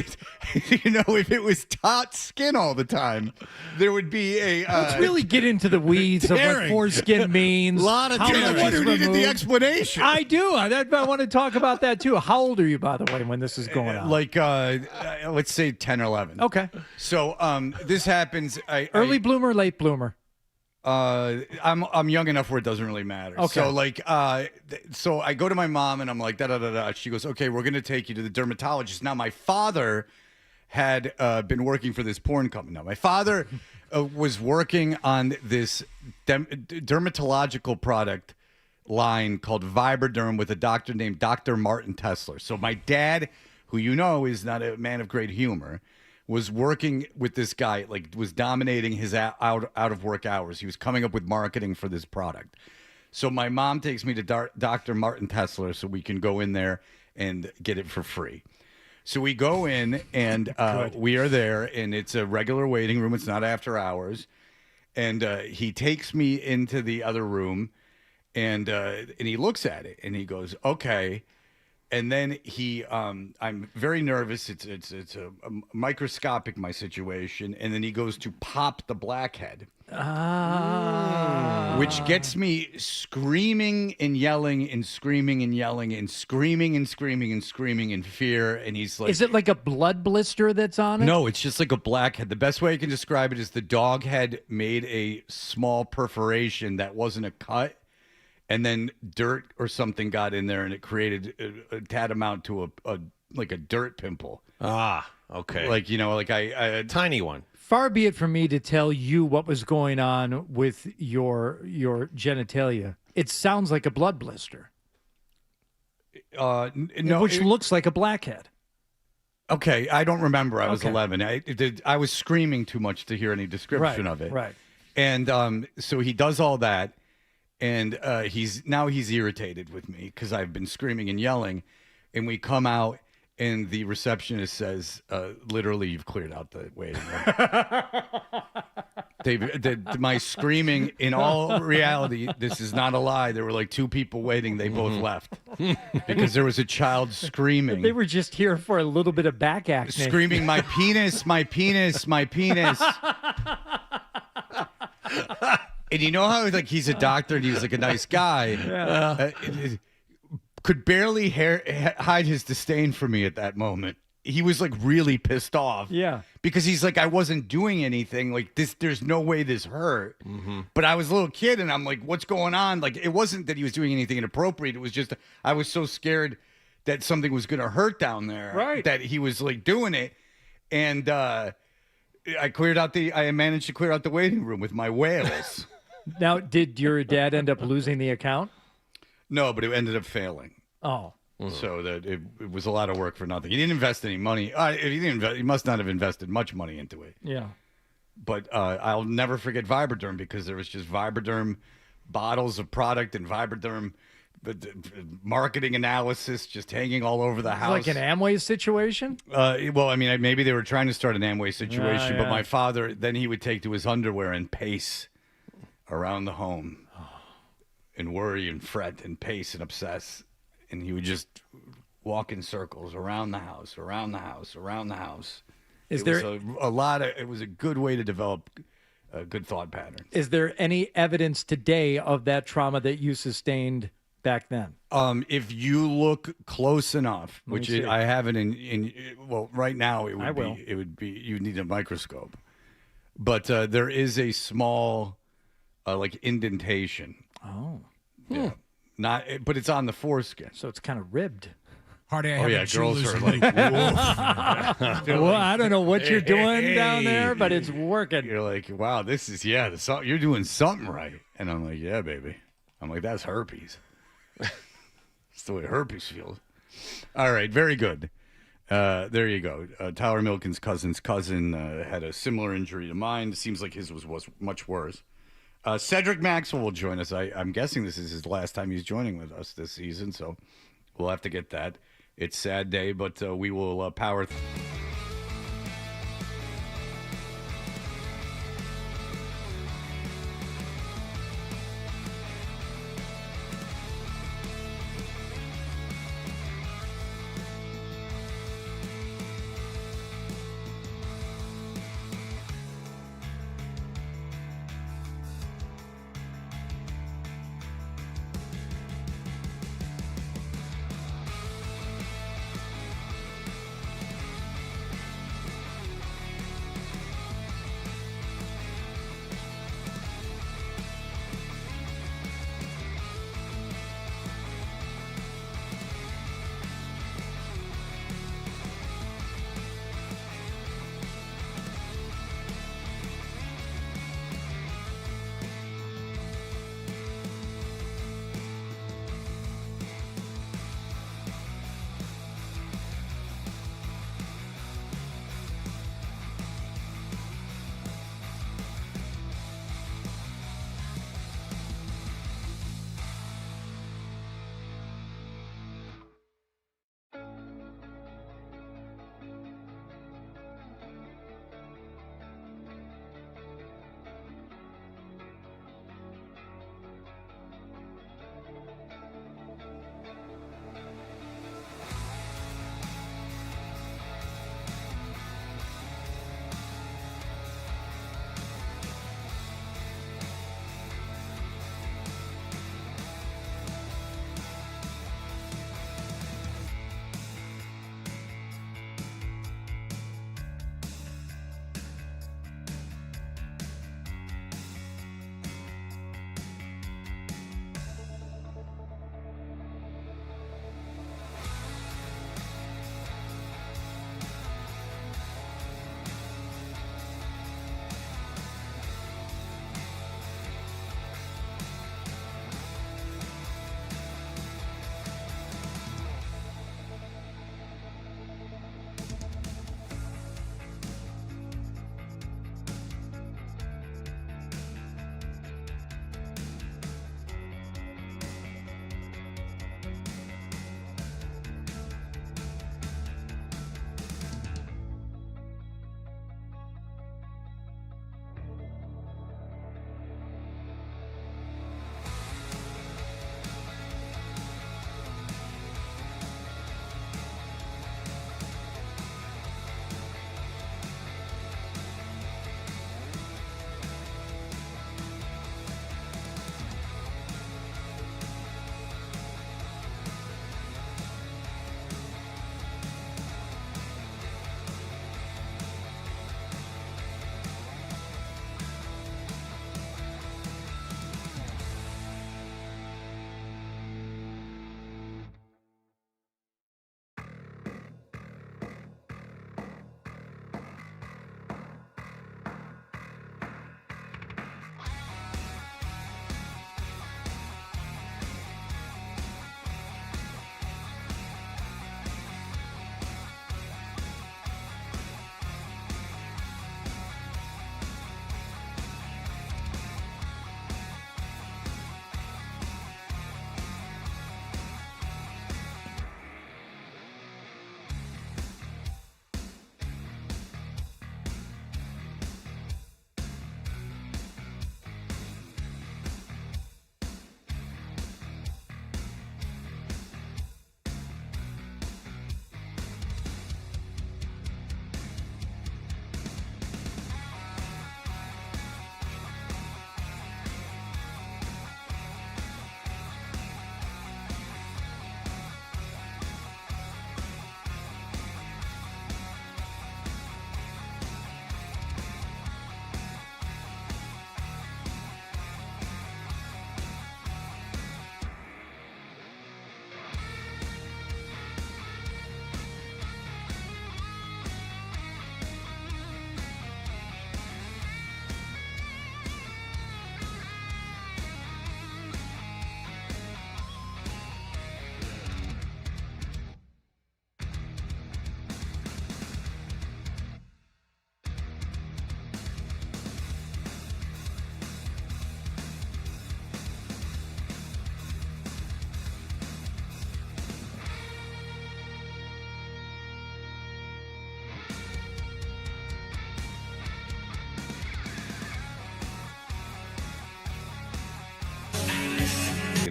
You know, if it was taut skin all the time, there would be a. Let's really get into the weeds of what tearing. foreskin means. A lot of how tearing. much I is wonder who needed the removed. explanation. I do. I want to talk about that too. How old are you, by the way, when this is going on? Like, let's say 10 or 11. Okay. So this happens. Early bloomer, late bloomer. I'm young enough where it doesn't really matter. Okay. So like, so I go to my mom and I'm like, da da da da. She goes, okay, we're gonna take you to the dermatologist. Now my father had been working for this porn company. Now my father was working on this dermatological product line called Vibraderm with a doctor named Dr. Martin Tesler. So my dad, who you know is not a man of great humor, was working with this guy, like was dominating his out of work hours. He was coming up with marketing for this product. So my mom takes me to Dr. Martin Tesler so we can go in there and get it for free. So we go in and we are there, and it's a regular waiting room. It's not after hours. And he takes me into the other room, and he looks at it and he goes, okay. And then I'm very nervous. It's a microscopic, my situation. And then he goes to pop the blackhead. Which gets me screaming and yelling and screaming and yelling and screaming and screaming and screaming in fear. And he's like, is it like a blood blister that's on it? no, it's just like a blackhead. The best way I can describe it is the dog had made a small perforation that wasn't a cut, and then dirt or something got in there, and it created a tantamount to a dirt pimple. Ah, okay. Like, like a tiny one. Far be it from me to tell you what was going on with your genitalia. It sounds like a blood blister. No, which looks like a blackhead. Okay, I don't remember. I was Okay. 11. I was screaming too much to hear any description of it. Right. And so he does all that, and he's irritated with me because I've been screaming and yelling, and we come out, and the receptionist says, literally, you've cleared out the waiting room. My screaming, in all reality, this is not a lie. There were like two people waiting. They both left because there was a child screaming. They were just here for a little bit of back acting. Screaming, my penis, my penis, my penis. And you know how he's a doctor and he was like a nice guy. Yeah. Could barely hide his disdain for me at that moment. He was like really pissed off. Yeah. Because he's like, I wasn't doing anything. Like this, there's no way this hurt. But I was a little kid and I'm like, what's going on? Like, it wasn't that he was doing anything inappropriate. It was just, I was so scared that something was going to hurt down there. Right. That he was like doing it. And I managed to clear out the waiting room with my wails. Now, did your dad end up losing the account? No, but it ended up failing. Oh. So that it was a lot of work for nothing. He didn't invest any money. He must not have invested much money into it. Yeah. But I'll never forget Vibraderm because there was just Vibraderm bottles of product and Vibraderm marketing analysis just hanging all over the house. Like an Amway situation? Well, I mean, maybe they were trying to start an Amway situation, Yeah. but my father, then he would take to his underwear and pace around the home and worry and fret and pace and obsess. And he would just walk in circles around the house, around the house, around the house. Is It there was a lot of? It was a good way to develop a good thought pattern. Is there any evidence today of that trauma that you sustained back then? If you look close enough, Let me which see. I haven't well, right now I will. it would be you need a microscope, but there is a small like indentation. Oh, yeah, but it's on the foreskin, so it's kind of ribbed. Hardy, I Oh have yeah, a girls jeweler's are like, link. woof. Well, I don't know what you're doing down there, but it's working. You're like, wow, this is you're doing something right, and I'm like, yeah, baby. I'm like, that's herpes. It's the way herpes feels. All right, very good. There you go. Tyler Milken's cousin had a similar injury to mine. It seems like his was much worse. Cedric Maxwell will join us. I'm guessing this is his last time he's joining with us this season, so we'll have to get that. It's a sad day, but we will power through.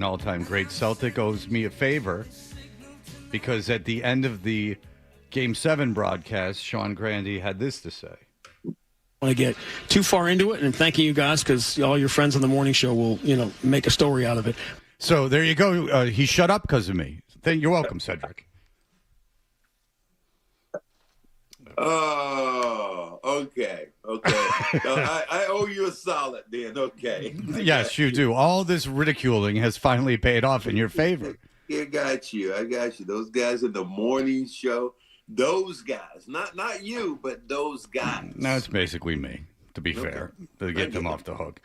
an all-time great Celtic, owes me a favor because at the end of the Game 7 broadcast, Sean Grandy had this to say. Want to get too far into it, and thanking you guys because all your friends on the morning show will, make a story out of it. So there you go. He shut up because of me. You're welcome, Cedric. Oh, okay. So I owe you a solid then. Okay. Yes, you do. All this ridiculing has finally paid off in your favor. I got you. Those guys in the morning show. Those guys, not you, but those guys. No, it's basically me, to be fair, to get them off the hook.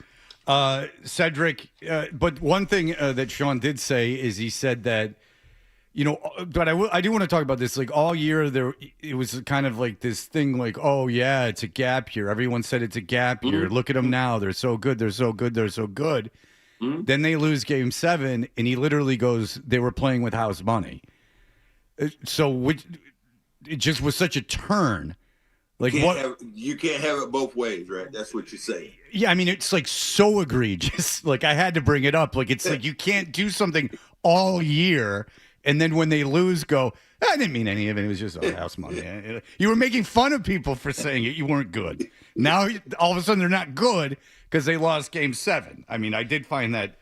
Cedric, but one thing that Sean did say is he said that, but I do want to talk about this. Like all year, it was kind of like this thing like, oh, yeah, it's a gap year. Everyone said it's a gap year. Look at them now. They're so good. They're so good. They're so good. Then they lose Game 7, and he literally goes, they were playing with house money. So it just was such a turn. Like you can't have it both ways, right? That's what you're saying. Yeah, I mean, it's like so egregious. Like I had to bring it up. Like it's like you can't do something all year and then when they lose, go, I didn't mean any of it. It was just house money. You were making fun of people for saying it. You weren't good. Now all of a sudden they're not good because they lost Game 7. I mean, I did find that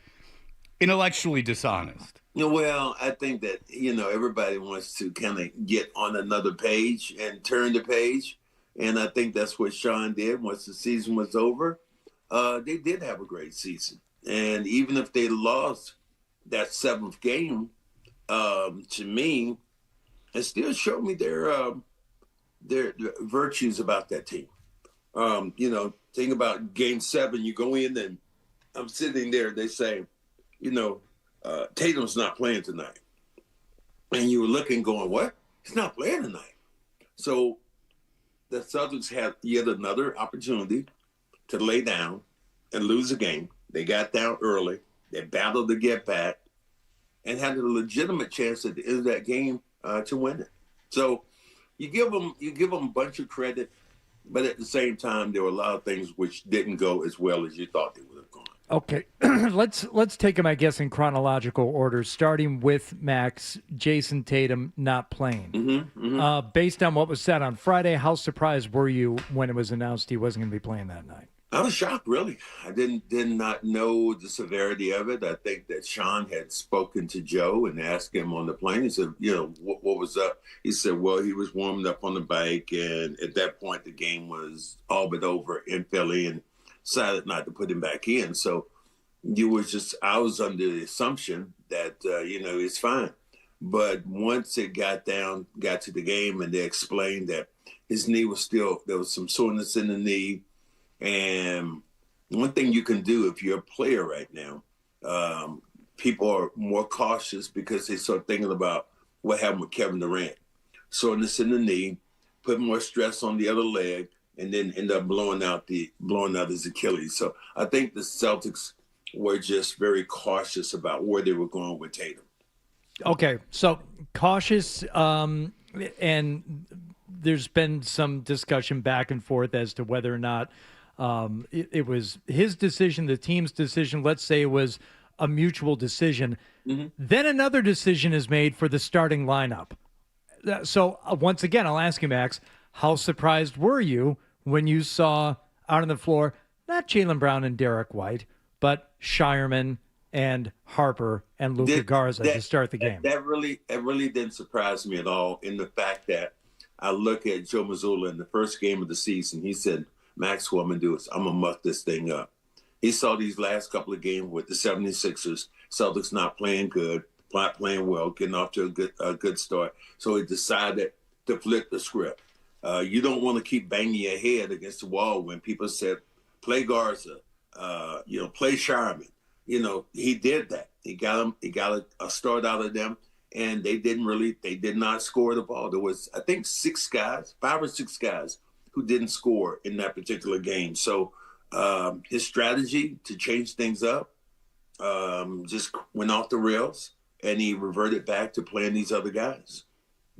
intellectually dishonest. Well, I think that, everybody wants to kind of get on another page and turn the page. And I think that's what Sean did once the season was over. They did have a great season. And even if they lost that 7th game, to me, it still showed me their virtues about that team. Think about Game 7, you go in and I'm sitting there, they say, Tatum's not playing tonight. And you were looking going, what? He's not playing tonight. So the Celtics had yet another opportunity to lay down and lose a game. They got down early. They battled to get back and had a legitimate chance at the end of that game to win it. So you give them a bunch of credit, but at the same time, there were a lot of things which didn't go as well as you thought they would have gone. Okay, let's take them, I guess, in chronological order, starting with Max, Jason Tatum not playing. Based on what was said on Friday, how surprised were you when it was announced he wasn't going to be playing that night? I was shocked, really. I did not know the severity of it. I think that Sean had spoken to Joe and asked him on the plane. He said, what was up? He said, well, he was warming up on the bike, and at that point, the game was all but over in Philly, and decided not to put him back in. So I was under the assumption that, it's fine. But once it got to the game and they explained that his knee was there was some soreness in the knee. And one thing you can do if you're a player right now, people are more cautious because they start thinking about what happened with Kevin Durant. Soreness in the knee, put more stress on the other leg, and then end up blowing out his Achilles. So I think the Celtics were just very cautious about where they were going with Tatum. Okay, so cautious, and there's been some discussion back and forth as to whether or not it was his decision, the team's decision. Let's say it was a mutual decision. Then another decision is made for the starting lineup. So once again, I'll ask you, Max, how surprised were you when you saw out on the floor, not Jaylen Brown and Derek White, but Shireman and Harper and Luka Garza to start the game? That really didn't surprise me at all, in the fact that I look at Joe Mazzulla in the first game of the season. He said, Max, what I'm going to do is I'm going to muck this thing up. He saw these last couple of games with the 76ers, Celtics not playing good, not playing well, getting off to a good start. So he decided to flip the script. You don't want to keep banging your head against the wall when people said, play Garza, play Shireman. He did that. He got a start out of them, and they did not score the ball. There was, I think, 5 or 6 guys who didn't score in that particular game. So his strategy to change things up just went off the rails, and he reverted back to playing these other guys.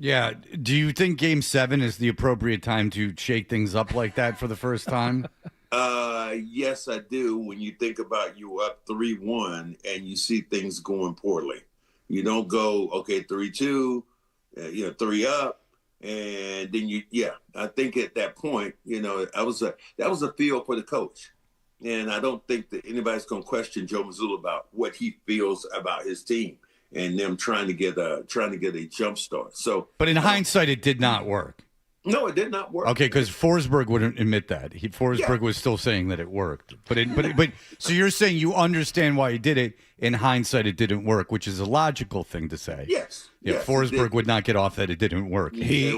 Yeah. Do you think Game 7 is the appropriate time to shake things up like that for the first time? Yes, I do. When you think about you up 3-1 and you see things going poorly, you don't go, okay, 3-2, 3 up. And then I think at that point, that was a feel for the coach. And I don't think that anybody's going to question Joe Mazzulla about what he feels about his team and them trying to get a jump start. So, but in hindsight, it did not work. No, it did not work. Okay, because Forsberg wouldn't admit that. Forsberg was still saying that it worked. But so you're saying you understand why he did it. In hindsight, it didn't work, which is a logical thing to say. Yes. Yeah, yes, Forsberg would not get off that it didn't work. He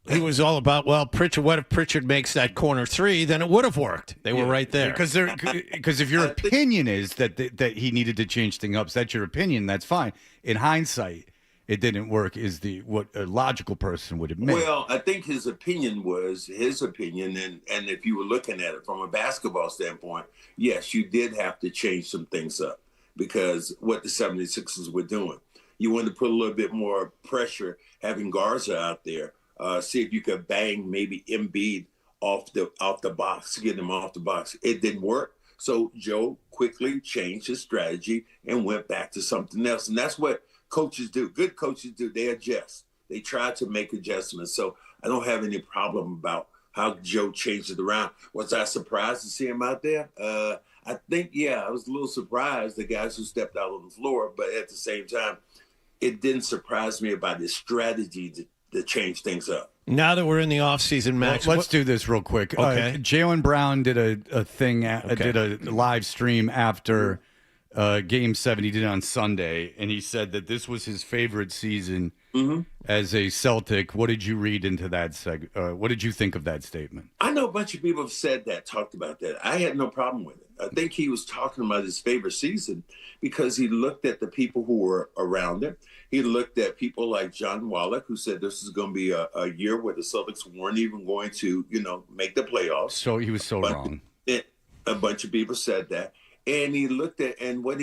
was all about, well, Pritchard. What if Pritchard makes that corner 3? Then it would have worked. They were right there. Because if your opinion is that he needed to change things up, so that's your opinion. That's fine. In hindsight, it didn't work. Is what a logical person would admit. Well, I think his opinion was his opinion, and if you were looking at it from a basketball standpoint, yes, you did have to change some things up because what the 76ers were doing. You wanted to put a little bit more pressure, having Garza out there. See if you could bang maybe Embiid off the box, get him off the box. It didn't work. So Joe quickly changed his strategy and went back to something else. And that's what coaches do. Good coaches do. They adjust. They try to make adjustments. So I don't have any problem about how Joe changed it around. Was I surprised to see him out there? I think, I was a little surprised, the guys who stepped out on the floor. But at the same time, it didn't surprise me about his strategy to change things up. Now that we're in the offseason, Max. Let's do this real quick. Okay. Jaylen Brown did a thing, did a live stream after Game 7. He did it on Sunday, and he said that this was his favorite season as a Celtic. What did you read into that? What did you think of that statement? I know a bunch of people have said that, talked about that. I had no problem with it. I think he was talking about his favorite season because he looked at the people who were around him. He looked at people like John Wallach, who said this is going to be a year where the Celtics weren't even going to, make the playoffs. So he was wrong. A bunch of people said that. And he looked at, and what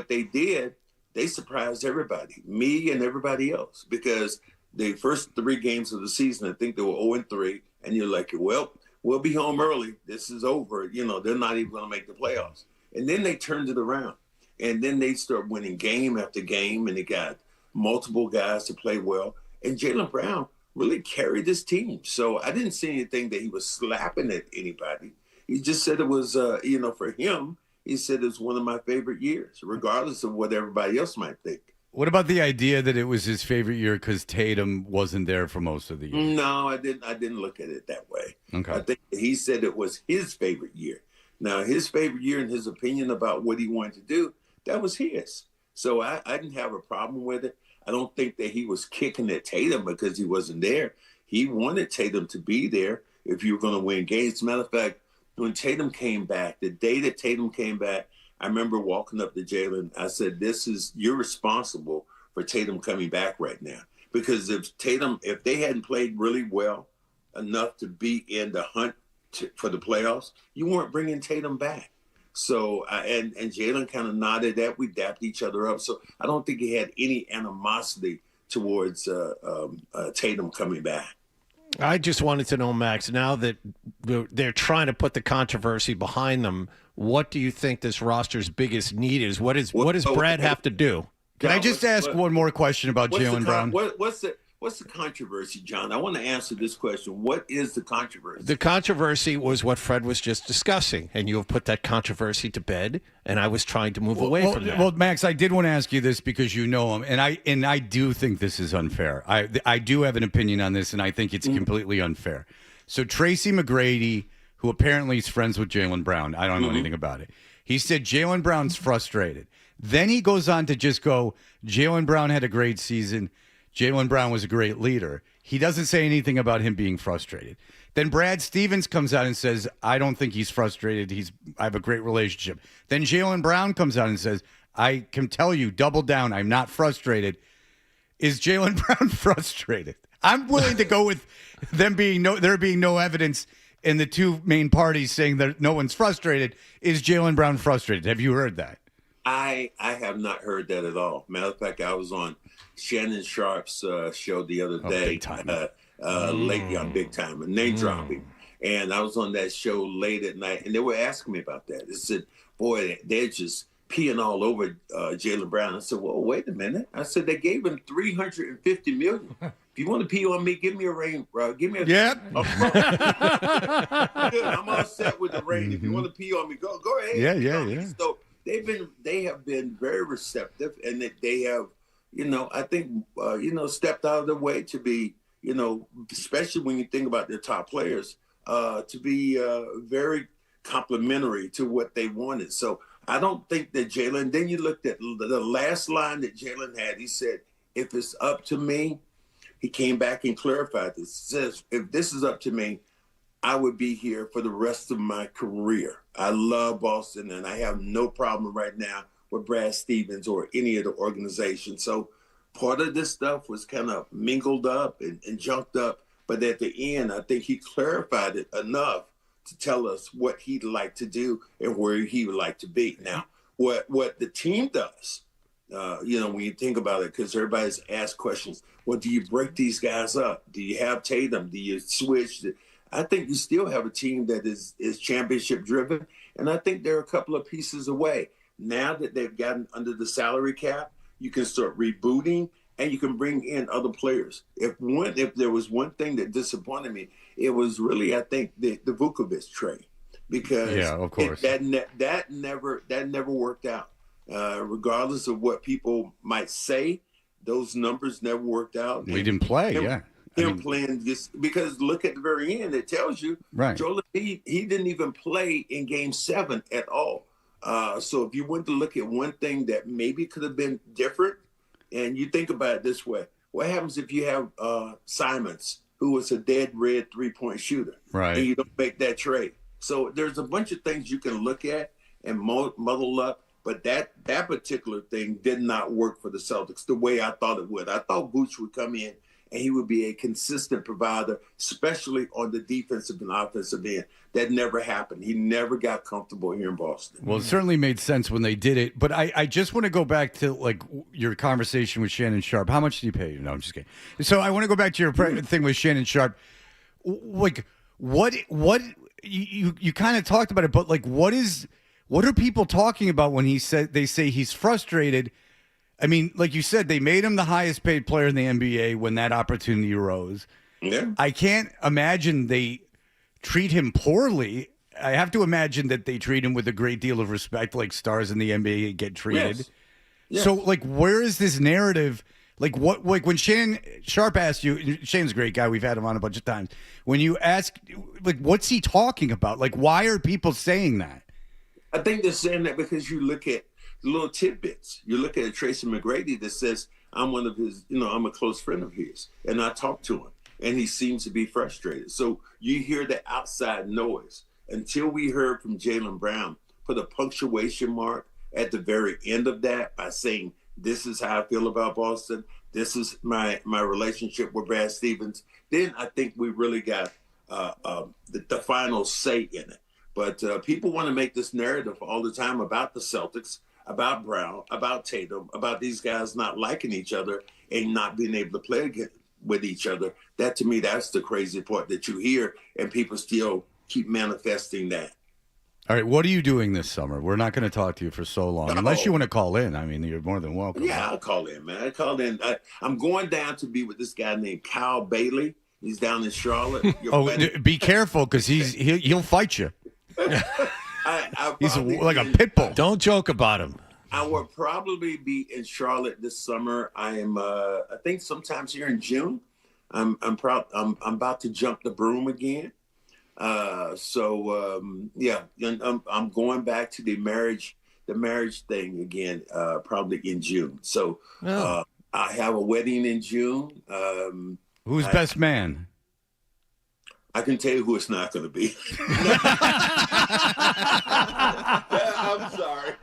they did, they surprised everybody, me and everybody else, because the first 3 games of the season, I think they were 0-3, and you're like, well, we'll be home early. This is over. They're not even going to make the playoffs. And then they turned it around, and then they start winning game after game, and they got multiple guys to play well. And Jaylen Brown really carried this team. So I didn't see anything that he was slapping at anybody. He just said it was, for him, he said it's one of my favorite years, regardless of what everybody else might think. What about the idea that it was his favorite year because Tatum wasn't there for most of the year? No, I didn't look at it that way. Okay. I think he said it was his favorite year. Now, his favorite year and his opinion about what he wanted to do, that was his. So I didn't have a problem with it. I don't think that he was kicking at Tatum because he wasn't there. He wanted Tatum to be there if you were going to win games. As a matter of fact, when Tatum came back, the day that Tatum came back, I remember walking up to Jaylen. I said, you're responsible for Tatum coming back right now. Because if they hadn't played really well enough to be in the hunt for the playoffs, you weren't bringing Tatum back. So, and Jaylen kind of nodded that. We dapped each other up. So I don't think he had any animosity towards Tatum coming back. I just wanted to know, Max, now that they're trying to put the controversy behind them, what do you think this roster's biggest need is? What does Brad have to do? Can I just ask one more question about Jaylen Brown? What's the controversy, John? I want to answer this question. What is the controversy? The controversy was what Fred was just discussing, and you have put that controversy to bed, and I was trying to move away from that. Well, Max, I did want to ask you this because you know him, and I do think this is unfair. I do have an opinion on this, and I think it's completely unfair. So Tracy McGrady, who apparently is friends with Jaylen Brown, I don't know anything about it. He said Jaylen Brown's frustrated. Then he goes on to just go, Jaylen Brown had a great season. Jaylen Brown was a great leader. He doesn't say anything about him being frustrated. Then Brad Stevens comes out and says, I don't think he's frustrated. I have a great relationship. Then Jaylen Brown comes out and says, I can tell you, double down, I'm not frustrated. Is Jaylen Brown frustrated? I'm willing to go with there being no evidence in the two main parties saying that no one's frustrated. Is Jaylen Brown frustrated? Have you heard that? I have not heard that at all. Matter of fact, I was on Shannon Sharp's show the other day, lately on Big Time, and name dropping. And I was on that show late at night, and they were asking me about that. They said, boy, they're just peeing all over Jaylen Brown. I said, well, wait a minute. I said, they gave him $350 million. If you want to pee on me, give me a ring. Give me a Yep. I'm all set with the ring. If you want to pee on me, go ahead. Yeah. So they have been very receptive, and that they have, I think, stepped out of their way to be, especially when you think about their top players, to be very complimentary to what they wanted. So I don't think that Jaylen, then you looked at the last line that Jaylen had. He said, if it's up to me, he came back and clarified this. He says, if this is up to me, I would be here for the rest of my career. I love Boston, and I have no problem right now with Brad Stevens or any of the organization. So part of this stuff was kind of mingled up and junked up. But at the end, I think he clarified it enough to tell us what he'd like to do and where he would like to be. Now, what the team does, when you think about it, because everybody's asked questions, well, do you break these guys up? Do you have Tatum? Do you switch? I think you still have a team that is championship driven, and I think they're a couple of pieces away. Now that they've gotten under the salary cap, you can start rebooting, and you can bring in other players. If there was one thing that disappointed me, it was really, I think, the Vukovic trade, because of course that never worked out. Regardless of what people might say, those numbers never worked out. We didn't play, Him playing this, because look at the very end, it tells you, right. Joel, he didn't even play in Game 7 at all. So if you went to look at one thing that maybe could have been different, and you think about it this way, what happens if you have Simons, who was a dead red three-point shooter, right, and you don't make that trade? So there's a bunch of things you can look at and muddle up, but that particular thing did not work for the Celtics the way I thought it would. I thought Vooch would come in and he would be a consistent provider, especially on the defensive and offensive end. That never happened. He never got comfortable here in Boston. Well, it certainly made sense when they did it. But I just want to go back to, like, your conversation with Shannon Sharp. How much do you pay? No, I'm just kidding. So I want to go back to your thing with Shannon Sharp. Like, what you kind of talked about it, but, like, what are people talking about when they say he's frustrated? I mean, like you said, they made him the highest paid player in the NBA when that opportunity arose. Yeah. I can't imagine they treat him poorly. I have to imagine that they treat him with a great deal of respect, like stars in the NBA get treated. Yes. Yes. So, like, where is this narrative? Like, what? Like, when Shannon Sharp asked you, Shannon's a great guy. We've had him on a bunch of times. When you ask, like, what's he talking about? Like, why are people saying that? I think they're saying that because you look at little tidbits. You look at Tracy McGrady that says, I'm one of his, I'm a close friend of his, and I talked to him, and he seems to be frustrated. So you hear the outside noise. Until we heard from Jaylen Brown put a punctuation mark at the very end of that by saying, this is how I feel about Boston, this is my relationship with Brad Stevens, then I think we really got the final say in it. But people want to make this narrative all the time about the Celtics, about Brown, about Tatum, about these guys not liking each other and not being able to play with each other. That, to me, that's the crazy part that you hear, and people still keep manifesting that. All right, what are you doing this summer? We're not going to talk to you for so long, unless you want to call in. I mean, you're more than welcome. Yeah, I'll call in, man. I call in. I'm going down to be with this guy named Kyle Bailey. He's down in Charlotte. Be careful, because he'll fight you. He's like a pit bull. Don't joke about him. I will probably be in Charlotte this summer. I am. I think sometimes here in June. I'm about to jump the broom again. Yeah, I'm going back to the marriage thing again. Probably in June. So I have a wedding in June. Who's best man? I can tell you who it's not going to be. I'm sorry.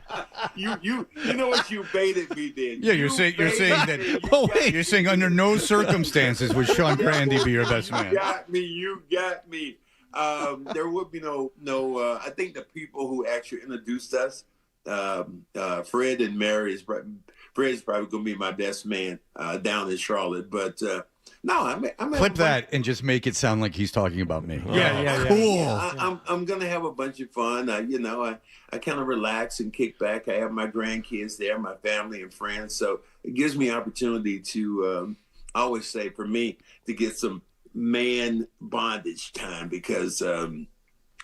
You know what? You baited me then. Yeah, you're saying that. Oh wait, you're saying under no circumstances would Sean Brandy be your best man. You got me. There would be no. I think the people who actually introduced us, Fred and Mary, Fred's probably going to be my best man down in Charlotte. But No, I'm Clip that and just make it sound like he's talking about me. Yeah. Cool. Yeah, I'm gonna have a bunch of fun. I kind of relax and kick back. I have my grandkids there, my family and friends, so it gives me opportunity to. I always say for me to get some man bondage time because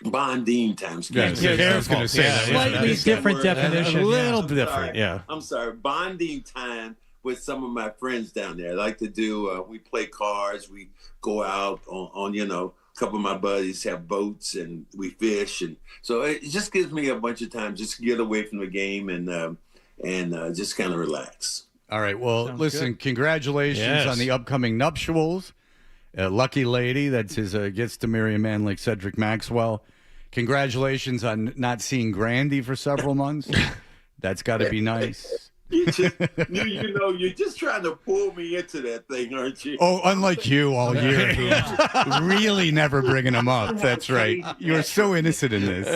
bonding time. I was going to say that. Slightly different definition. A little different, yeah. I'm sorry. Bonding time with some of my friends down there. I like to do, we play cards. We go out on a couple of my buddies have boats and we fish. And so it just gives me a bunch of time just to get away from the game and just kind of relax. All right. Well, listen, congratulations on the upcoming nuptials. Lucky lady that gets to marry a man like Cedric Maxwell. Congratulations on not seeing Grandy for several months. That's got to be nice. You're just trying to pull me into that thing, aren't you? Oh, unlike you all year, who's really never bringing them up. That's right. You're so innocent in this.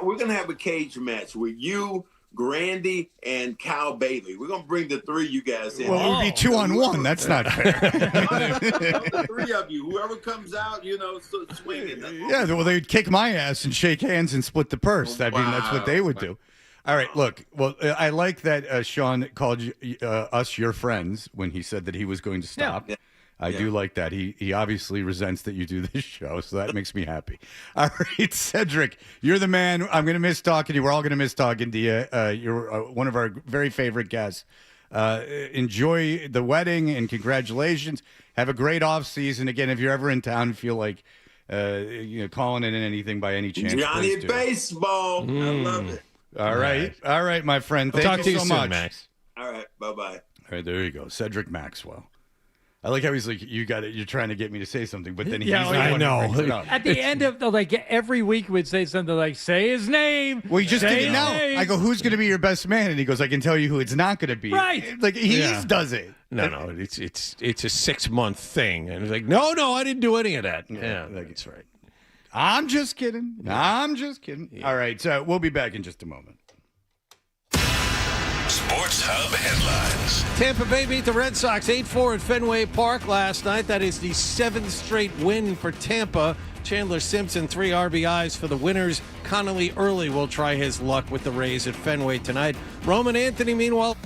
We're going to have a cage match with you, Grandy, and Kyle Bailey. We're going to bring the three of you guys in. Well, it would be 2-on-1. That's not fair. The three of you. Whoever comes out, swinging. Yeah, well, they'd kick my ass and shake hands and split the purse. I mean, that's what they would do. All right, look. Well, I like that Sean called us your friends when he said that he was going to stop. Yeah. I do like that. He obviously resents that you do this show, so that makes me happy. All right, Cedric, you're the man. I'm going to miss talking to you. We're all going to miss talking to you. You're one of our very favorite guests. Enjoy the wedding and congratulations. Have a great off season. Again, if you're ever in town, feel like calling in anything by any chance. Johnny Baseball. I love it. All right, my friend. Thank you so much, Max. All right, bye-bye. All right, there you go, Cedric Maxwell. I like how he's like, you got it. You're trying to get me to say something, but then he's I know. At the end of every week we'd say something like, "Say his name." Well, you just didn't know. I go, "Who's going to be your best man?" And he goes, "I can tell you who it's not going to be." Right? Like he does it. No, it's a 6-month thing, and he's like, "No, I didn't do any of that." Yeah, that's right. I'm just kidding. I'm just kidding. Yeah. All right, so we'll be back in just a moment. Sports Hub headlines. Tampa Bay beat the Red Sox 8-4 at Fenway Park last night. That is the 7th straight win for Tampa. Chandler Simpson, 3 RBIs for the winners. Connolly Early will try his luck with the Rays at Fenway tonight. Roman Anthony, meanwhile...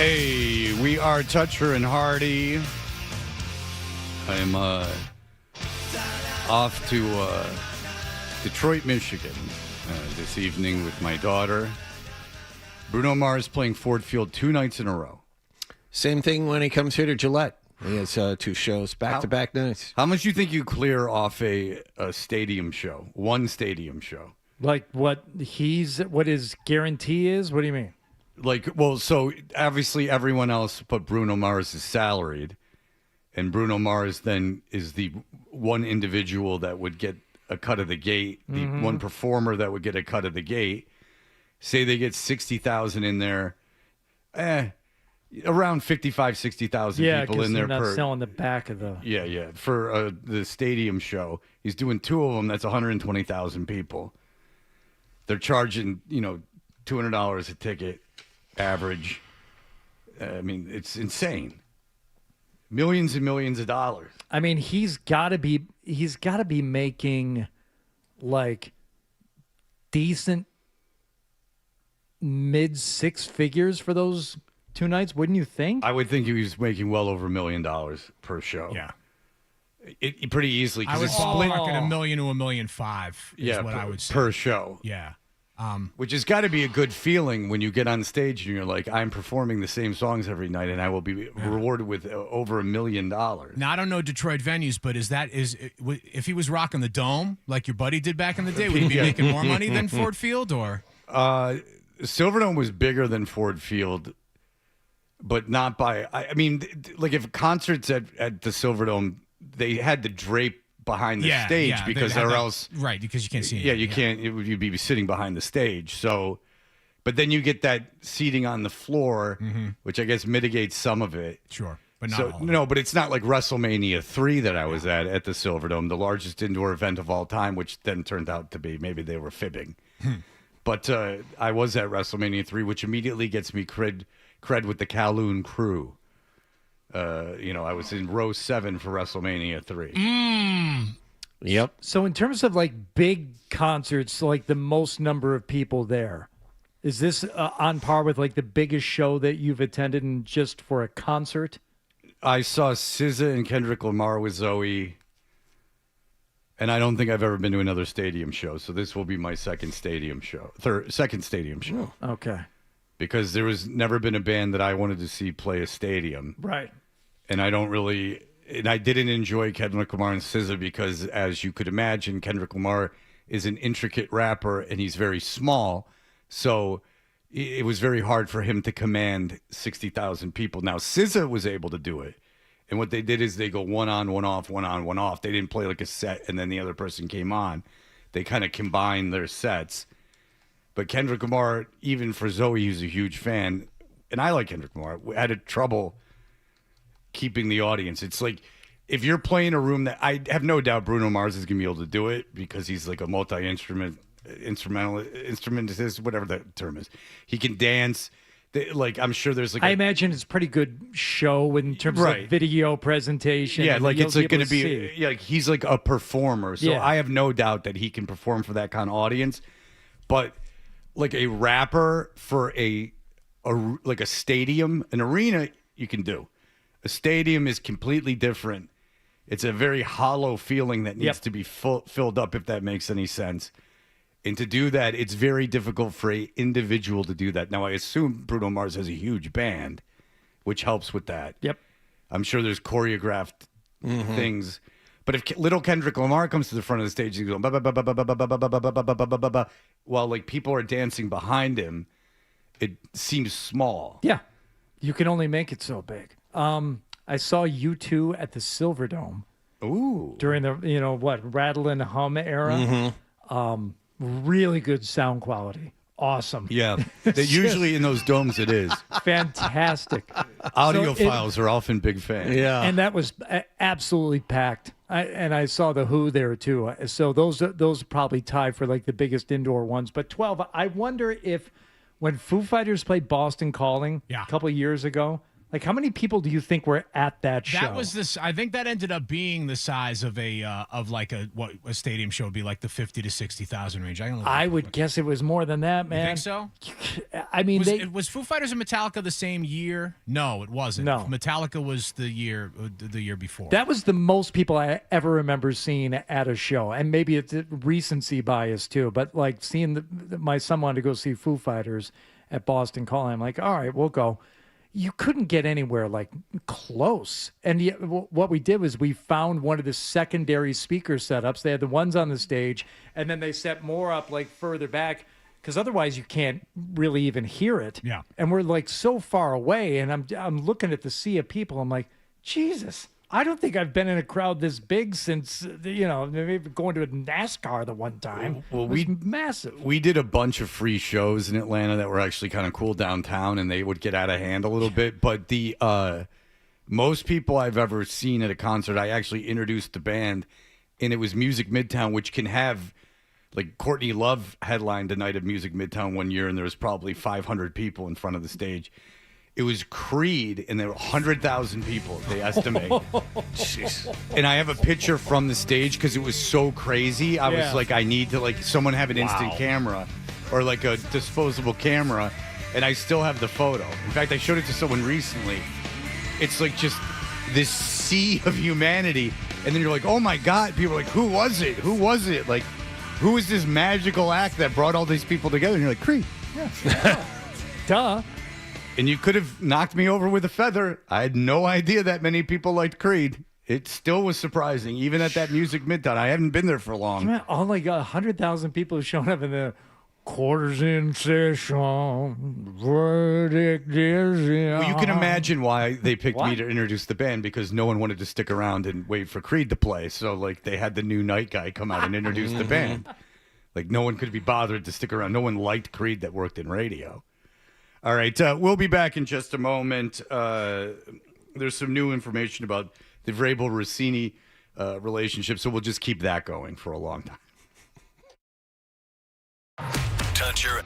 Hey, we are Toucher and Hardy. I'm off to Detroit, Michigan this evening with my daughter. Bruno Mars playing Ford Field 2 nights in a row. Same thing when he comes here to Gillette. He has 2 shows, back-to-back nights. How much do you think you clear off a stadium show? One stadium show? Like what his guarantee is? What do you mean? So obviously everyone else but Bruno Mars is salaried, and Bruno Mars then is the one individual that would get a cut of the gate, the one performer that would get a cut of the gate. Say they get 60,000 in there, around 55, 60,000 people in there. Yeah, not selling the back of the. Yeah, for the stadium show, he's doing 2 of them. That's 120,000 people. They're charging, $200 a ticket, average. I mean, it's insane. Millions and millions of dollars. I mean, he's got to be making like decent mid 6 figures for those 2 nights, wouldn't you think? I would think he was making well over $1 million per show. Yeah. It pretty easily. I would split $1 million to $1.5 million. Is what I would say per show. Yeah. Which has got to be a good feeling when you get on stage and you're like, I'm performing the same songs every night and I will be rewarded with over $1 million. Now, I don't know Detroit venues, but if he was rocking the Dome like your buddy did back in the day, would he be making more money than Ford Field? Or Silverdome was bigger than Ford Field, but not by. I mean, like if concerts at the Silverdome, they had to drape behind the stage because or else because you can't see you can't you'd be sitting behind the stage. So but then you get that seating on the floor, which I guess mitigates some of it. Sure, but not all. No, but it's not like WrestleMania 3 that I was at the Silverdome, the largest indoor event of all time, which then turned out to be maybe they were fibbing. But I was at WrestleMania 3, which immediately gets me cred with the Kowloon crew. I was in row 7 for WrestleMania 3. Yep. So in terms of like big concerts, like the most number of people there, is this on par with like the biggest show that you've attended and just for a concert? I saw SZA and Kendrick Lamar with Zoe, and I don't think I've ever been to another stadium show. So this will be my second stadium show. Okay. Because there was never been a band that I wanted to see play a stadium. Right. And I didn't enjoy Kendrick Lamar and SZA because, as you could imagine, Kendrick Lamar is an intricate rapper and he's very small. So it was very hard for him to command 60,000 people. Now, SZA was able to do it. And what they did is they go one on, one off, one on, one off. They didn't play like a set and then the other person came on. They kind of combined their sets. But Kendrick Lamar, even for Zoe, who's a huge fan, and I like Kendrick Lamar, had trouble keeping the audience. It's like if you're playing a room that I have no doubt Bruno Mars is going to be able to do it because he's like a instrumentalist, whatever that term is. He can dance. I'm sure there's like I imagine it's a pretty good show in terms of video presentation. Yeah, like it's like going to be like he's like a performer. So I have no doubt that he can perform for that kind of audience. But like a rapper for a stadium, an arena, you can do. A stadium is completely different. It's a very hollow feeling that needs to be filled up, if that makes any sense. And to do that, it's very difficult for an individual to do that. Now, I assume Bruno Mars has a huge band, which helps with that. Yep. I'm sure there's choreographed things. But if little Kendrick Lamar comes to the front of the stage and goes while like people are dancing behind him, it seems small. Yeah. You can only make it so big. I saw U2 at the Silverdome. Ooh. During the, Rattle and Hum era. Really good sound quality. Awesome. Yeah. Usually in those domes it is. Fantastic. Audiophiles are often big fans. Yeah. And that was absolutely packed. I saw the Who there too. So those probably tie for like the biggest indoor ones. But 12, I wonder if when Foo Fighters played Boston Calling a couple of years ago, Like, how many people do you think were at that show? That was this. I think that ended up being the size of a stadium show would be like the 50 to 60,000 range. I would guess it was more than that, man. You think so? I mean, was Foo Fighters and Metallica the same year? No, it wasn't. No. Metallica was the year before. That was the most people I ever remember seeing at a show, and maybe it's a recency bias too. But like seeing my son wanted to go see Foo Fighters at Boston Calling, I'm like, all right, we'll go. You couldn't get anywhere like close. And what we did was we found one of the secondary speaker setups. They had the ones on the stage, and then they set more up like further back because otherwise you can't really even hear it. Yeah. And we're like so far away, and I'm looking at the sea of people. I'm like, Jesus, I don't think I've been in a crowd this big since, maybe going to a NASCAR the one time. Well, it was massive. We did a bunch of free shows in Atlanta that were actually kind of cool downtown, and they would get out of hand a little bit. But the most people I've ever seen at a concert, I actually introduced the band, and it was Music Midtown, which can have, like, Courtney Love headlined the night of Music Midtown one year, and there was probably 500 people in front of the stage. It was Creed, and there were 100,000 people, they estimate. Jeez. And I have a picture from the stage because it was so crazy. I was like, I need to, someone have an instant camera or, a disposable camera, and I still have the photo. In fact, I showed it to someone recently. It's, just this sea of humanity, and then you're like, oh, my God. People are like, who was it? Who was it? Like, who is this magical act that brought all these people together? And you're like, Creed. Yeah. Duh. And you could have knocked me over with a feather. I had no idea that many people liked Creed. It still was surprising, even at that Music Midtown. I haven't been there for long. Man, only got 100,000 people have shown up in the quarters in session. Verdict is in. Well, you can imagine why they picked me to introduce the band, because no one wanted to stick around and wait for Creed to play. So, they had the new night guy come out and introduce the band. No one could be bothered to stick around. No one liked Creed that worked in radio. All right, we'll be back in just a moment. There's some new information about the Vrabel Rosini relationship, so we'll just keep that going for a long time. Touch your...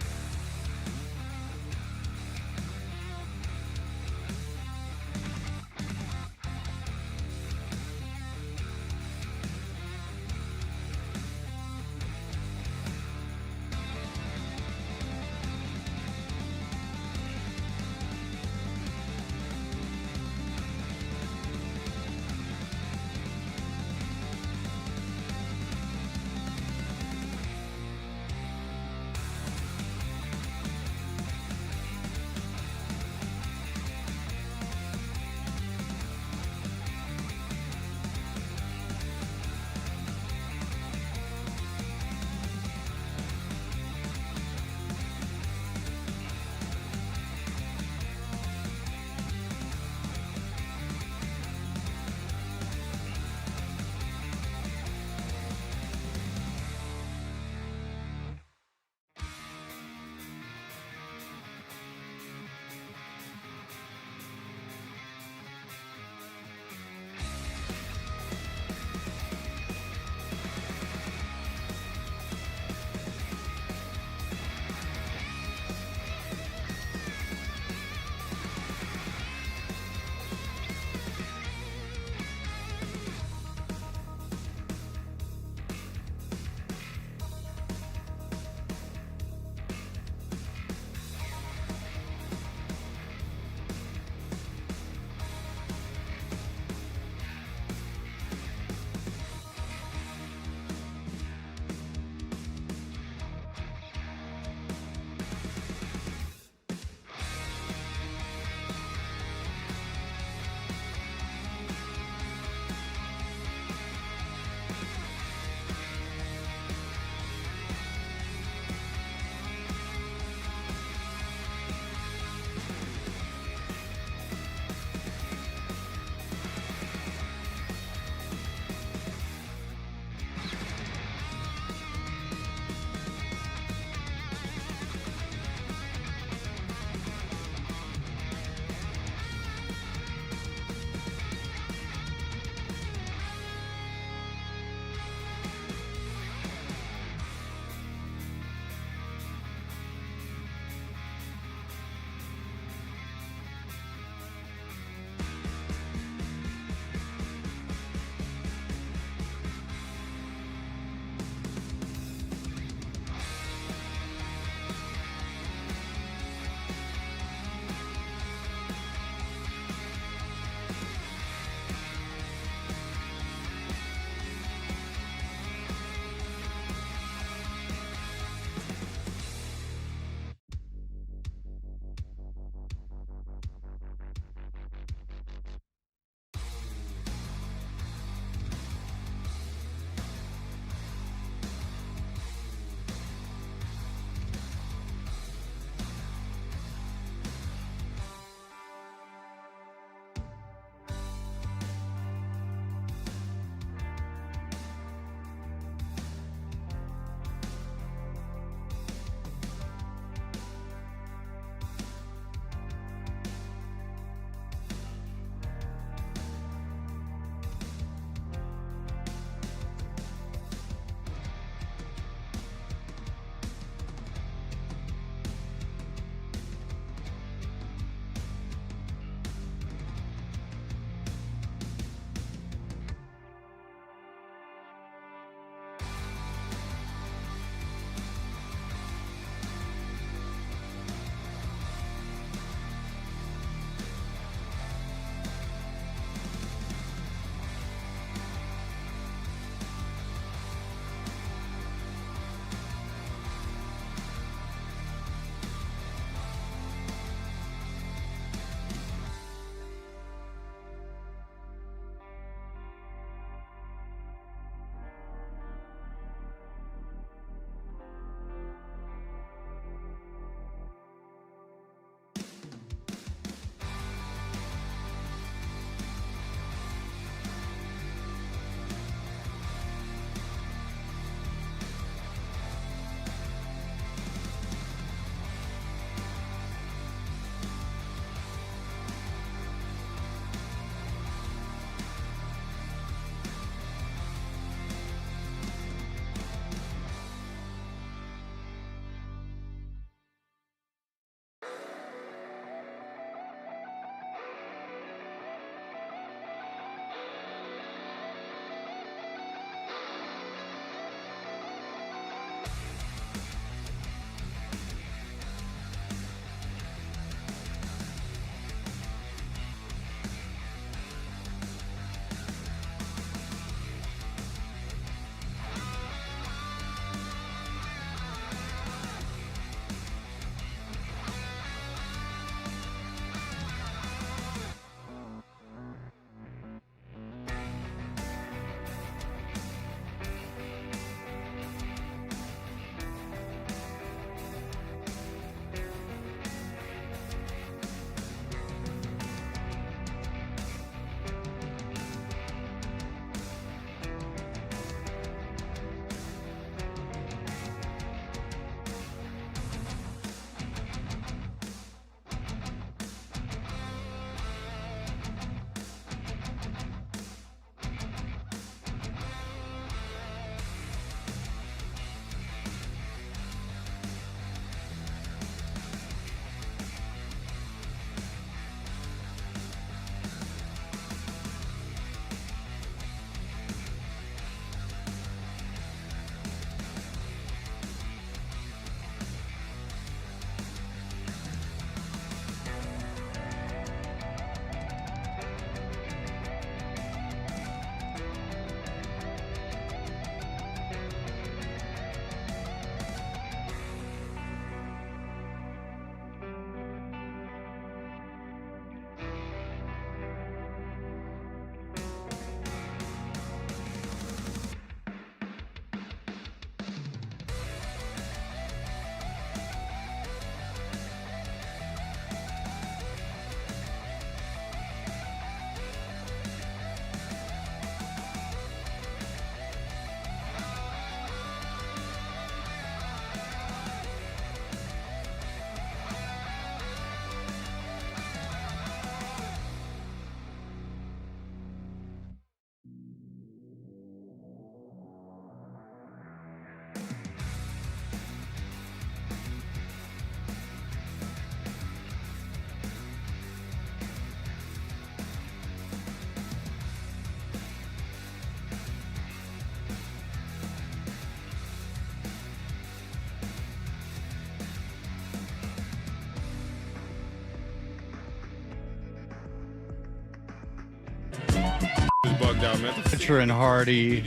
bugged out, man. Pitcher and Hardy.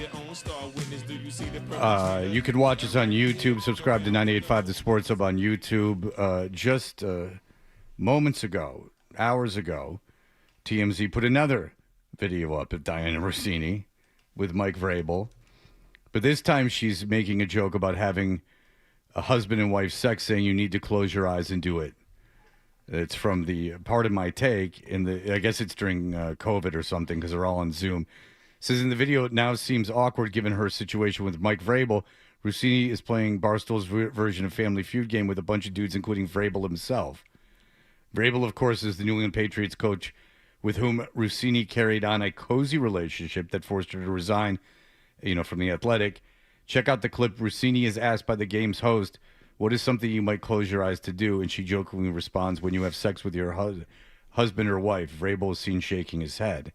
You can watch us on YouTube. Subscribe to 98.5 The Sports Hub on YouTube. Just moments ago, hours ago, TMZ put another video up of Diana Rossini with Mike Vrabel. But this time she's making a joke about having a husband and wife sex, saying you need to close your eyes and do it. It's from the Part of My Take. I guess it's during COVID or something because they're all on Zoom. It says in the video, it now seems awkward given her situation with Mike Vrabel. Rossini is playing Barstool's version of Family Feud game with a bunch of dudes, including Vrabel himself. Vrabel, of course, is the New England Patriots coach with whom Rossini carried on a cozy relationship that forced her to resign, from The Athletic. Check out the clip. Rossini is asked by the game's host, what is something you might close your eyes to do? And she jokingly responds, when you have sex with your husband or wife. Vrabel is seen shaking his head.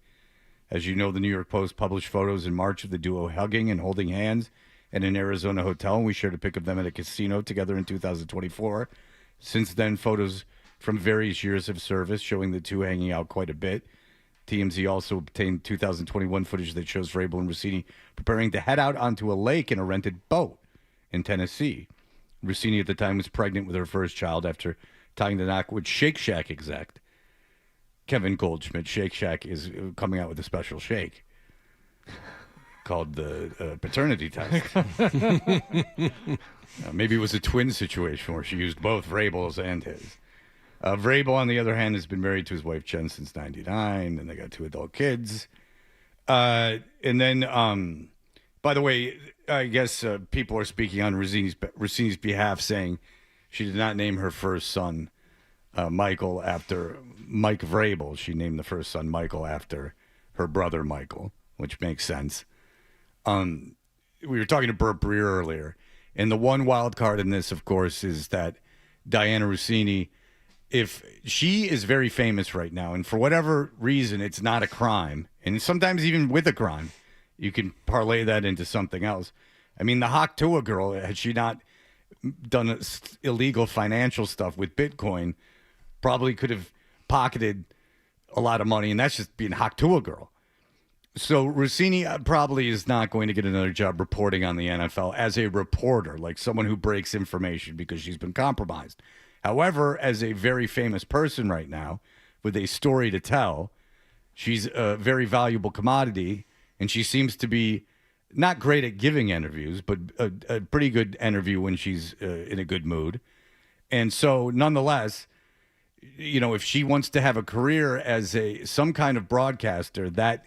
As you know, the New York Post published photos in March of the duo hugging and holding hands at an Arizona hotel, and we shared a pic of them at a casino together in 2024. Since then, photos from various years of service showing the two hanging out quite a bit. TMZ also obtained 2021 footage that shows Vrabel and Rossini preparing to head out onto a lake in a rented boat in Tennessee. Rossini at the time was pregnant with her first child after tying the knot with Shake Shack exec Kevin Goldschmidt. Shake Shack is coming out with a special shake called the paternity test. Maybe it was a twin situation where she used both Vrabel's and his. Vrabel, on the other hand, has been married to his wife, Jen, since 1999, and they got 2 adult kids. And then, by the way, I guess people are speaking on Rossini's behalf, saying she did not name her first son Michael after Mike Vrabel. She named the first son Michael after her brother Michael, which makes sense. We were talking to Bert Breer earlier, and the one wild card in this, of course, is that Diana Rossini, if she is very famous right now, and for whatever reason it's not a crime, and sometimes even with a crime, you can parlay that into something else. I mean, the Haktua girl, had she not done illegal financial stuff with Bitcoin, probably could have pocketed a lot of money, and that's just being Haktua girl. So Rossini probably is not going to get another job reporting on the NFL as a reporter, like someone who breaks information because she's been compromised. However, as a very famous person right now with a story to tell, she's a very valuable commodity, and she seems to be not great at giving interviews, but a pretty good interview when she's in a good mood. And so nonetheless, if she wants to have a career as some kind of broadcaster, that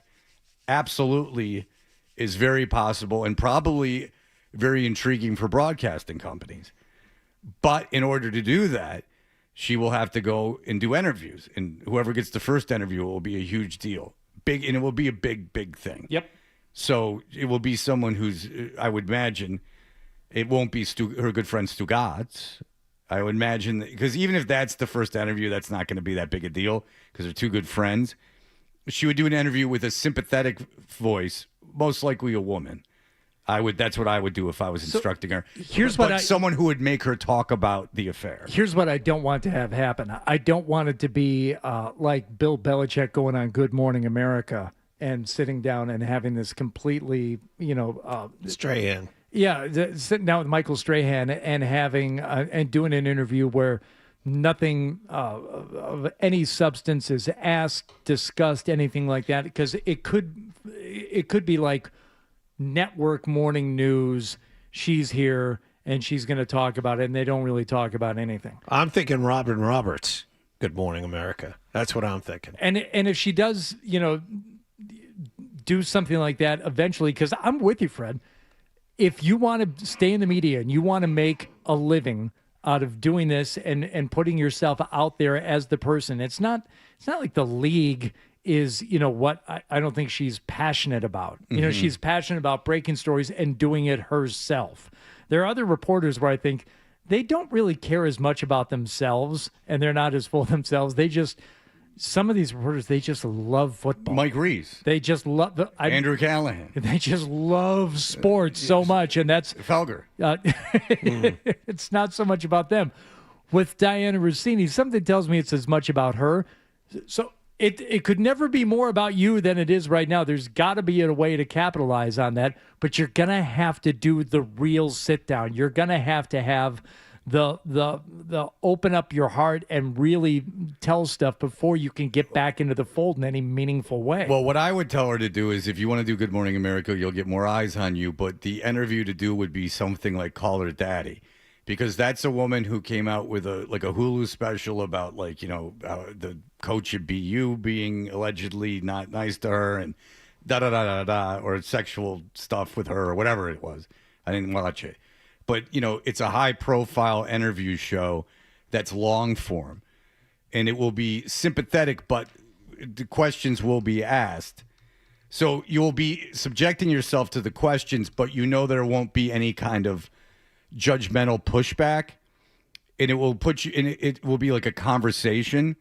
absolutely is very possible and probably very intriguing for broadcasting companies. But in order to do that, she will have to go and do interviews. And whoever gets the first interview will be a huge deal. And it will be a big, big thing. Yep. So it will be someone who's, I would imagine, it won't be her good friend Stu Gatz. I would imagine, because even if that's the first interview, that's not going to be that big a deal because they're two good friends. She would do an interview with a sympathetic voice, most likely a woman. That's what I would do if I was instructing her. Someone who would make her talk about the affair. Here's what I don't want to have happen. I don't want it to be like Bill Belichick going on Good Morning America and sitting down and having this completely, Strahan. Yeah, sitting down with Michael Strahan and having and doing an interview where nothing of any substance is asked, discussed, anything like that, because it could be like network morning news. She's here and she's going to talk about it, and they don't really talk about anything. I'm thinking Robin Roberts. Good Morning America. That's what I'm thinking. And if she does, do something like that eventually, because I'm with you, Fred. If you want to stay in the media and you want to make a living out of doing this and putting yourself out there as the person, it's not like the league is, what I don't think she's passionate about. Mm-hmm. She's passionate about breaking stories and doing it herself. There are other reporters where I think they don't really care as much about themselves and they're not as full of themselves. Some of these reporters, they just love football. Mike Reese. They just love Andrew Callahan. They just love sports so much, and that's Felger. It's not so much about them. With Diana Rossini, something tells me it's as much about her. So it could never be more about you than it is right now. There's got to be a way to capitalize on that, but you're going to have to do the real sit down. You're going to have the open up your heart and really tell stuff before you can get back into the fold in any meaningful way. Well, what I would tell her to do is, if you want to do Good Morning America, you'll get more eyes on you. But the interview to do would be something like Call Her Daddy, because that's a woman who came out with a Hulu special about the coach at BU being allegedly not nice to her and or sexual stuff with her or whatever it was. I didn't watch it. But, it's a high-profile interview show that's long form, and it will be sympathetic, but the questions will be asked. So you'll be subjecting yourself to the questions, but there won't be any kind of judgmental pushback, and it will put you in. It will be like a conversation,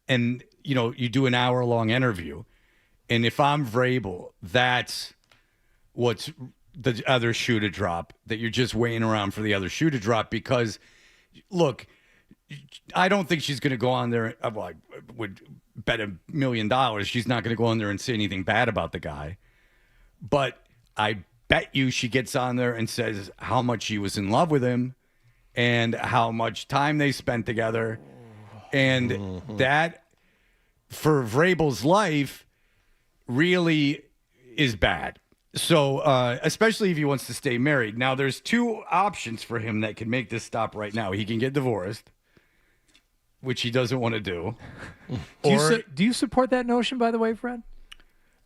and, you do an hour-long interview, and if I'm Vrabel, that's what's the other shoe to drop, that you're just waiting around for the other shoe to drop. Because, look, I don't think she's going to go on there. I would bet $1 million she's not going to go on there and say anything bad about the guy. But I bet you she gets on there and says how much she was in love with him and how much time they spent together. And that, for Vrabel's life, really is bad. So, especially if he wants to stay married. Now, there's two options for him that can make this stop right now. He can get divorced, which he doesn't want to do. Do you support that notion, by the way, Fred?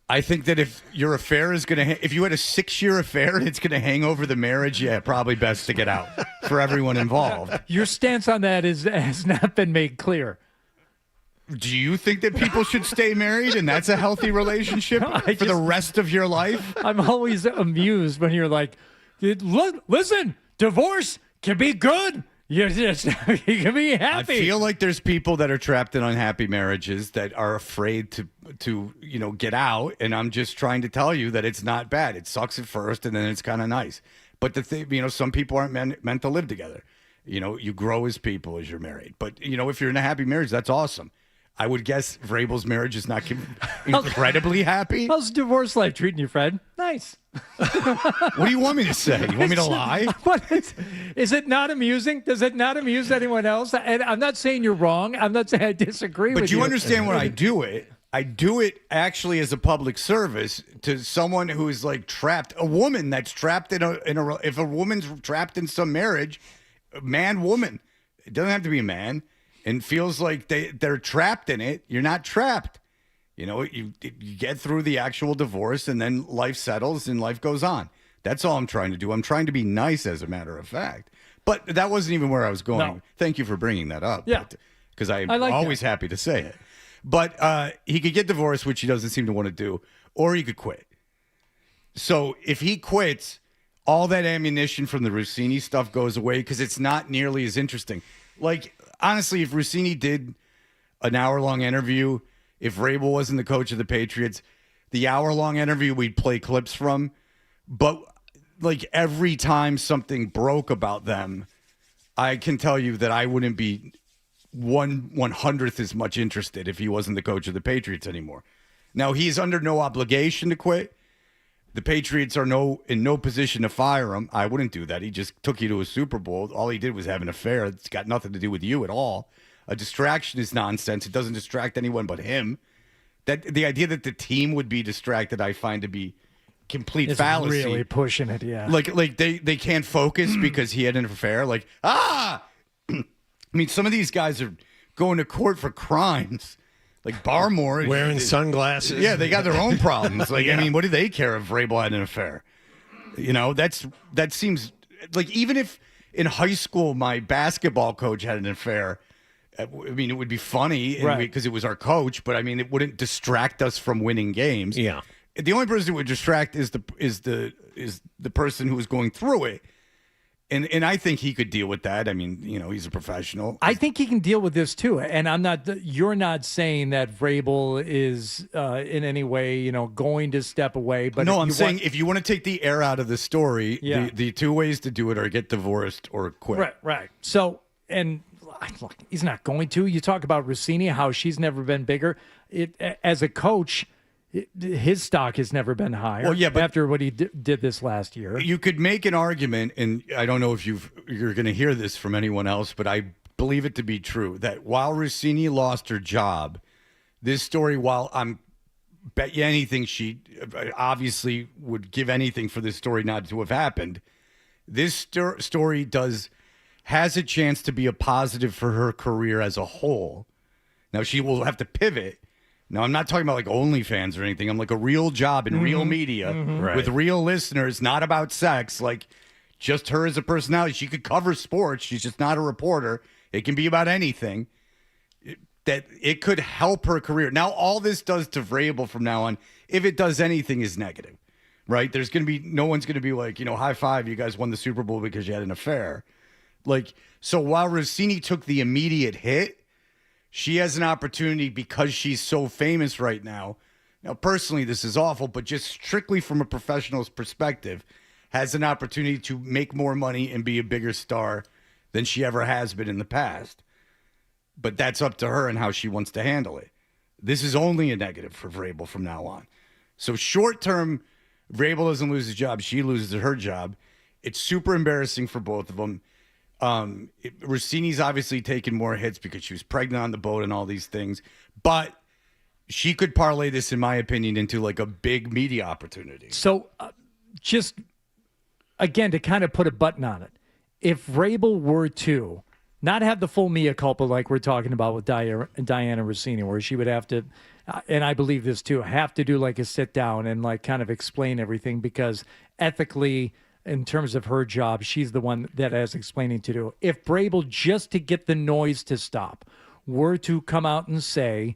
I think that if your affair is going to, if you had a 6-year affair and it's going to hang over the marriage, probably best to get out for everyone involved. Your stance on that has not been made clear. Do you think that people should stay married and that's a healthy relationship for the rest of your life? I'm always amused when you're like, listen, divorce can be good. You can be happy. I feel like there's people that are trapped in unhappy marriages that are afraid to get out, and I'm just trying to tell you that it's not bad. It sucks at first, and then it's kind of nice. But the thing, some people aren't meant to live together. You grow as people as you're married. But if you're in a happy marriage, that's awesome. I would guess Vrabel's marriage is not incredibly happy. How's divorce life treating you, Fred? Nice. What do you want me to say? You want me to lie? Is it not amusing? Does it not amuse anyone else? And I'm not saying you're wrong. I'm not saying I disagree with you. But you understand when I do it. I do it actually as a public service to someone who is trapped, a woman that's trapped in a if a woman's trapped in some marriage, man, woman, it doesn't have to be a man, and feels like they're trapped in it. You're not trapped. You get through the actual divorce, and then life settles and life goes on. That's all I'm trying to do. I'm trying to be nice, as a matter of fact. But that wasn't even where I was going. No. Thank you for bringing that up. Yeah. Because I'm always happy to say it. But he could get divorced, which he doesn't seem to want to do, or he could quit. So if he quits, all that ammunition from the Rosini stuff goes away because it's not nearly as interesting. Honestly, if Rosini did an hour-long interview, if Vrabel wasn't the coach of the Patriots, the hour-long interview we'd play clips from. But every time something broke about them, I can tell you that I wouldn't be 1/100th as much interested if he wasn't the coach of the Patriots anymore. Now, he's under no obligation to quit. The Patriots are in no position to fire him. I wouldn't do that. He just took you to a Super Bowl. All he did was have an affair. It's got nothing to do with you at all. A distraction is nonsense. It doesn't distract anyone but him. The idea that the team would be distracted, I find to be complete fallacy. Really pushing it, yeah. They can't focus because he had an affair. I mean, some of these guys are going to court for crimes. Barmore. Wearing sunglasses. Yeah, they got their own problems. I mean, what do they care if Vrabel had an affair? That seems even if in high school my basketball coach had an affair, I mean, it would be funny because it was our coach, but I mean, it wouldn't distract us from winning games. Yeah. The only person who would distract is the person who is going through it. And I think he could deal with that. I mean, he's a professional. I think he can deal with this too. And you're not saying that Vrabel is in any way, going to step away. But no, I'm saying if you want to take the air out of the story, the two ways to do it are get divorced or quit. Right. So, and He's not going to. You talk about Rosini, how she's never been bigger. As a coach, his stock has never been higher. Well, yeah, but after what he did this last year. You could make an argument, and I don't know if you're going to hear this from anyone else, but I believe it to be true, that while Rossini lost her job, this story, while I'm bet you anything she obviously would give anything for this story not to have happened, this story has a chance to be a positive for her career as a whole. Now, she will have to pivot. Now, I'm not talking about like OnlyFans or anything. I'm like a real job in real media with real listeners, not about sex, like just her as a personality. She could cover sports. She's just not a reporter. It can be about anything. That it could help her career. Now, all this does to Vrabel from now on, if it does anything, is negative, right? There's going to be, no one's going to be like, high five, you guys won the Super Bowl because you had an affair. Like, so while Rossini took the immediate hit, she has an opportunity because she's so famous right now. Now, personally, this is awful, but just strictly from a professional's perspective, has an opportunity to make more money and be a bigger star than she ever has been in the past. But that's up to her and how she wants to handle it. This is only a negative for Vrabel from now on. So short term, Vrabel doesn't lose his job. She loses her job. It's super embarrassing for both of them. Rossini's obviously taken more hits because she was pregnant on the boat and all these things. But she could parlay this, in my opinion, into like a big media opportunity. So just, again, to kind of put a button on it, if Vrabel were to not have the full mea culpa like we're talking about with Diana Rossini, where she would have to, and I believe this too, have to do like a sit down and like kind of explain everything, because ethically, in terms of her job, she's the one that has explaining to do. If Vrabel, just to get the noise to stop, were to come out and say,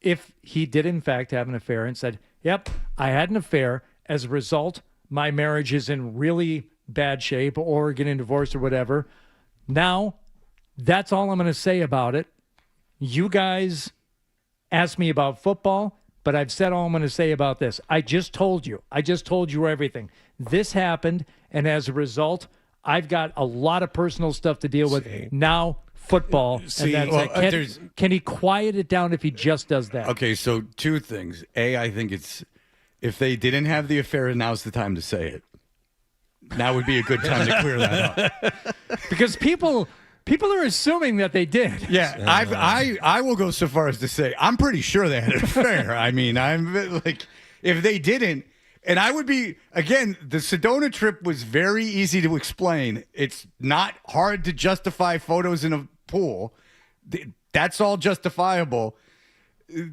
if he did in fact have an affair and said, yep, I had an affair, as a result, my marriage is in really bad shape or getting divorced or whatever, now that's all I'm going to say about it. You guys asked me about football, but I've said all I'm going to say about this. I just told you everything. This happened, and as a result, I've got a lot of personal stuff to deal with. Now, football. And that's it. Can he quiet it down if he just does that? Okay, so two things. A, I think it's, if they didn't have the affair, now's the time to say it. Now would be a good time to clear that up. Because people are assuming that they did. Yeah, I will go so far as to say I'm pretty sure they had an affair. I mean, I'm like, if they didn't, and I would be, again, the Sedona trip was very easy to explain. It's not hard to justify photos in a pool. That's all justifiable.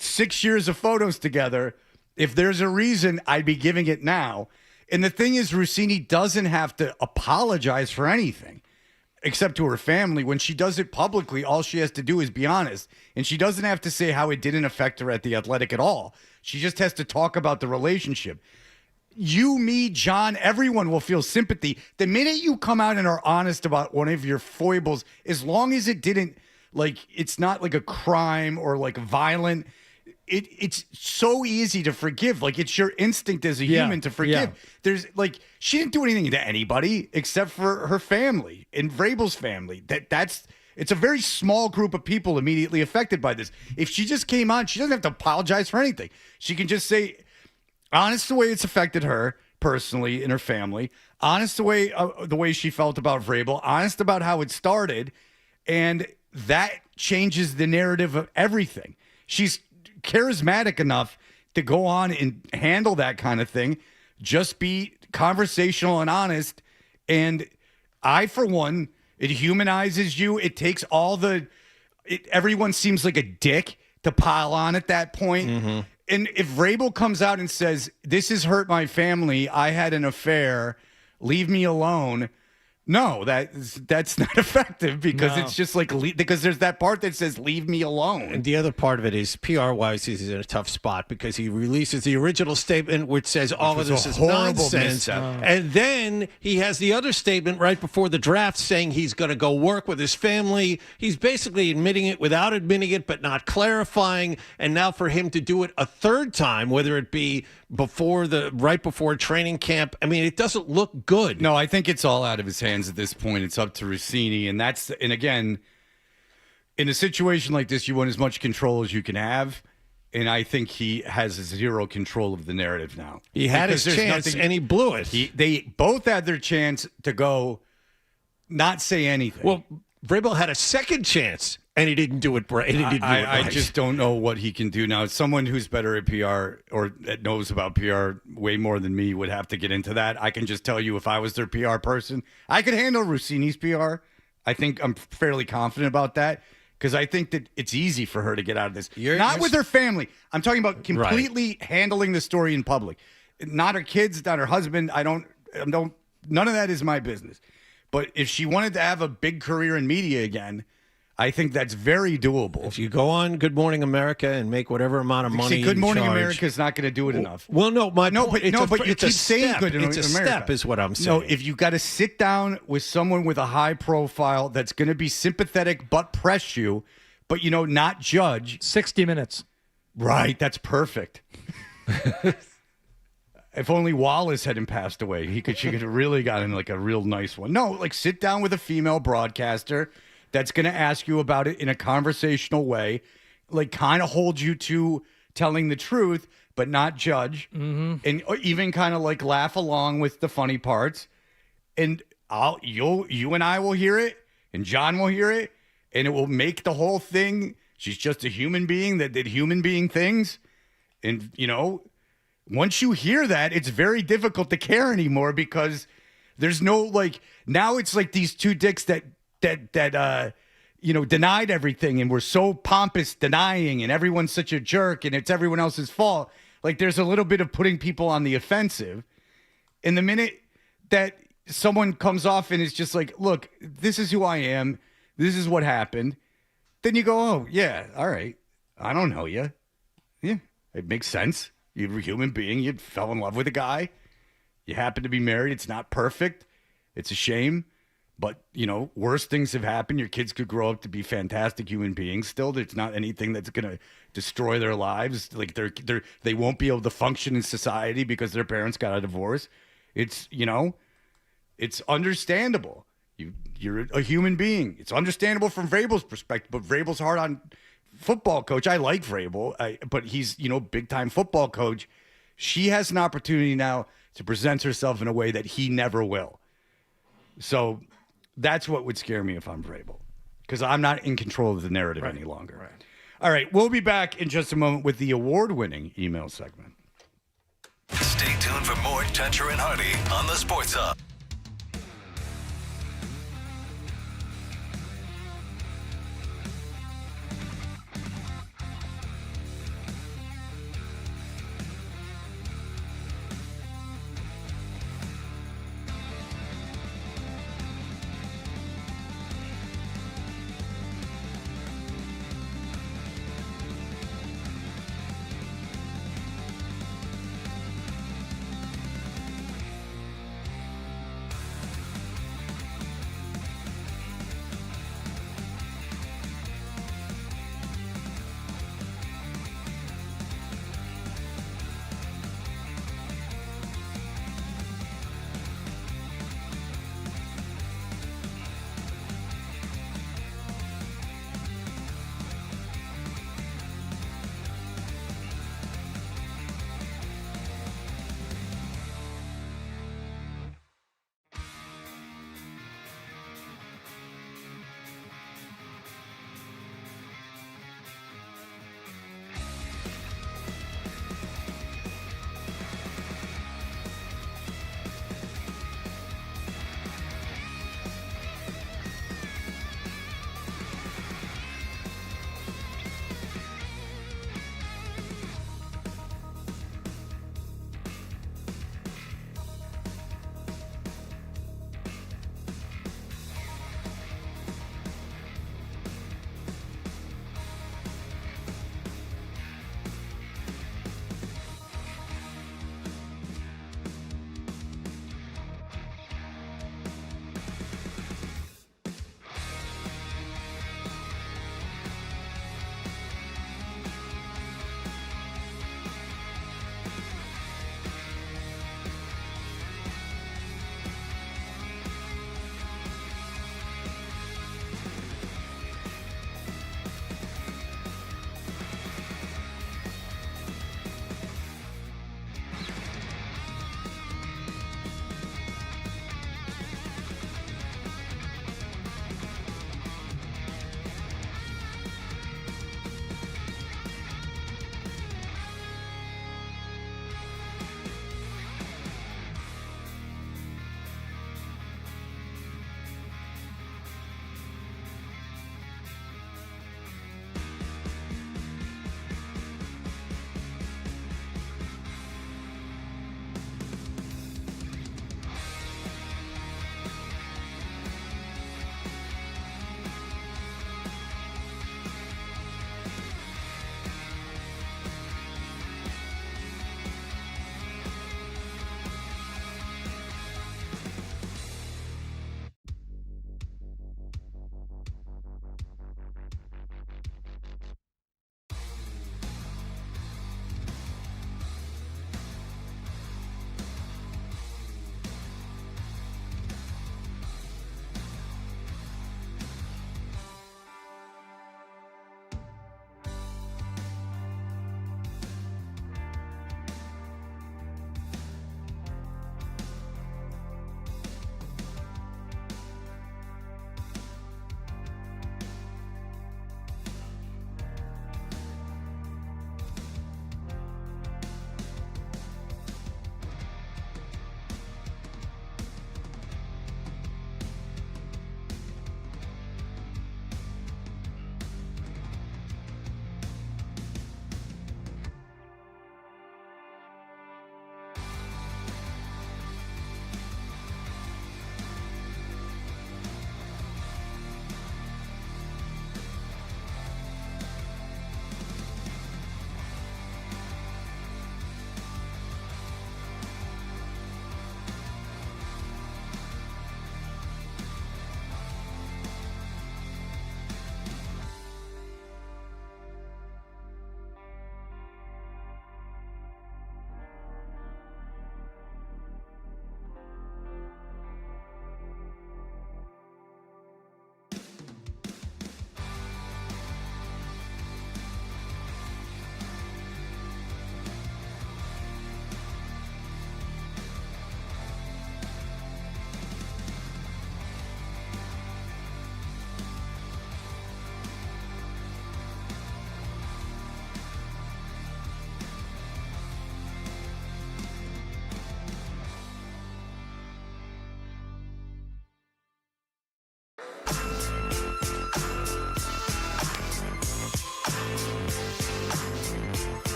6 years of photos together. If there's a reason, I'd be giving it now. And the thing is, Rossini doesn't have to apologize for anything except to her family. When she does it publicly, all she has to do is be honest. And she doesn't have to say how it didn't affect her at the Athletic at all. She just has to talk about the relationship. You, me, John, everyone will feel sympathy. The minute you come out and are honest about one of your foibles, as long as it didn't, like, it's not like a crime or like violent, it's so easy to forgive. Like, it's your instinct as a human to forgive. Yeah. There's like, she didn't do anything to anybody except for her family and Vrabel's family. It's a very small group of people immediately affected by this. If she just came on, she doesn't have to apologize for anything. She can just say, honest the way it's affected her personally and her family, honest the way she felt about Vrabel, honest about how it started, and that changes the narrative of everything. She's charismatic enough to go on and handle that kind of thing. Just be conversational and honest. And I, for one, it humanizes you. It takes everyone seems like a dick to pile on at that point. Mm-hmm. And if Vrabel comes out and says, this has hurt my family, I had an affair, leave me alone. No, that's not effective, because it's just like, because there's that part that says, leave me alone. And the other part of it is, PR-wise, he's in a tough spot because he releases the original statement which says all of this is nonsense. And then he has the other statement right before the draft saying he's going to go work with his family. He's basically admitting it without admitting it, but not clarifying. And now for him to do it a third time, whether it be right before training camp, I mean, it doesn't look good. No, I think it's all out of his hands at this point. It's up to Rossini, and again, in a situation like this, you want as much control as you can have. And I think he has zero control of the narrative now. He had his chance, and he blew it. They both had their chance to go not say anything. Well, Vrabel had a second chance, and he didn't do it right. I just don't know what he can do now. Someone who's better at PR or that knows about PR way more than me would have to get into that. I can just tell you, if I was their PR person, I could handle Rosini's PR. I think I'm fairly confident about that. Because I think that it's easy for her to get out of this. Not with her family. I'm talking about completely handling the story in public. Not her kids, not her husband. None of that is my business. But if she wanted to have a big career in media again, I think that's very doable. If you go on Good Morning America and make whatever amount of money, Good Morning America is not going to do it enough. Well, but you keep saying Good Morning America. It's a step, is what I'm saying. No, if you got to sit down with someone with a high profile that's going to be sympathetic but press you, but not judge. 60 Minutes. Right, that's perfect. If only Wallace hadn't passed away, she could have really gotten like a real nice one. No, like sit down with a female broadcaster that's going to ask you about it in a conversational way, like kind of hold you to telling the truth, but not judge, and even kind of like laugh along with the funny parts. And you and I will hear it, and John will hear it, and it will make the whole thing. She's just a human being that did human being things, and once you hear that, it's very difficult to care anymore because there's no now it's like these two dicks that denied everything and were so pompous denying, and everyone's such a jerk and it's everyone else's fault. Like there's a little bit of putting people on the offensive. And the minute that someone comes off and is just like, look, this is who I am, this is what happened, then you go, oh yeah, all right, I don't know you. Yeah, it makes sense. You're a human being. You fell in love with a guy. You happen to be married. It's not perfect. It's a shame. But, worse things have happened. Your kids could grow up to be fantastic human beings still. There's not anything that's going to destroy their lives. Like they won't be able to function in society because their parents got a divorce. It's, it's understandable. You're a human being. It's understandable from Vrabel's perspective, but Vrabel's hard on football coach. I like Vrabel, but he's, big time football coach. She has an opportunity now to present herself in a way that he never will. So that's what would scare me if I'm Vrabel, because I'm not in control of the narrative any longer. Right. All right, we'll be back in just a moment with the award-winning email segment. Stay tuned for more Toucher and Hardy on the Sports Hub.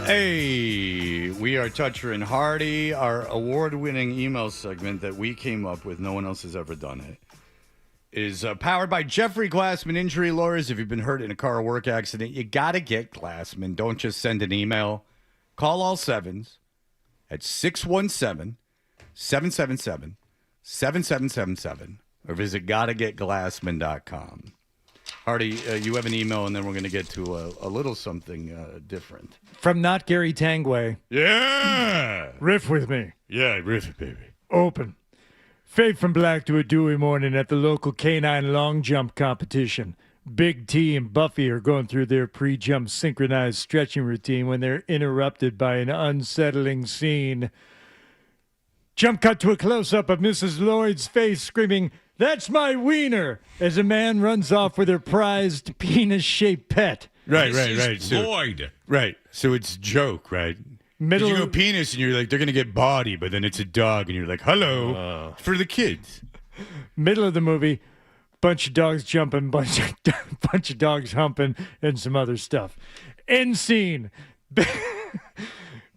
Hey, we are Toucher and Hardy, our award-winning email segment that we came up with. No one else has ever done it. Is powered by Jeffrey Glassman Injury Lawyers. If you've been hurt in a car or work accident, you got to get Glassman. Don't just send an email. Call all sevens at 617-777-7777 or visit gottagetglassman.com. Hardy, you have an email, and then we're going to get to a little something different. From Not Gary Tangway. Yeah! Riff with me. Yeah, riff it, baby. Open. Fade from black to a dewy morning at the local canine long jump competition. Big T and Buffy are going through their pre-jump synchronized stretching routine when they're interrupted by an unsettling scene. Jump cut to a close-up of Mrs. Lloyd's face screaming, "That's my wiener!" as a man runs off with her prized penis-shaped pet. Right. So, Lloyd. Right. So it's a joke, right? Middle you go penis, and you're like, they're going to get body, but then it's a dog, and you're like, hello, for the kids. Middle of the movie, bunch of dogs jumping, bunch of dogs humping, and some other stuff. End scene.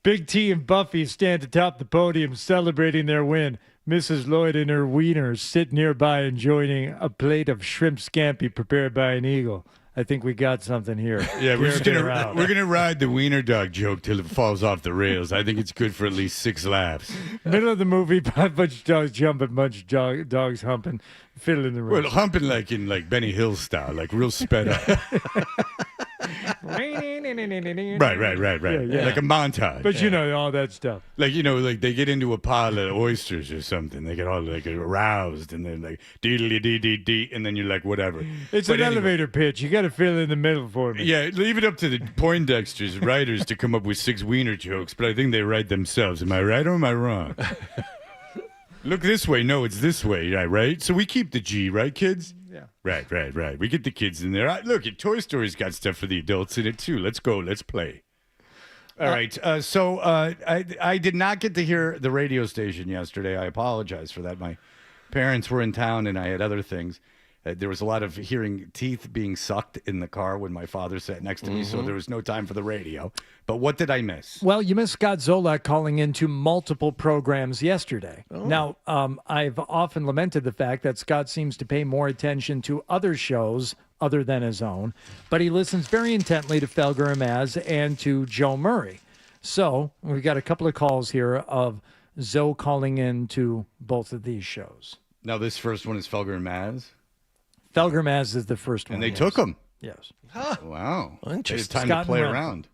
Big T and Buffy stand atop the podium celebrating their win. Mrs. Lloyd and her wiener sit nearby enjoying a plate of shrimp scampi prepared by an eagle. I think we got something here. Yeah, we're gonna ride the wiener dog joke till it falls off the rails. I think it's good for at least 6 laughs. Middle of the movie, a bunch of dogs jumping, bunch of dogs humping, fiddling the rhythm. Well, humping like in Benny Hill style, like real sped up. Right. Yeah. Like a montage. But you know all that stuff. Like, like they get into a pile of oysters or something. They get all like aroused and then like dee-dee-dee-dee-dee, and then you're like, whatever. It's an elevator pitch. You got to fill in the middle for me. Yeah, leave it up to the Poindexter's writers to come up with 6 wiener jokes, but I think they write themselves. Am I right or am I wrong? Look this way. No, it's this way. Yeah, right? So we keep the G, right, kids? Yeah. Right. We get the kids in there. Look, Toy Story's got stuff for the adults in it, too. Let's go. Let's play. All right. So I did not get to hear the radio station yesterday. I apologize for that. My parents were in town, and I had other things. There was a lot of hearing teeth being sucked in the car when my father sat next to me, so there was no time for the radio. But what did I miss? Well, you missed Scott Zolak calling into multiple programs yesterday. Oh. Now, I've often lamented the fact that Scott seems to pay more attention to other shows other than his own, but he listens very intently to Felger and Maz and to Joe Murray. So we've got a couple of calls here of Zoe calling in to both of these shows. Now, this first one is Felger and Maz? Felger Maz is the first one. And they took him. Yes. Huh. Wow. Interesting. It's time Scott to play and around.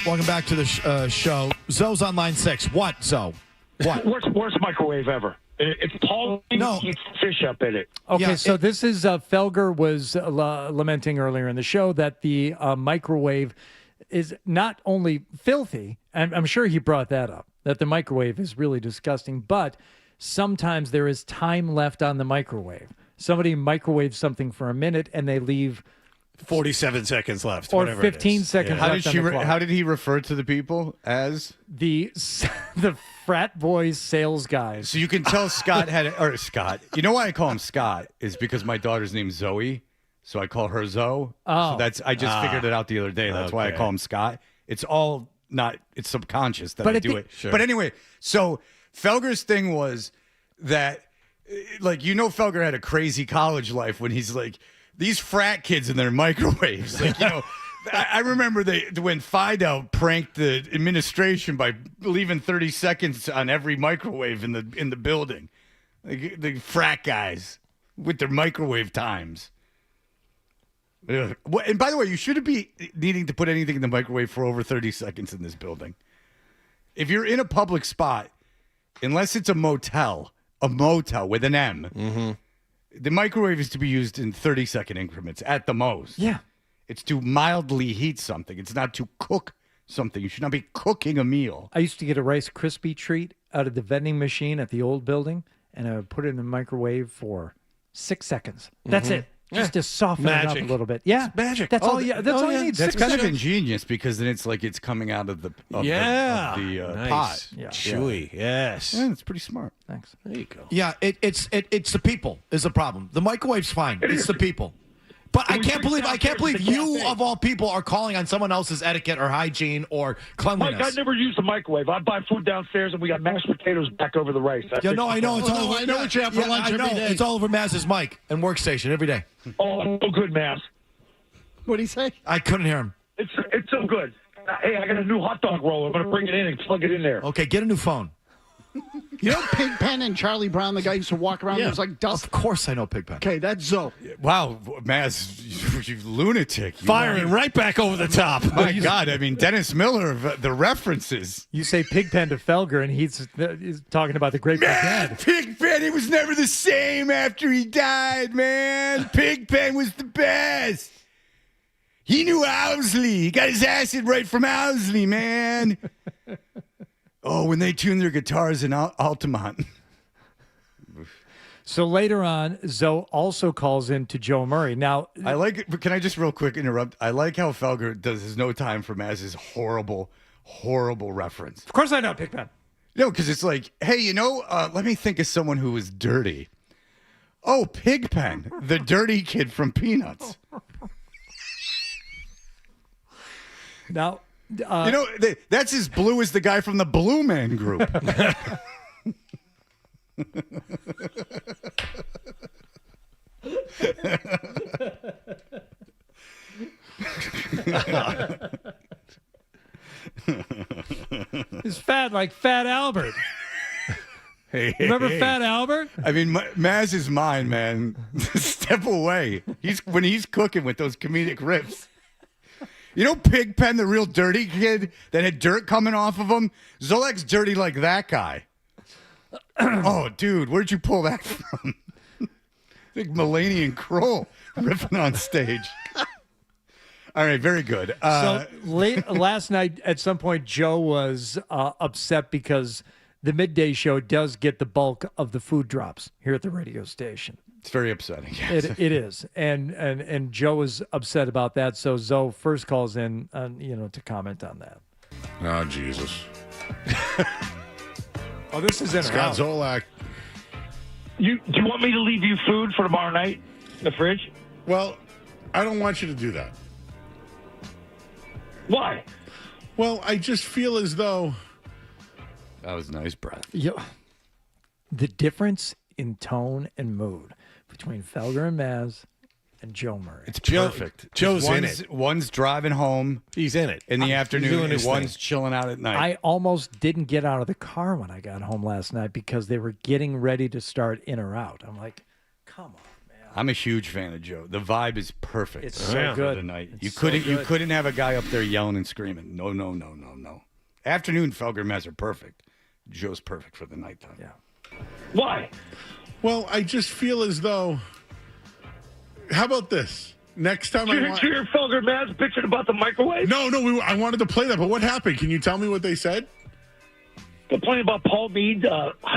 Welcome back to the show. Zoe's on line 6. What, Zoe? What? Worst microwave ever. It's Paul eats fish up in it. Okay, so this is Felger was lamenting earlier in the show that the microwave is not only filthy, and I'm sure he brought that up, that the microwave is really disgusting, but sometimes there is time left on the microwave. Somebody microwaves something for a minute and they leave 47 seconds left. Or 15 seconds left on the clock. How did he refer to the people as? The frat boys sales guys. So you can tell Scott Scott. You know why I call him Scott is because my daughter's name's Zoe, so I call her Zoe. Oh. So I just figured it out the other day. That's why I call him Scott. It's all it's subconscious that I do it. Sure. But anyway, so Felger's thing was that, like, Felger had a crazy college life when he's like, these frat kids in their microwaves. Like, I remember when Fidel pranked the administration by leaving 30 seconds on every microwave in the building. Like, the frat guys with their microwave times. Ugh. And by the way, you shouldn't be needing to put anything in the microwave for over 30 seconds in this building. If you're in a public spot, unless it's a motel with an M, the microwave is to be used in 30-second increments at the most. Yeah. It's to mildly heat something. It's not to cook something. You should not be cooking a meal. I used to get a Rice Krispie treat out of the vending machine at the old building, and I would put it in the microwave for 6 seconds. That's it. Just to soften it up a little bit. Yeah. It's magic. That's all you need. That's 6 kind of seconds. ingenious because then it's like it's coming out of the Nice. pot. Yeah. Chewy. Yes. Yeah, it's pretty smart. Thanks. There you go. Yeah, it's the people is the problem. The microwave's fine. It's the people. But I can't believe you, of all people, are calling on someone else's etiquette or hygiene or cleanliness. Mike, I never use the microwave. I buy food downstairs, and we got mashed potatoes back over the rice. Yeah, no, I know. It's all over. I know what you have for lunch every day. It's all over Maz's mic and workstation every day. Oh, it's so good, Maz. What did he say? I couldn't hear him. It's so good. Hey, I got a new hot dog roller. I'm going to bring it in and plug it in there. Okay, get a new phone. You know Pigpen and Charlie Brown, the guy used to walk around and was like dust? Of course I know Pigpen. Okay, that's Zoe. Wow, Maz, you lunatic. Firing right back over the top. My God, I mean, Dennis Miller, the references. You say Pigpen to Felger, and he's talking about the Great Big Dad. Pigpen, he was never the same after he died, man. Pigpen was the best. He knew Owsley. He got his acid right from Owsley, man. Oh, when they tune their guitars in Altamont. So later on, Zoe also calls in to Joe Murray. Now, I like it, but can I just real quick interrupt? I like how Felger does his no time for Maz's horrible, horrible reference. Of course I know Pigpen. No, because it's like, hey, let me think of someone who was dirty. Oh, Pigpen, the dirty kid from Peanuts. Now, that's as blue as the guy from the Blue Man Group. He's fat like Fat Albert. Hey, remember Fat Albert? I mean, Maz is mine, man. Step away. When he's cooking with those comedic riffs. You know Pigpen, the real dirty kid that had dirt coming off of him? Zolek's dirty like that guy. Oh, dude, where'd you pull that from? I think Mulaney and Kroll riffing on stage. All right, very good. Last night, at some point, Joe was upset because the midday show does get the bulk of the food drops here at the radio station. It's very upsetting. Yes. It is, and Joe is upset about that. So Zoe first calls in, to comment on that. Oh, Jesus. Oh, this is in Scott Zolak. Do you want me to leave you food for tomorrow night in the fridge? Well, I don't want you to do that. Why? Well, I just feel as though... That was nice breath. The difference in tone and mood between Felger and Maz and Joe Murray. It's perfect. Joe's in it. One's driving home. He's in it. In the afternoon, and one's thing. chilling out at night. I almost didn't get out of the car when I got home last night because they were getting ready to start In or Out. I'm like, come on, man. I'm a huge fan of Joe. The vibe is perfect. It's so good. Tonight. It's You so couldn't good. have a guy up there yelling and screaming. No. Afternoon, Felger and Maz are perfect. Joe's perfect for the nighttime. Yeah. Why? Well, I just feel as though... How about this? Next time Did you hear Felger Maz bitching about the microwave? No, I wanted to play that, but what happened? Can you tell me what they said? Complaining about Paul Mead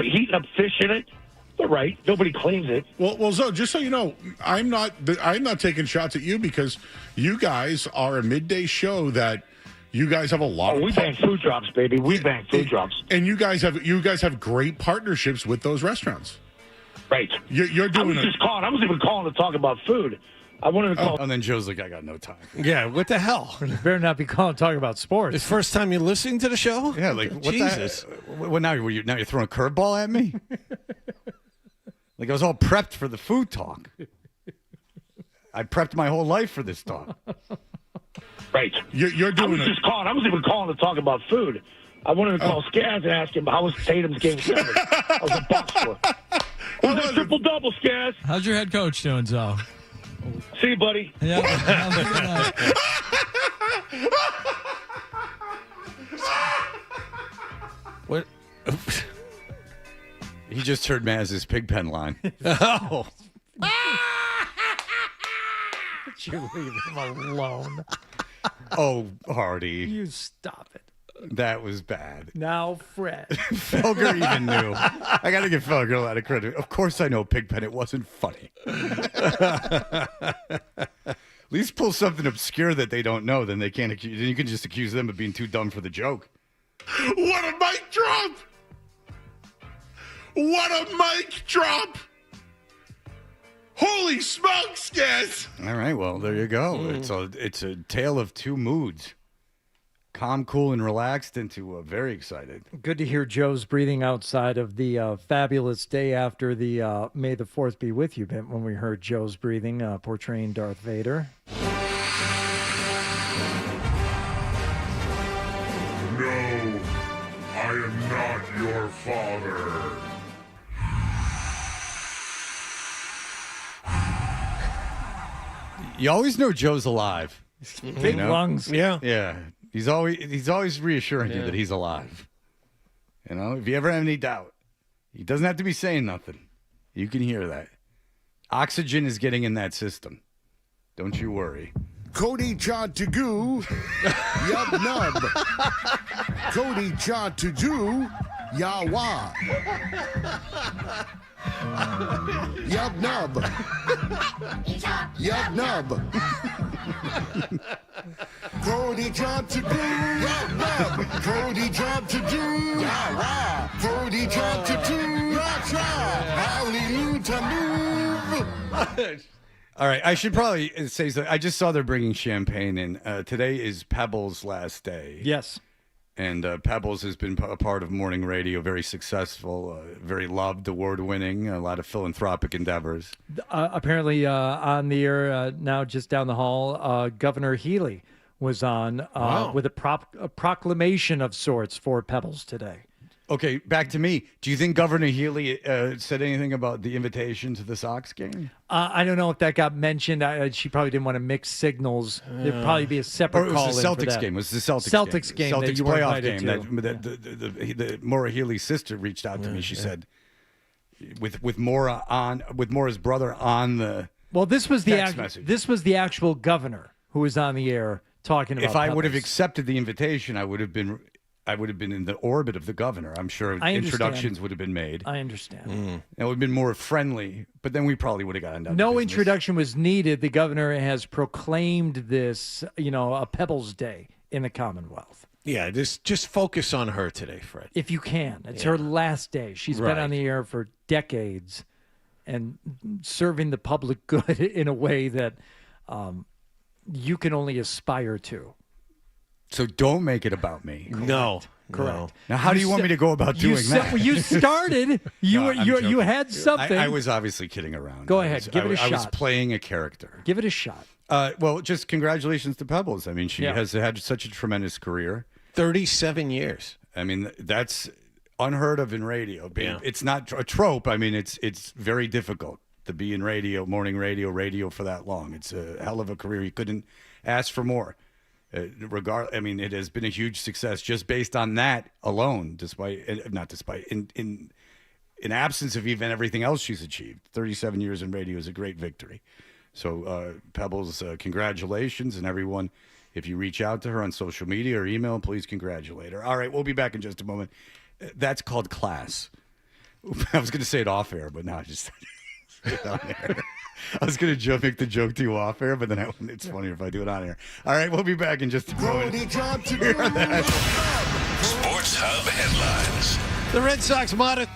heating up fish in it. They're right. Nobody claims it. Well, Zoe, just so you know, I'm not taking shots at you because you guys are a midday show that you guys have a lot of... We bang food drops, baby. We bang food drops. And you guys have great partnerships with those restaurants. Right. You're doing I was even calling to talk about food. I wanted to call. And then Joe's like, I got no time. Yeah, what the hell? You better not be talking about sports. It's first time you're listening to the show? Yeah, like, what Jesus. Well, now you're throwing a curveball at me? Like, I was all prepped for the food talk. I prepped my whole life for this talk. Right. You're doing I was even calling to talk about food. I wanted to call Skaz and ask him how was Tatum's game 7. I was a box score. It was a triple-double, Skaz. How's your head coach doing, Zoe? See you, buddy. Yeah. What? He just heard Maz's Pigpen line. Oh. You leave him alone. Oh, Hardy. You stop it. That was bad. Now, Fred. Felger even knew. I got to give Felger a lot of credit. Of course I know Pigpen. It wasn't funny. At least pull something obscure that they don't know. Then they can't accuse. Then you can just accuse them of being too dumb for the joke. What a mic drop! What a mic drop! Holy smokes, guys! All right, well, there you go. It's a tale of two moods. Calm, cool, and relaxed into very excited. Good to hear Joe's breathing outside of the fabulous day after the May the 4th be with you bit when we heard Joe's breathing portraying Darth Vader. No, I am not your father. You always know Joe's alive. Big lungs. Yeah. He's always reassuring you that he's alive. You know, if you ever have any doubt, he doesn't have to be saying nothing. You can hear that. Oxygen is getting in that system. Don't you worry. Cody Cha to goo, yub nub. Cody Cha to do, yawa. Yub nub. Yub nub. Cody Cha to do, yub nub. Cody Cha to do, yawa. Cody Cha to do, yacha. Hallelujah move. All right, I should probably say something. I just saw they're bringing champagne in. Today is Pebbles' last day. Yes. And Pebbles has been a part of morning radio, very successful, very loved, award-winning, a lot of philanthropic endeavors. Apparently on the air now just down the hall, Governor Healy was on with a proclamation of sorts for Pebbles today. Okay, back to me. Do you think Governor Healy said anything about the invitation to the Sox game? I don't know if that got mentioned. She probably didn't want to mix signals. There'd probably be a separate call. It was the Celtics game. It was the Celtics game. Celtics that you playoff game. To. The Maura Healy's sister reached out to me. She said, with Maura's brother on the this was text message. This was the actual governor who was on the air talking about. If I would have Pebbles. accepted the invitation, I would have been in the orbit of the governor. I'm sure introductions would have been made. I understand. It would have been more friendly, but then we probably would have gotten down to No business. introduction was needed. The governor has proclaimed this, a Pebbles Day in the Commonwealth. Yeah, just focus on her today, Fred. If you can. It's her last day. She's been on the air for decades and serving the public good in a way that you can only aspire to. So don't make it about me. No. Correct. Now, how do you want me to go about doing that? You started. You had something. I was obviously kidding around. Go ahead. Give it a shot. I was playing a character. Give it a shot. Well, just congratulations to Pebbles. I mean, she has had such a tremendous career. 37 years. I mean, that's unheard of in radio. It's not a trope. I mean, it's very difficult to be in radio, morning radio for that long. It's a hell of a career. You couldn't ask for more. It has been a huge success just based on that alone, in absence of even everything else she's achieved. 37 years in radio is a great victory. So, Pebbles, congratulations, and everyone, if you reach out to her on social media or email, please congratulate her. All right, we'll be back in just a moment. That's called class. I was going to say it off air, but now I just said it on air. I was going to make the joke to you off air, but then it's funnier if I do it on air. All right, we'll be back in just a moment. Sports Hub headlines. The Red Sox modest.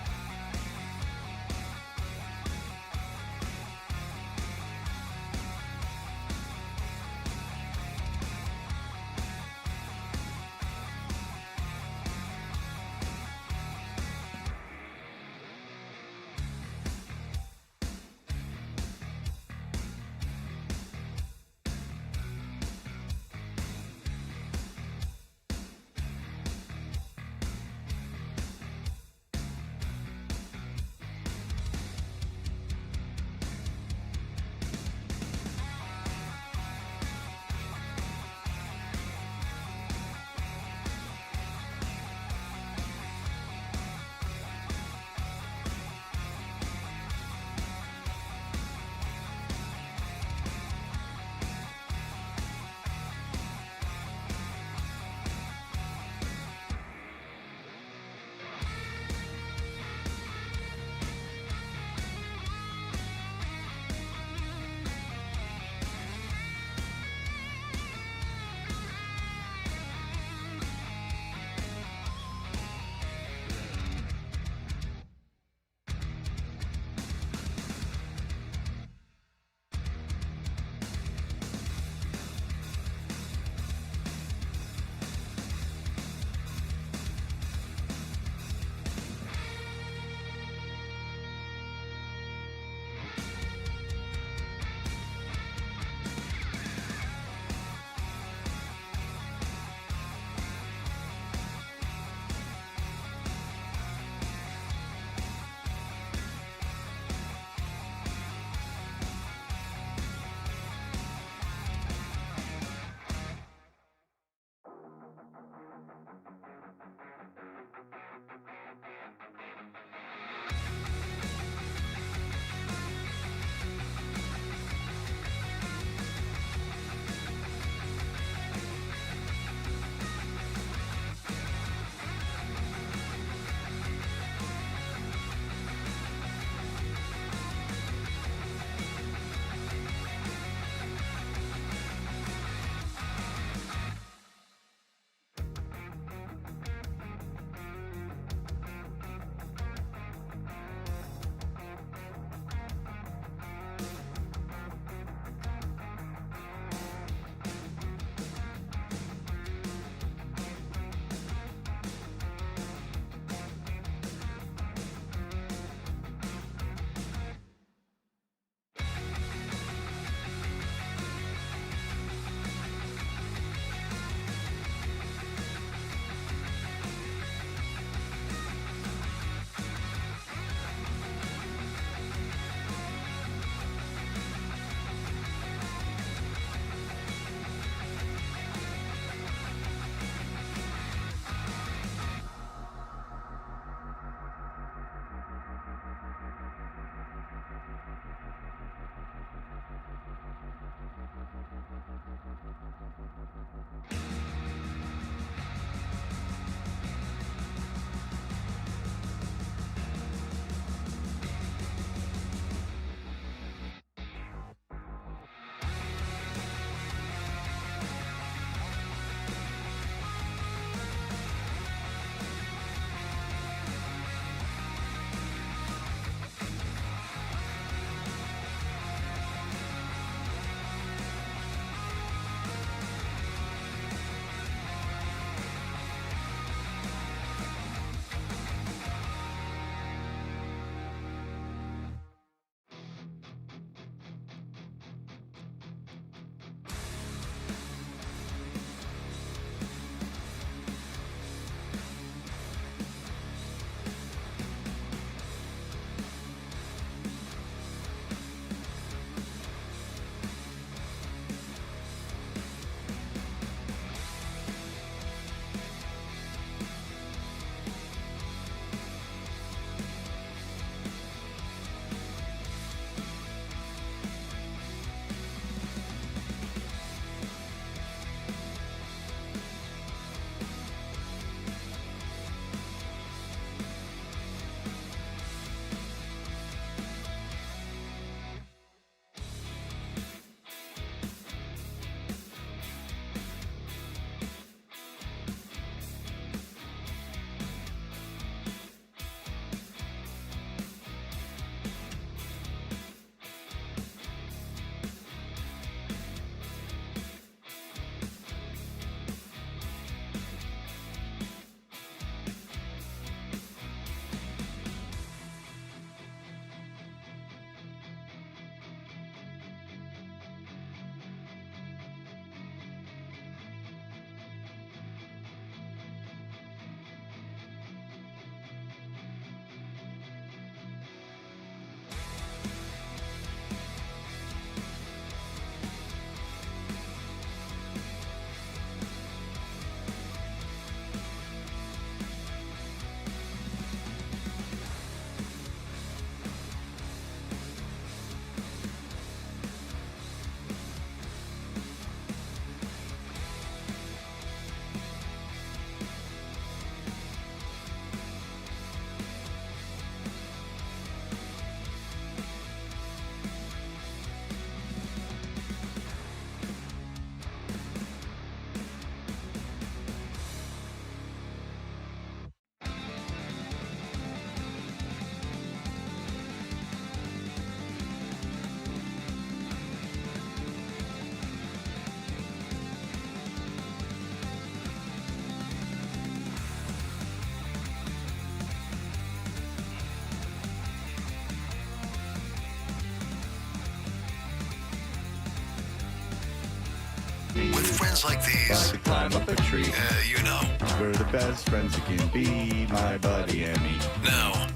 like these. To climb up a tree. You know. We're the best friends it can be, my buddy and me. Now,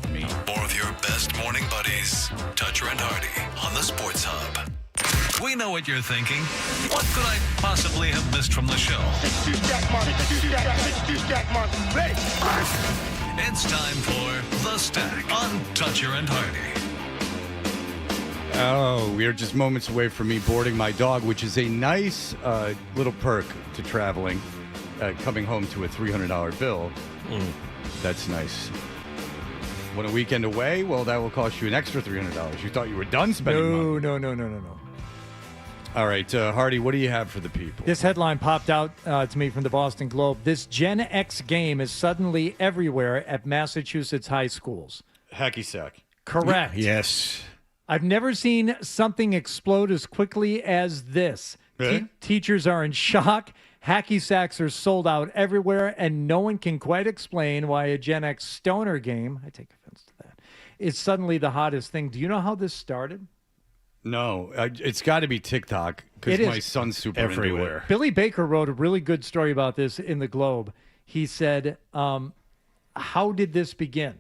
more of your best morning buddies. Toucher and Hardy on the Sports Hub. We know what you're thinking. What could I possibly have missed from the show? It's time for The Stack on Toucher and Hardy. Oh, we are just moments away from me boarding my dog, which is a nice little perk to traveling, coming home to a $300 bill. That's nice. Want a weekend away? Well, that will cost you an extra $300. You thought you were done spending money. No. All right, Hardy, what do you have for the people? This headline popped out to me from the Boston Globe. This Gen X game is suddenly everywhere at Massachusetts high schools. Hacky sack. Correct. Yes. I've never seen something explode as quickly as this. Really? Teachers are in shock. Hacky sacks are sold out everywhere, and no one can quite explain why a Gen X stoner game, I take offense to that, is suddenly the hottest thing. Do you know how this started? No, it's got to be TikTok because my son's super everywhere. Into it. Billy Baker wrote a really good story about this in the Globe. He said, how did this begin?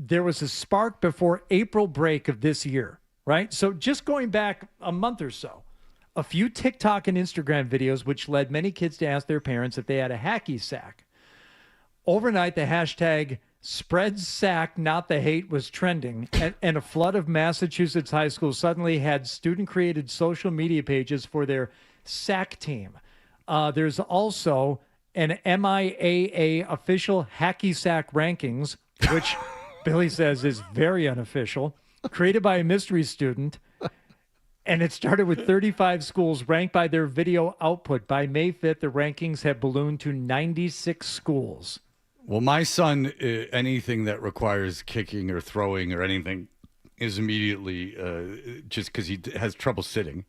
There was a spark before April break of this year, right? So just going back a month or so, a few TikTok and Instagram videos, which led many kids to ask their parents if they had a hacky sack. Overnight, the hashtag Spread Sack, Not the Hate was trending, and a flood of Massachusetts high schools suddenly had student-created social media pages for their sack team. There's also an MIAA official hacky sack rankings, which Billy says is very unofficial, created by a mystery student, and it started with 35 schools ranked by their video output. By May 5th, the rankings have ballooned to 96 schools. Well, my son, anything that requires kicking or throwing or anything is immediately just because he has trouble sitting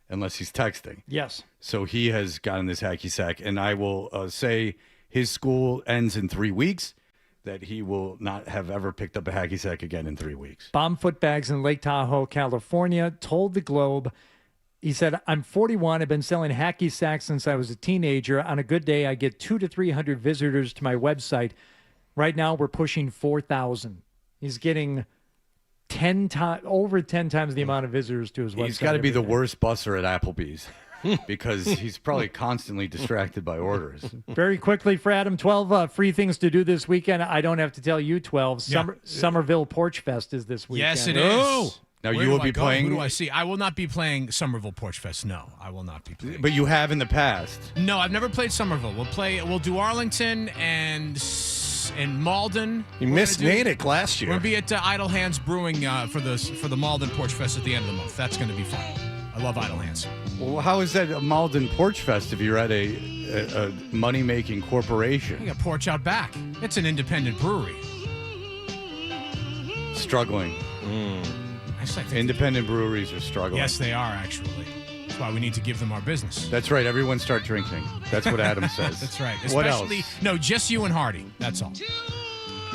unless he's texting. Yes. So he has gotten this hacky sack, and I will say his school ends in 3 weeks, that he will not have ever picked up a hacky sack again in 3 weeks. Bomb Footbags in Lake Tahoe, California, told the Globe, he said, I'm 41. I've been selling hacky sacks since I was a teenager. On a good day, I get 200 to 300 visitors to my website. Right now, we're pushing 4,000. He's getting over 10 times the amount of visitors to his website. He's got to be the worst busser at Applebee's because he's probably constantly distracted by orders. Very quickly for Adam, 12 free things to do this weekend. I don't have to tell you 12. Yeah. Somerville Porch Fest is this weekend. Yes, it is. Now Where you do will I be go? playing. Who do I see? I will not be playing Somerville Porch Fest. No, I will not be playing. But you have in the past. No, I've never played Somerville. We'll do Arlington and Malden. You missed Natick last year. We'll be at Idle Hands Brewing for the Malden Porch Fest at the end of the month. That's going to be fun. I love Idle Hands. Well, how is that a Malden Porch Fest if you're at a money-making corporation? You got Porch out back. It's an independent brewery. Struggling. Independent breweries are struggling. Yes, they are, actually. That's why we need to give them our business. That's right. Everyone start drinking. That's what Adam says. That's right. What Especially, else? no, just you and Hardy. That's all.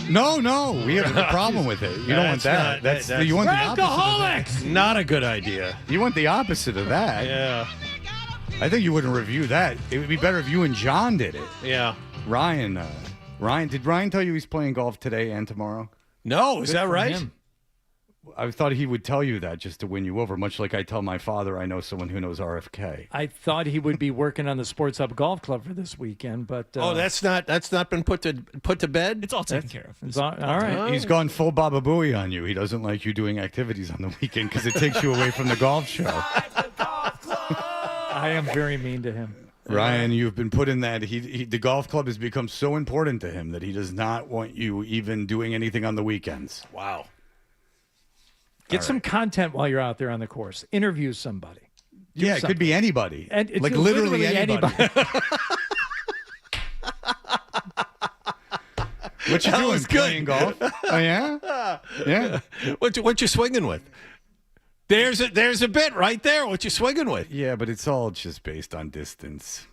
No. We have a problem with it. You don't want that. That's you want the opposite of alcoholics. Not a good idea. You want the opposite of that. Yeah. I think you wouldn't review that. It would be better if you and John did it. Yeah. Ryan, did Ryan tell you he's playing golf today and tomorrow? No, is that right? him. I thought he would tell you that just to win you over, much like I tell my father I know someone who knows RFK. I thought he would be working on the Sports Hub Golf Club for this weekend, but that's not been put to bed. It's all taken care of. It's all right. He's gone full Baba Booey on you. He doesn't like you doing activities on the weekend because it takes you away from the golf show. I am very mean to him. Ryan, you've been put in that. The golf club has become so important to him that he does not want you even doing anything on the weekends. Wow. Get some content while you're out there on the course. Interview somebody. Do It could be anybody. And it's like literally anybody. What you doing? Playing golf? Oh yeah. Yeah. What you swinging with? There's a bit right there. What you swinging with? Yeah, but it's all just based on distance.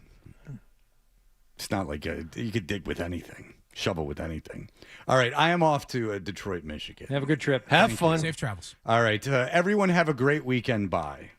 It's not like you could dig with anything, shovel with anything. All right, I am off to Detroit, Michigan. Have a good trip. Have fun. Safe travels. All right, everyone have a great weekend. Bye.